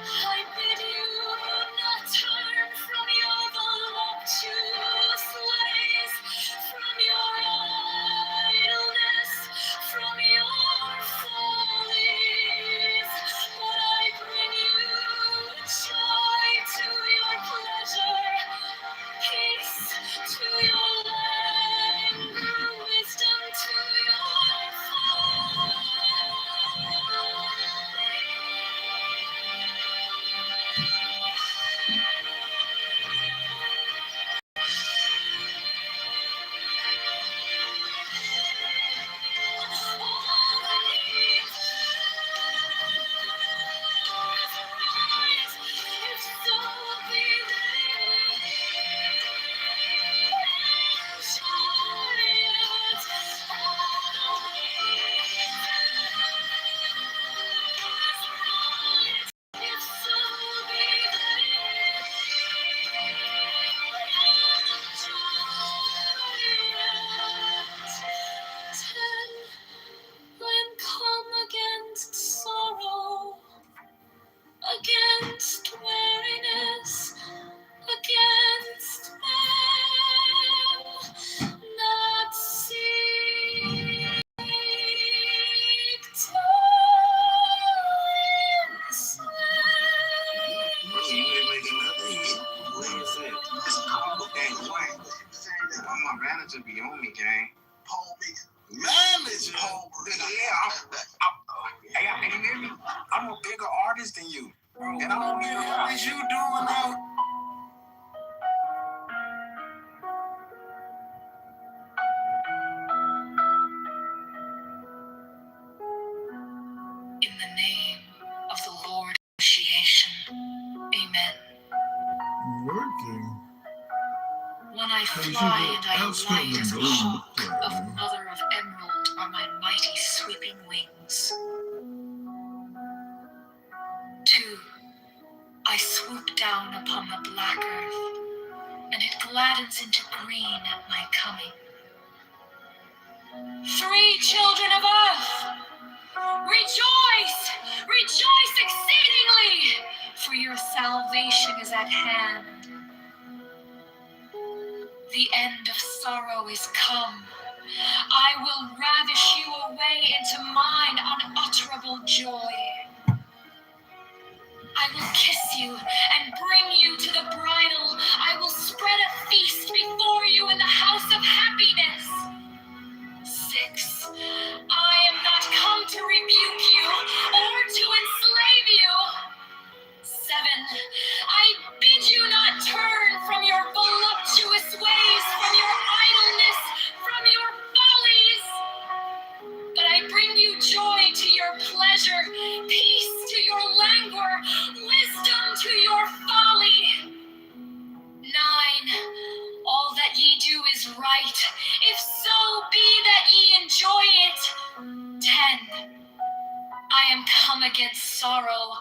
I bid you not turn from your voluptuous ways, from your idleness, from your follies. But I bring you joy to your pleasure, peace to your languor, wisdom to your folly. When come against sorrow, against weariness, against them that seek to I'm my manager be on me, gang. Manager? Yeah, hey, you hear me? I'm a bigger artist than you. And I'm a bigger artist you doing now. In the name of the Lord of initiation, Amen. Working. When I fly and I light as a hawk, of mother of emerald are my mighty sweeping wings. 2. I swoop down upon the black earth, and it gladdens into green at my coming. 3. Children of earth, rejoice! Rejoice exceedingly! For your salvation is at hand. The end of sorrow is come. I will ravish you away into mine unutterable joy. I will kiss you and bring you to the bridal. I will spread a feast before you in the house of happiness. 6. I am not come to rebuke you or to enslave you. 7. I bid you not turn from your voluptuous ways, from your idleness, from your follies. But I bring you joy to your pleasure, peace to your languor, wisdom to your folly. 9. All that ye do is right, if so be that ye enjoy it. 10. I am come against sorrow,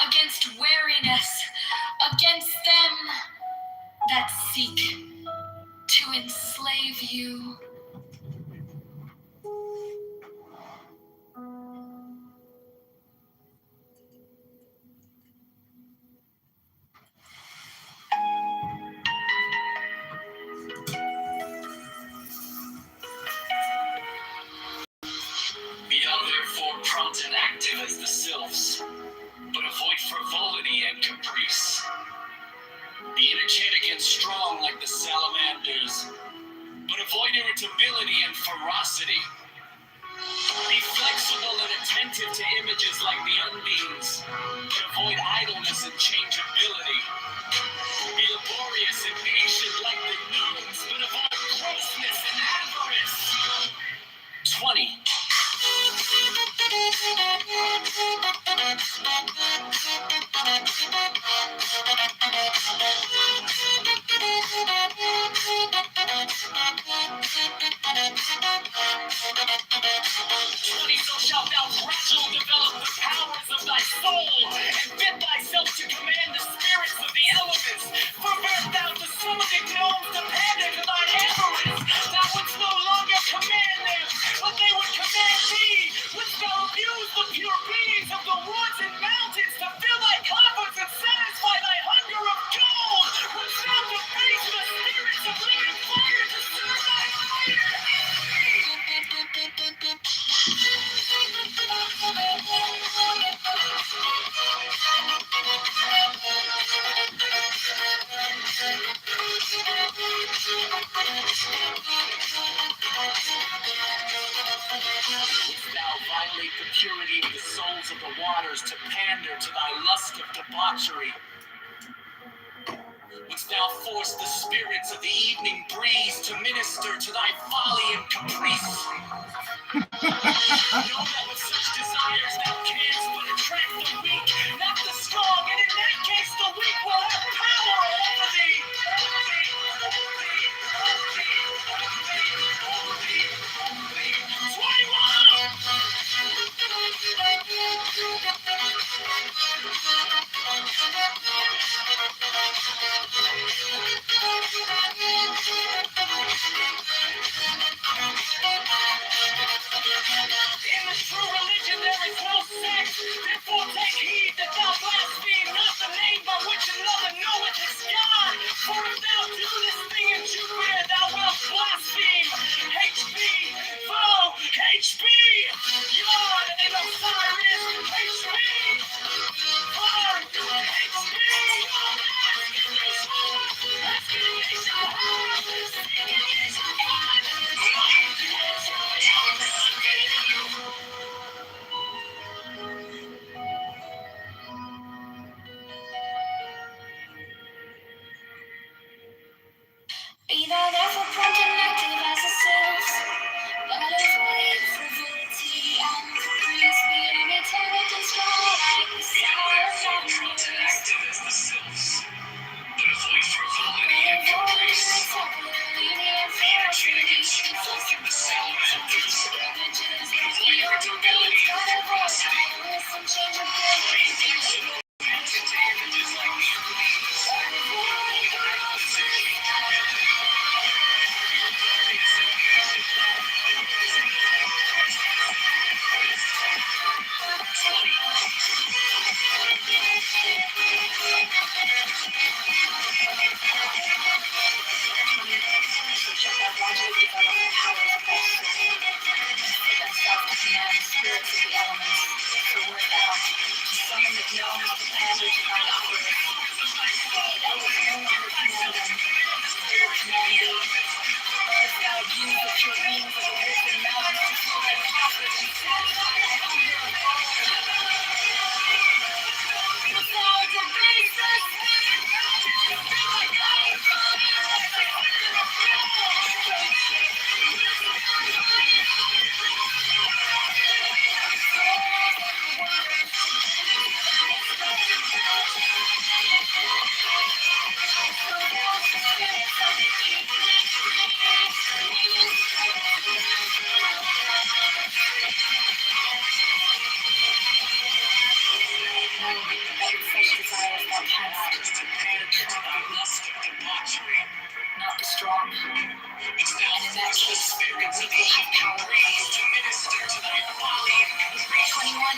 against weariness, against them that seek to enslave you. Be thou therefore prompt and active as the sylphs, but avoid frivolity and caprice. Be energetic and strong like the salamanders, but avoid irritability and ferocity. Be flexible and attentive to images like the undines, but avoid idleness and changeability. Be laborious and patient like the gnomes, but avoid grossness and avarice. 20. So shalt thou gradually develop the powers of thy soul, and fit thyself to command the spirits of the elements. Pervert thou to summon the gnomes to pander to thine avarice. Thou wouldst no longer command them, but they would command thee. Wouldst thou abuse the pure beings of the woods and mountains to fill thy coffers and satisfy thy hunger of gold? Wouldst thou debase the spirits of living fire to serve thy fire? Thou violate the purity of the souls of the waters to pander to thy lust of debauchery. Wouldst thou force the spirits of the evening breeze to minister to thy folly and caprice? Know that with such desires thou canst but attract the weak, not the strong, and in that case the weak will have power over thee. 21. In the true religion there is no sex, therefore take heed that thou blaspheme not the name by which another knoweth is God. For if thou do this thing in Jupiter, thou wilt blaspheme. HB, foe, HB, Yod and Osiris, HB, foe, HB, ask and ye shall have, seek and ye shall find, knock and shall be opened. Not the strong. And in that case, the weak will have power. 21.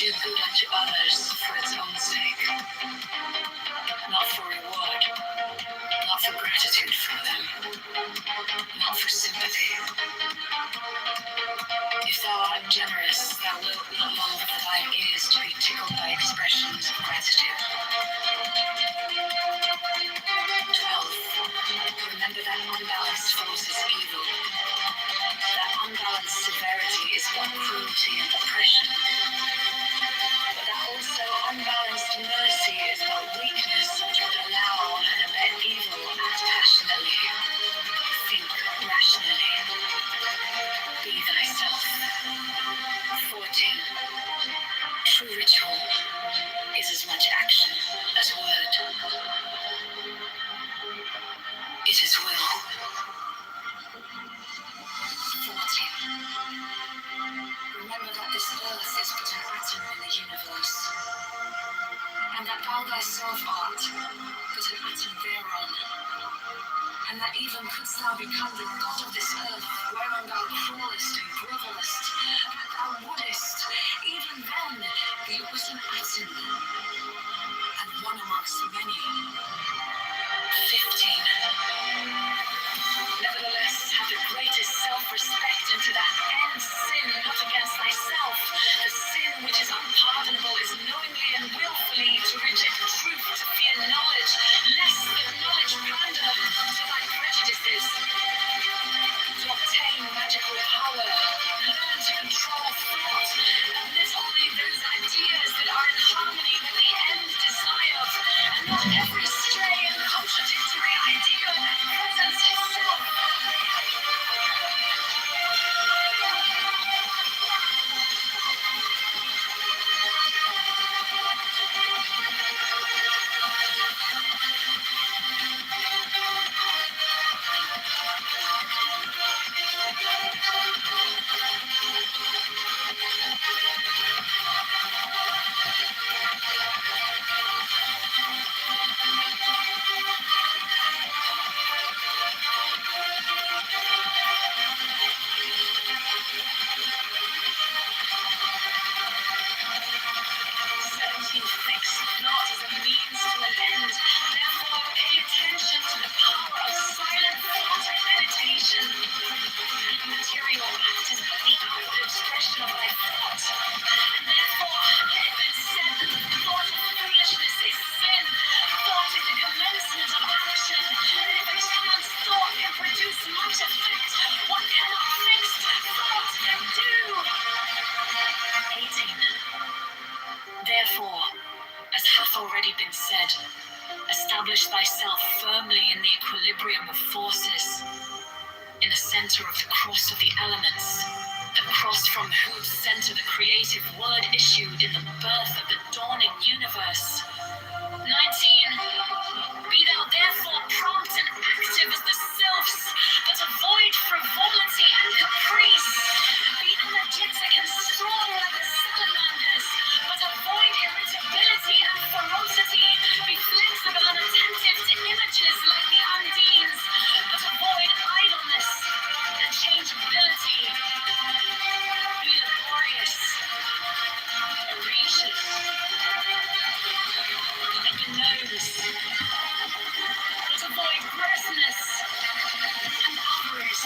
Do good unto others for its own sake, not for reward, not for gratitude from them, not for sympathy. If thou art generous, thou wilt not long for thine ears to be tickled by expressions of gratitude. 12. Remember that unbalanced force is evil. That unbalanced severity is but cruelty and oppression. But that also unbalanced mercy is but weakness which would allow and abet evil. Act passionately. Think rationally. Be thyself. 14. True ritual is as much action as word. It is will. 14. Remember that this earth is but an atom in the universe, and that thou thyself art but an atom thereon, and that even couldst thou become the god of this earth, whereon thou crawlest and grovelest, that thou wouldest, even then, be but an atom, and one amongst many. 15. Nevertheless, have the greatest self-respect into that end sin, not against thyself. The sin which is unpardonable is knowingly and willfully to reject truth, to fear knowledge, lest that knowledge pander to thy prejudices. To obtain magical power, learn to control expression of thy thought. Therefore, it has been said that the thought of foolishness is sin. Thought is the commencement of action. And if a chance thought can produce much effect, what cannot fixed thought do? 18. Therefore, as hath already been said, establish thyself firmly in the equilibrium of forces, in the center of the cross of the elements, the cross from whose center the creative word issued in the birth of the dawning universe. 19. Be thou therefore prompt and active as the sylphs, but avoid frivolity and caprice. Be energetic and strong like the salamanders, but avoid irritability and ferocity. Be flexible and attentive to images like the Undines, but avoid idleness and changeability. Be laborious, voracious, nervous, to avoid grossness and avarice.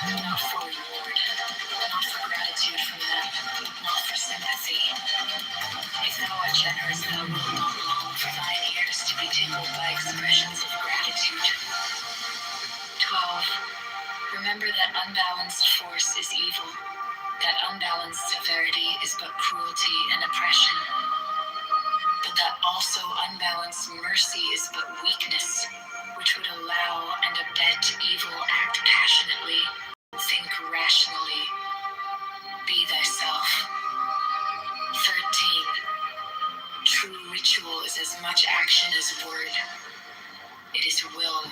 Not for reward, not for gratitude from them, not for sympathy. If thou art generous, thou wilt not long for thine ears to be tickled by expressions of gratitude. 12. Remember that unbalanced force is evil, that unbalanced severity is but cruelty and oppression, but that also unbalanced mercy is but weakness, which would allow and abet evil act passionately. Think rationally. Be thyself. 13. True ritual is as much action as word. It is will.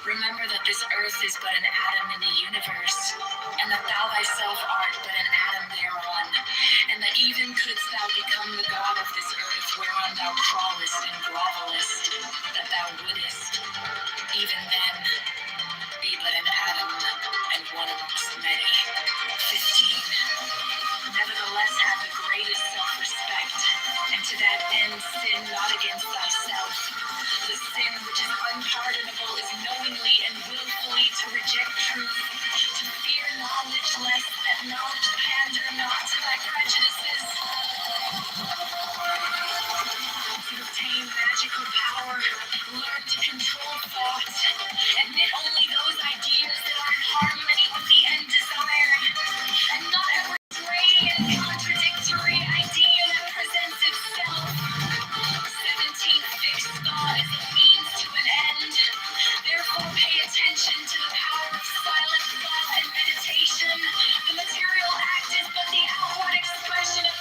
Remember that this earth is but an atom in the universe, and that thou thyself art but an atom thereon, and that even couldst thou become the god of this earth whereon thou crawlest and grovelest, that thou wouldest, even then, be but an atom and one amongst many. 15. Nevertheless have the greatest self-respect, and to that end sin not against thyself. The sin which is unpardonable is knowingly and willfully to reject truth, to fear knowledge lest that knowledge pander not to thy prejudices, to obtain magical power, learn to control thought, admit only those ideas that are in harmony with the end desired, and not every stray and contradictory idea that presents itself. 17. Fixed thought is a means to an end. Therefore pay attention to the power of silent thought and meditation. The material act is but the outward expression of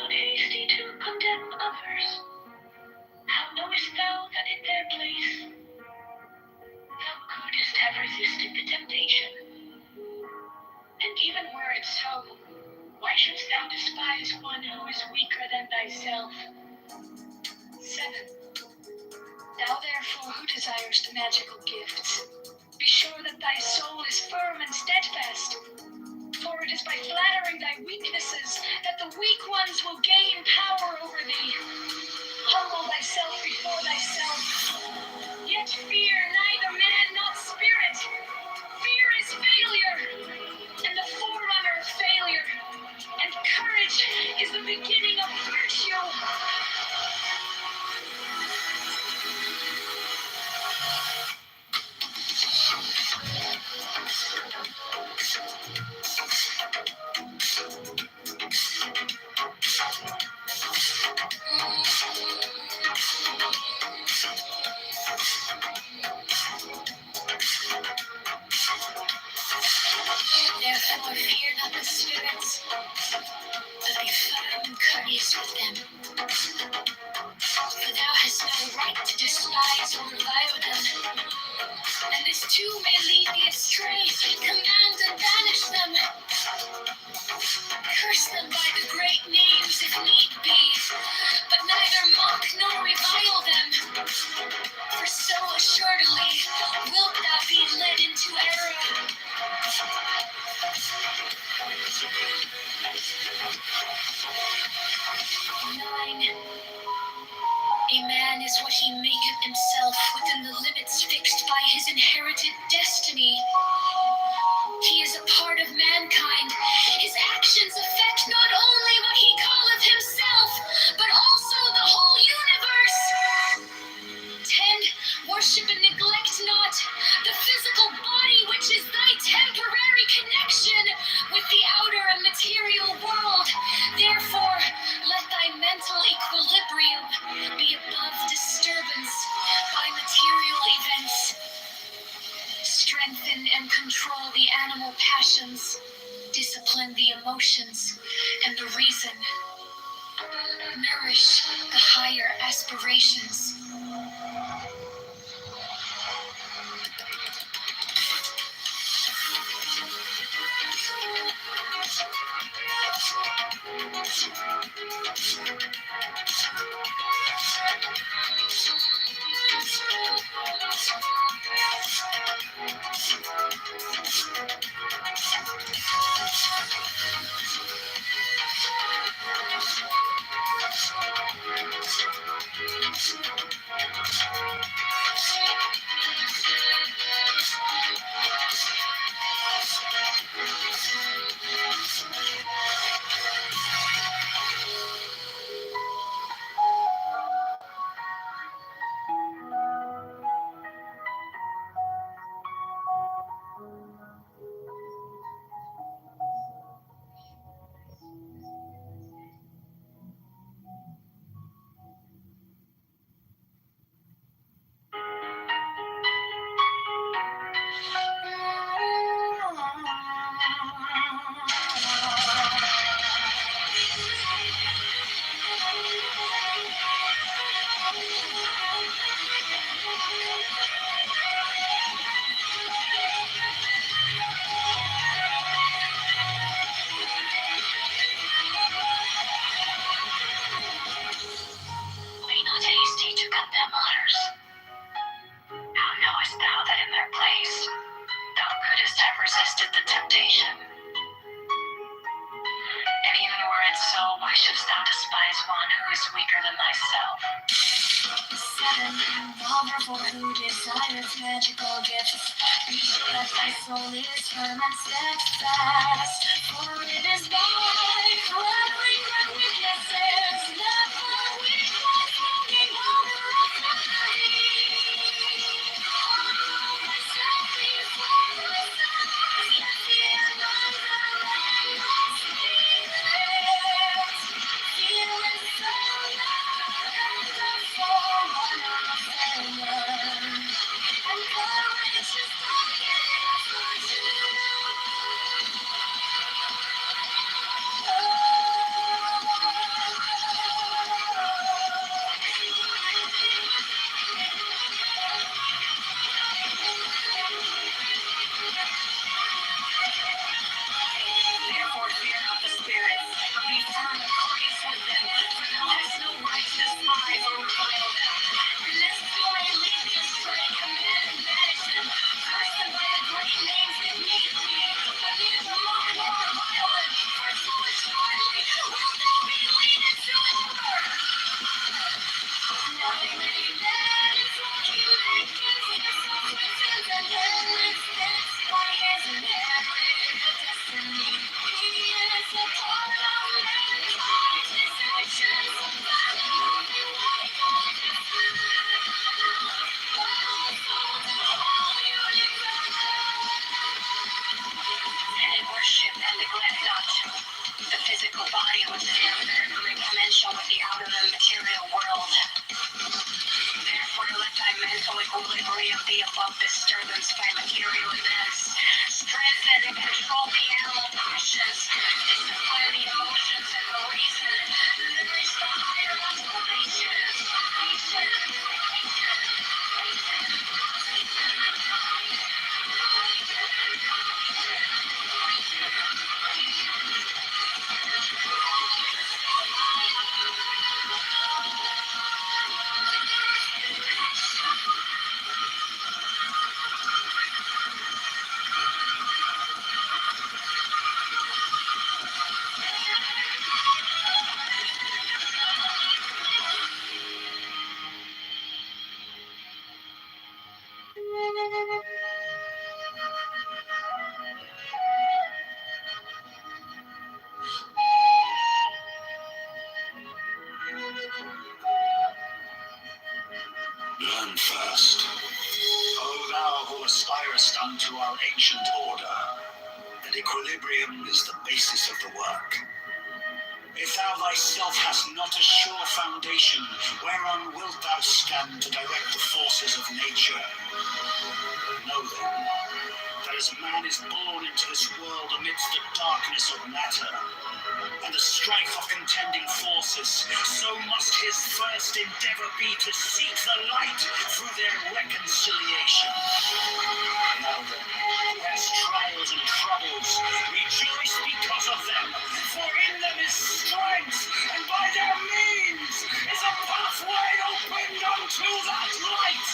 not hasty to condemn others. How knowest thou that in their place thou couldst have resisted the temptation? And even were it so, why shouldst thou despise one who is weaker than thyself? 7. Thou therefore who desires the magical gifts, be sure that thy soul is firm and steadfast. For it is by flattering thy weaknesses that the weak ones will gain power over thee. Humble thyself before thyself. Yet fear neither man nor spirit. Fear is failure, and the forerunner of failure. And courage is the beginning of virtue. Therefore fear not the spirits, but be firm and courteous with them. For thou hast no right to despise or revile them. And this too may lead thee astray. Command and banish them. Curse them by the great names if need be, but neither mock nor revile them. For so assuredly wilt thou be led into error. 9. A man is what he maketh himself within the limits fixed by his inherited destiny. He is a part of mankind. His actions affect not only what he calleth himself, but also the whole universe. 10. Worship and neglect not the physical body, which is thy temporary connection with the outer and material world. Therefore, let thy mental equilibrium be above disturbance by material events. Strengthen and control the animal passions. Discipline the emotions and the reason. Nourish the higher aspirations. Be not hasty to condemn others. How knowest thou that in their place thou couldst have resisted the temptation? And even were it so, why shouldst thou despise one who is weaker than thyself? 7. Thou therefore who desires magical gifts, be sure that thy soul is firm and steadfast. For it is by flattering thy weaknesses that the weak ones will gain power over thee. Humble thyself before thyself, yet fear neither man nor spirit. Fear is failure, and the forerunner of failure. And courage is the beginning of virtue. provoke disturbance by material events, strengthen and control the animal passions, discipline the emotions and the reason, nourish the higher motivations. Learn first, O thou who aspirest unto our ancient order, that equilibrium is the basis of the work. If thou thyself hast not a sure foundation, whereon wilt thou stand to direct the forces of nature? Know then, that as man is born into this world amidst the darkness of matter, and the strife of contending forces, so must his first endeavor be to seek the light through their reconciliation. Now then, who has trials and troubles, rejoice because of them, for in them is strength, and by their means is a pathway opened unto that light.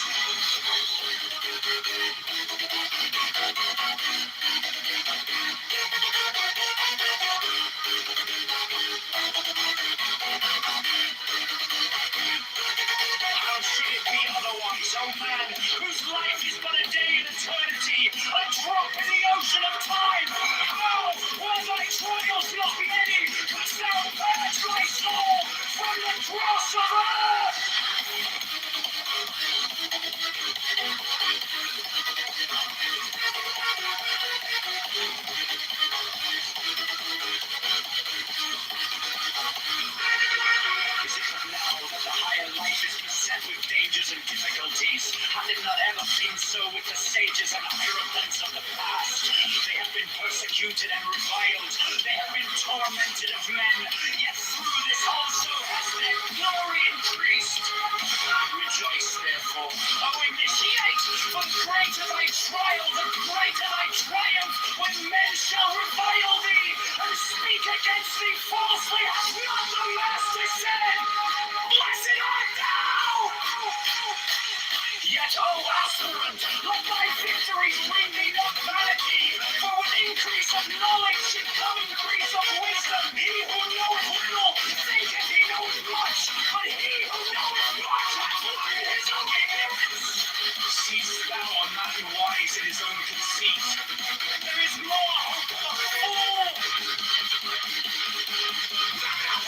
How should it be otherwise, O man, whose life is but a day in eternity, a drop in the ocean of time? How, were thy trials not many, couldst thou purge thy soul from the dross of earth? Is it not now that the higher life is beset with dangers and difficulties? Hath it not ever been so with the sages and hierophants of the past? They have been persecuted and reviled. They have been tormented of men. Yet through this also has their glory increased. Rejoice, therefore, O initiate, for greater thy trial, the greater thy triumph, when men shall revile thee and speak against thee falsely. Hath not the Master said, blessed art thou? Yet, O aspirant, let thy victories bring thee not vanity, for with increase of knowledge should come increase of wisdom. He who knoweth little thinketh he knoweth much, but he who knoweth much hath learned his own ignorance. Seest thou a man wise in his own conceit? There is more hope of a fool than of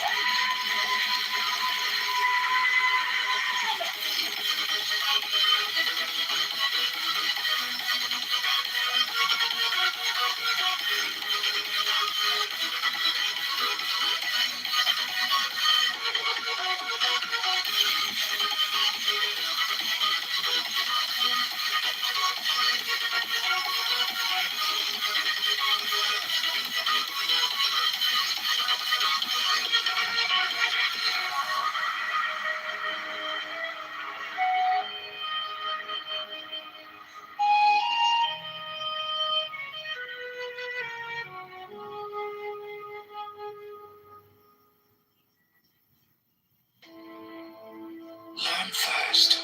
Learn first,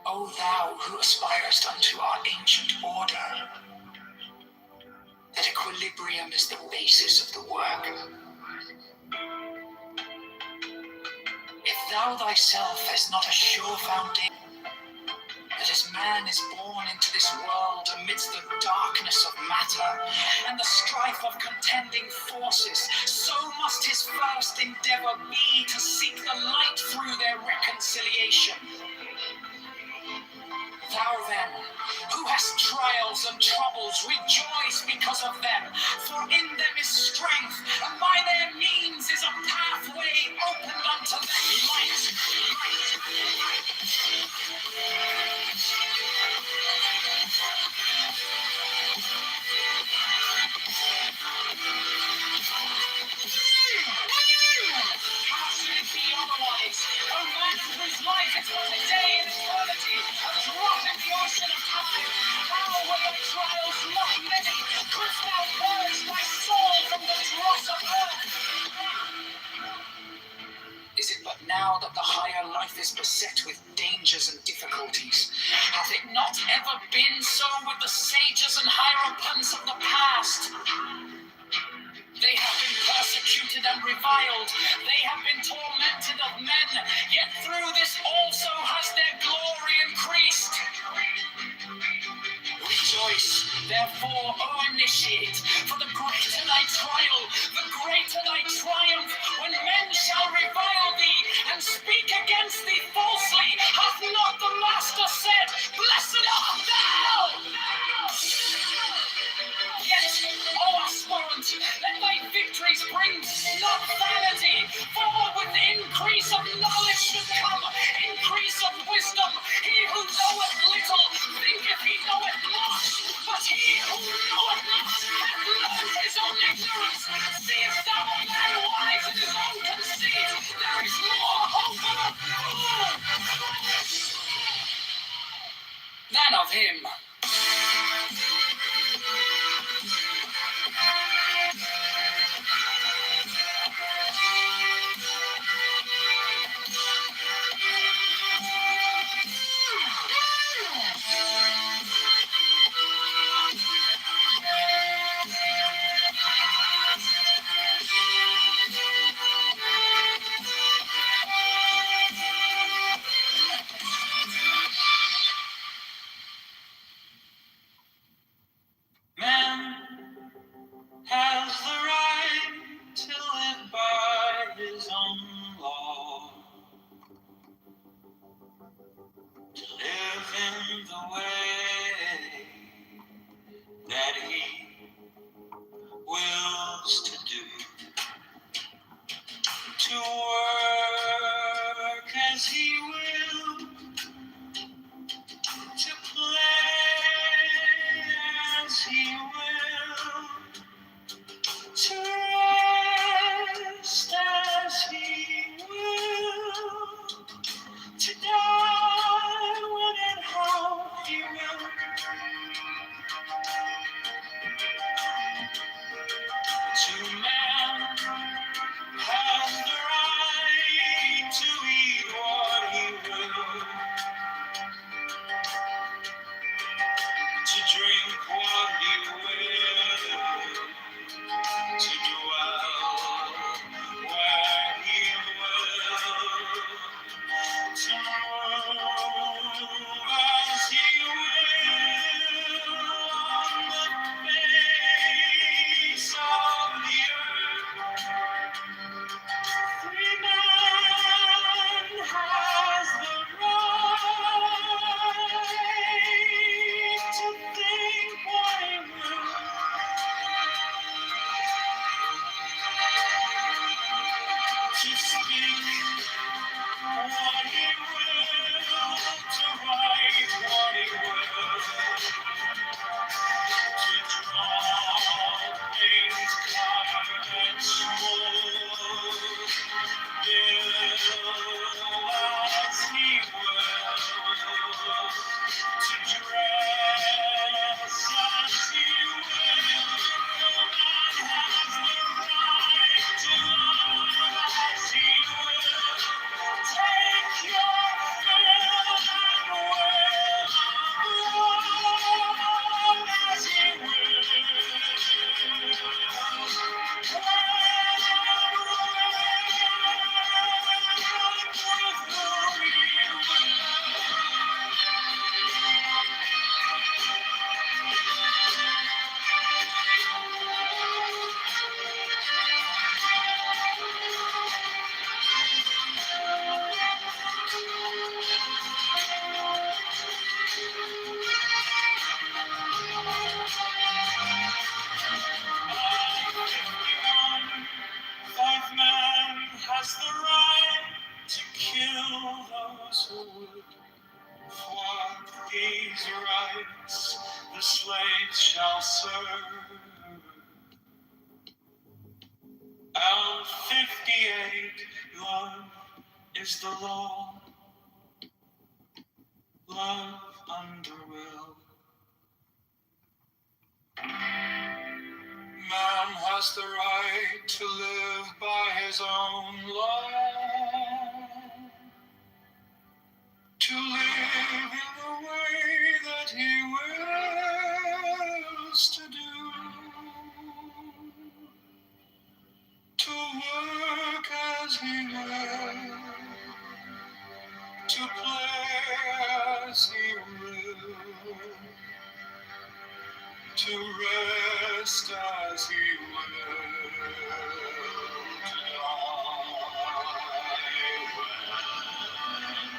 O thou who aspirest unto our ancient order, that equilibrium is the basis of the work. If thou thyself hast not a sure foundation, that as man is born into this world amidst the darkness of matter and the strife of contending forces, so must his first endeavor be to seek the light through their reconciliation. Thou then, who hast trials and troubles, rejoice because of them, for in them is strength, and by their means is a pathway opened unto that light. is it but now that the higher life is beset with dangers and difficulties? Hath it not ever been so with the sages and hierophants of the past? They have been persecuted and reviled. They have been tormented of men, yet through this also has their glory increased. Rejoice, therefore, O initiate, for the greater thy trial, the greater thy triumph, when men shall revile thee and speak against thee falsely. Hath not the Master said, Blessed art thou? Yet, O aspirant, let thy victories bring not vanity, for with increase of knowledge should come increase of wisdom. He who knoweth little thinketh he knoweth much, but he who knoweth not hath learned his own ignorance. Seest thou a man wise in his own conceit? There is more hope for a fool than of him. Man has the right to live by his own law, to live in the way that he wills to do, to work as he will, to play as he will, to rest as he will, to die when and how he will. To man has the right to eat what he will, to drink what he will, to dwell where he will, to move as he will on the face of the earth. Every man has the right to think what he will, to speak what he will, to write what he will, to draw things large and small, build as he will, to dress as he will. No man has the right to love as he will. Take your fill and will of love as he will. Fourth man has the right to kill those who would thwart these rights. The slaves shall serve. Out 58, love is the law. Love under will. Man has the right to live by his own law. to play as he will, to rest as he will, to die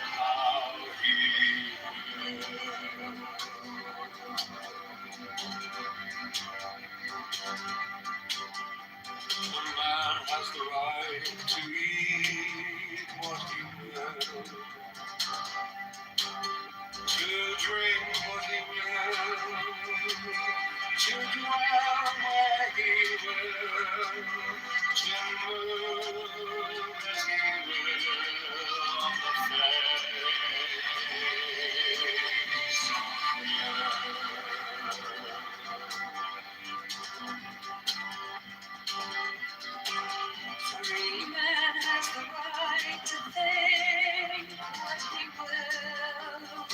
how he will. The man has the right to eat what he will, to drink what he will, to dwell where he will, to move as he will on the face of the earth. Free man has the right to think what he will,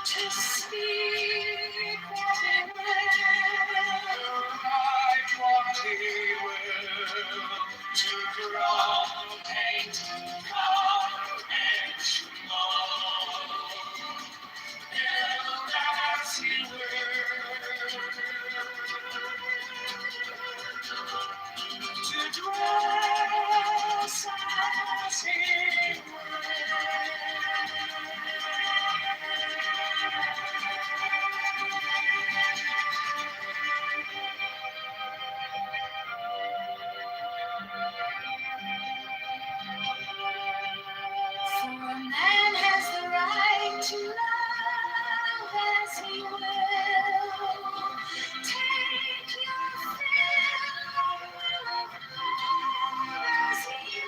to speak what he will, Write what he will, to draw, paint, color, etch, mold, build as he will, to dress as he for a man has the right to love as he will. Take your fill of love as he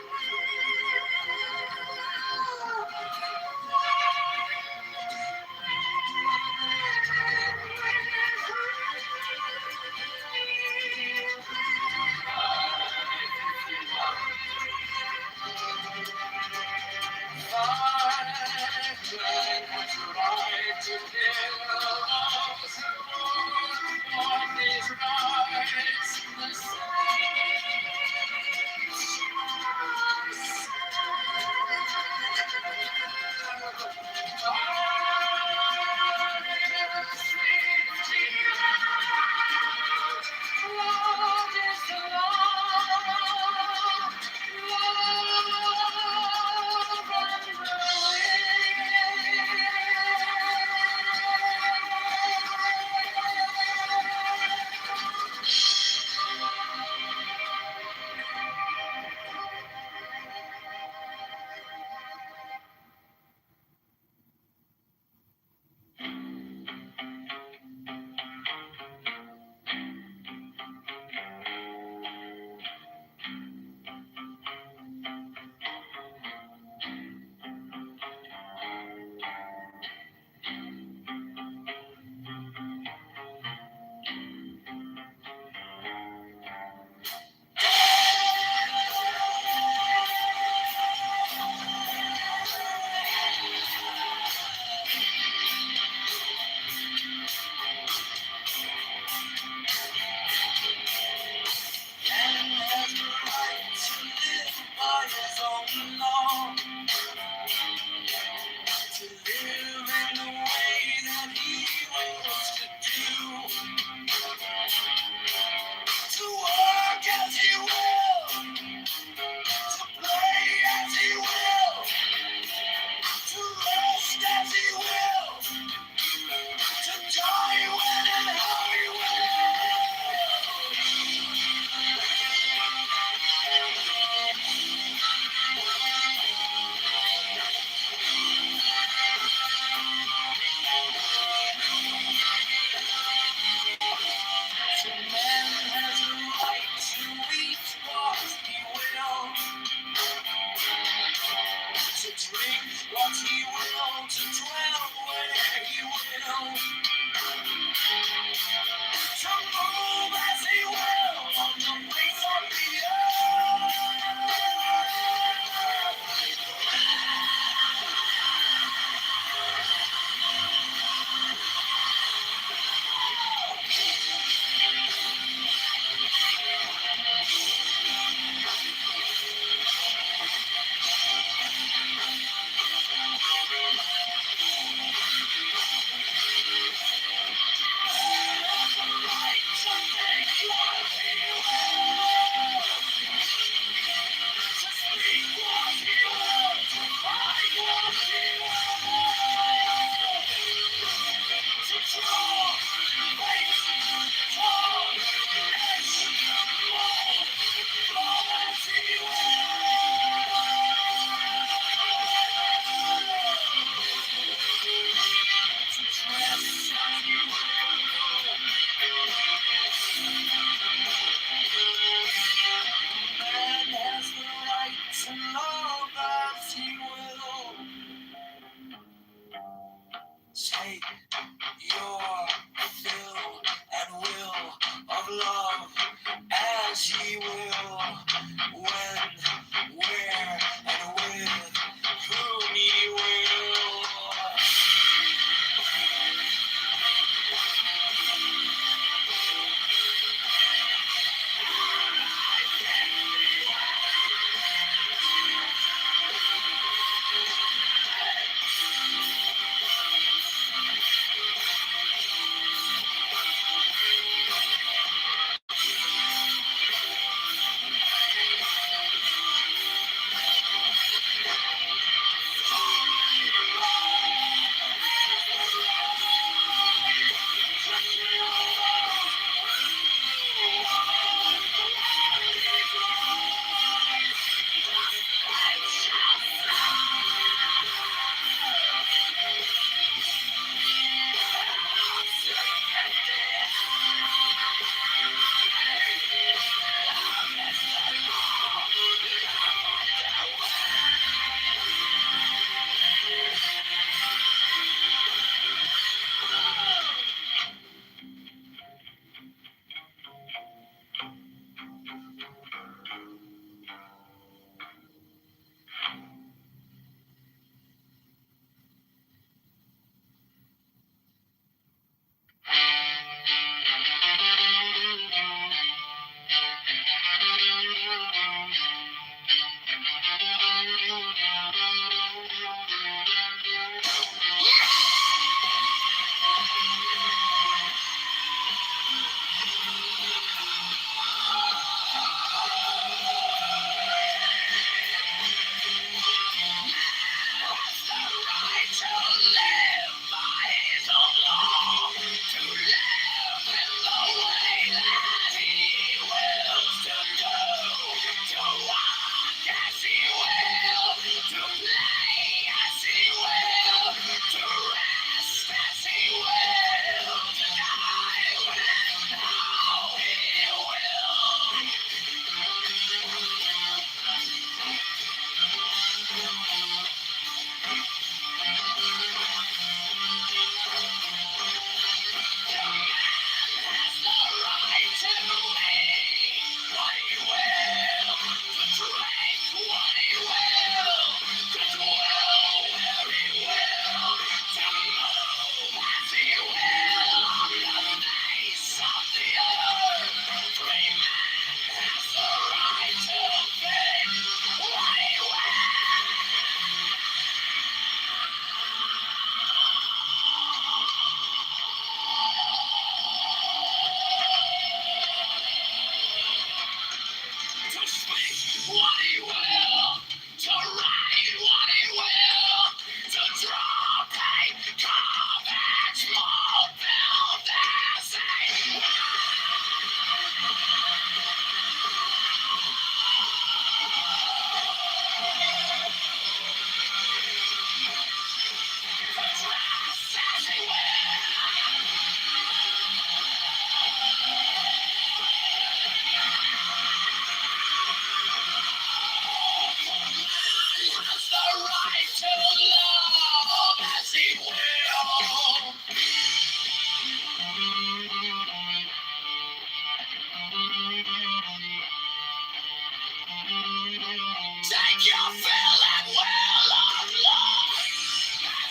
take your fill and will of life.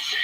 She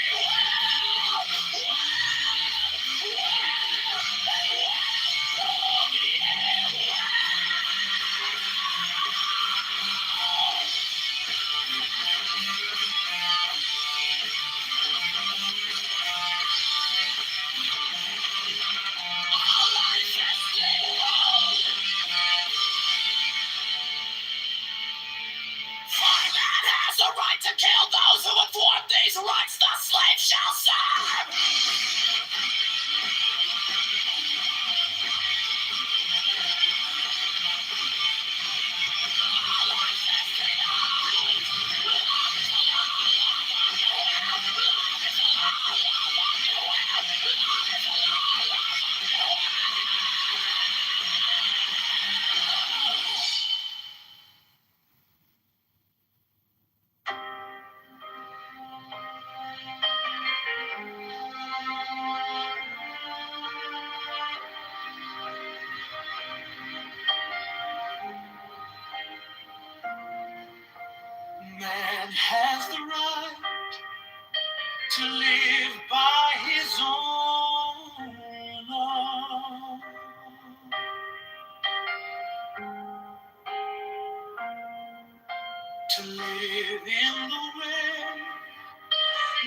has the right to kill those who would thwart these rights. The slave shall serve. Man has the right to live by his own law. To live in the way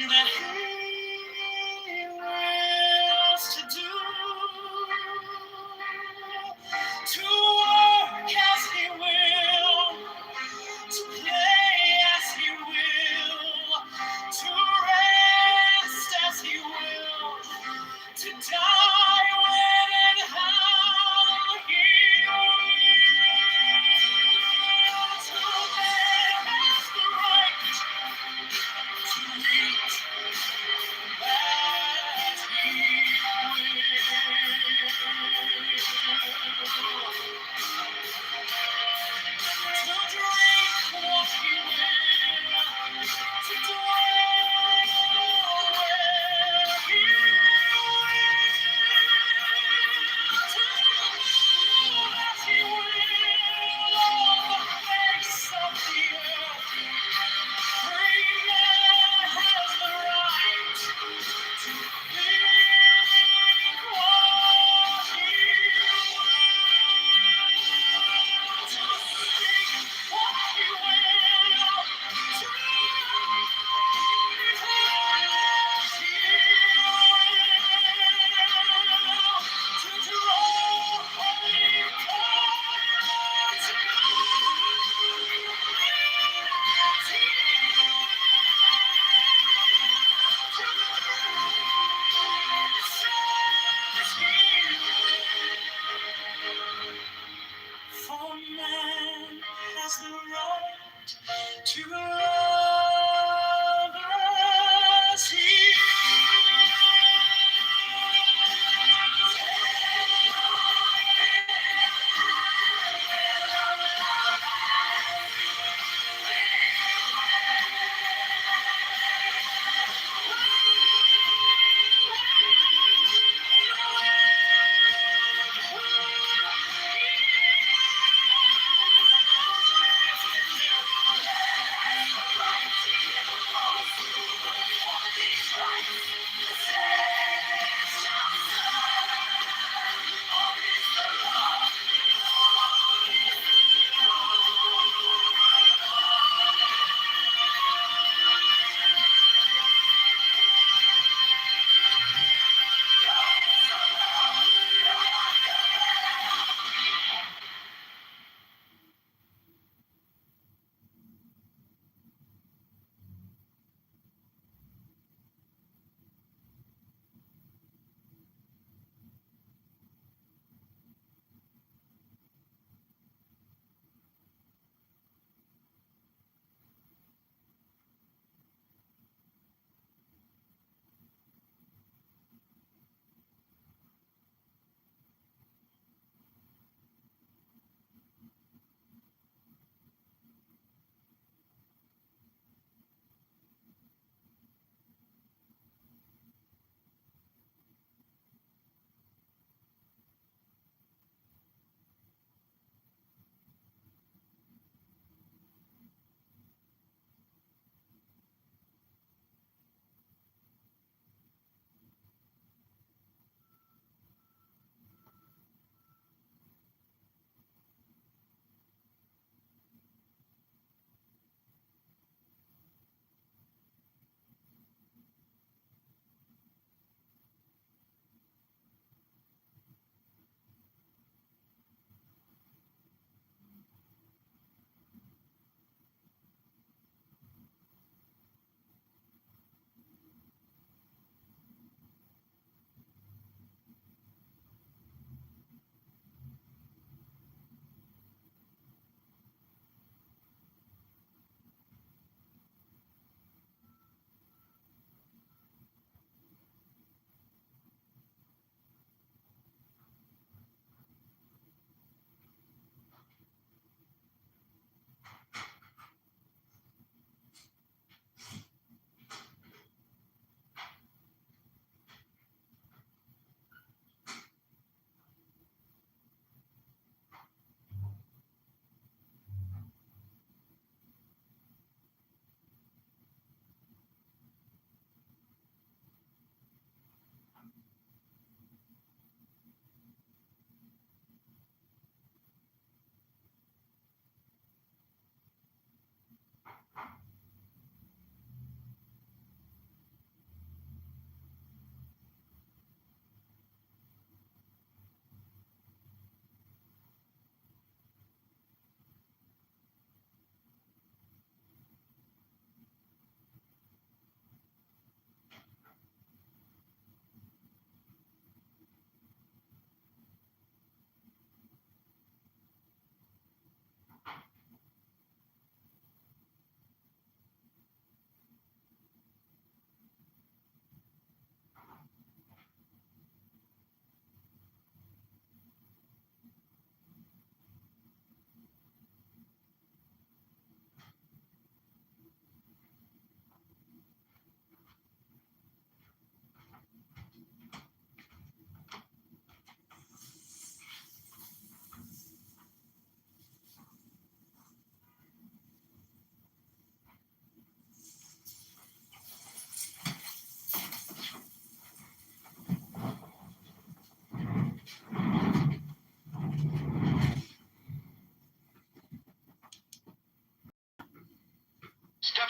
that he wills to do. To work as he will, to play as he will, to rest as he will, to die when and how he will. To man has the right to eat as he will. To drink what he will, to dwell where he will, to move as he will on the face of the earth. Free man has the right to think what he will, to speak what he will, to live as he will, to draw holy cards, to lead as he for man has the right to love as he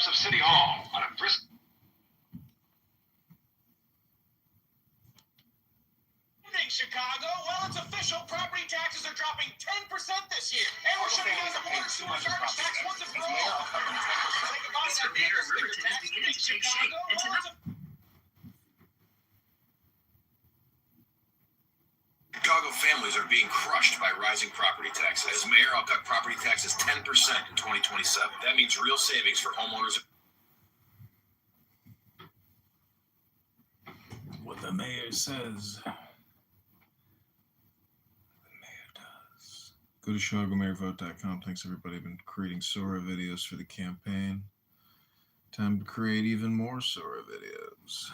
steps of City Hall on a brisk. Chicago, well, it's official. Property taxes are dropping 10% this year. And we're shutting down the water sewer garbage tax once and for all. Mr. Mayor, Riverton is beginning to take shape. And tonight, Chicago families are being crushed by rising property taxes. As mayor, I'll cut property taxes 10% in 2027. That means real savings for homeowners. What the mayor says, the mayor does. Go to ChicagoMayorVote.com. Thanks everybody. I've been creating Sora videos for the campaign. Time to create even more Sora videos.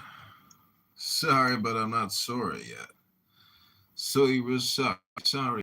Sorry, but I'm not Sora yet. So you were sorry.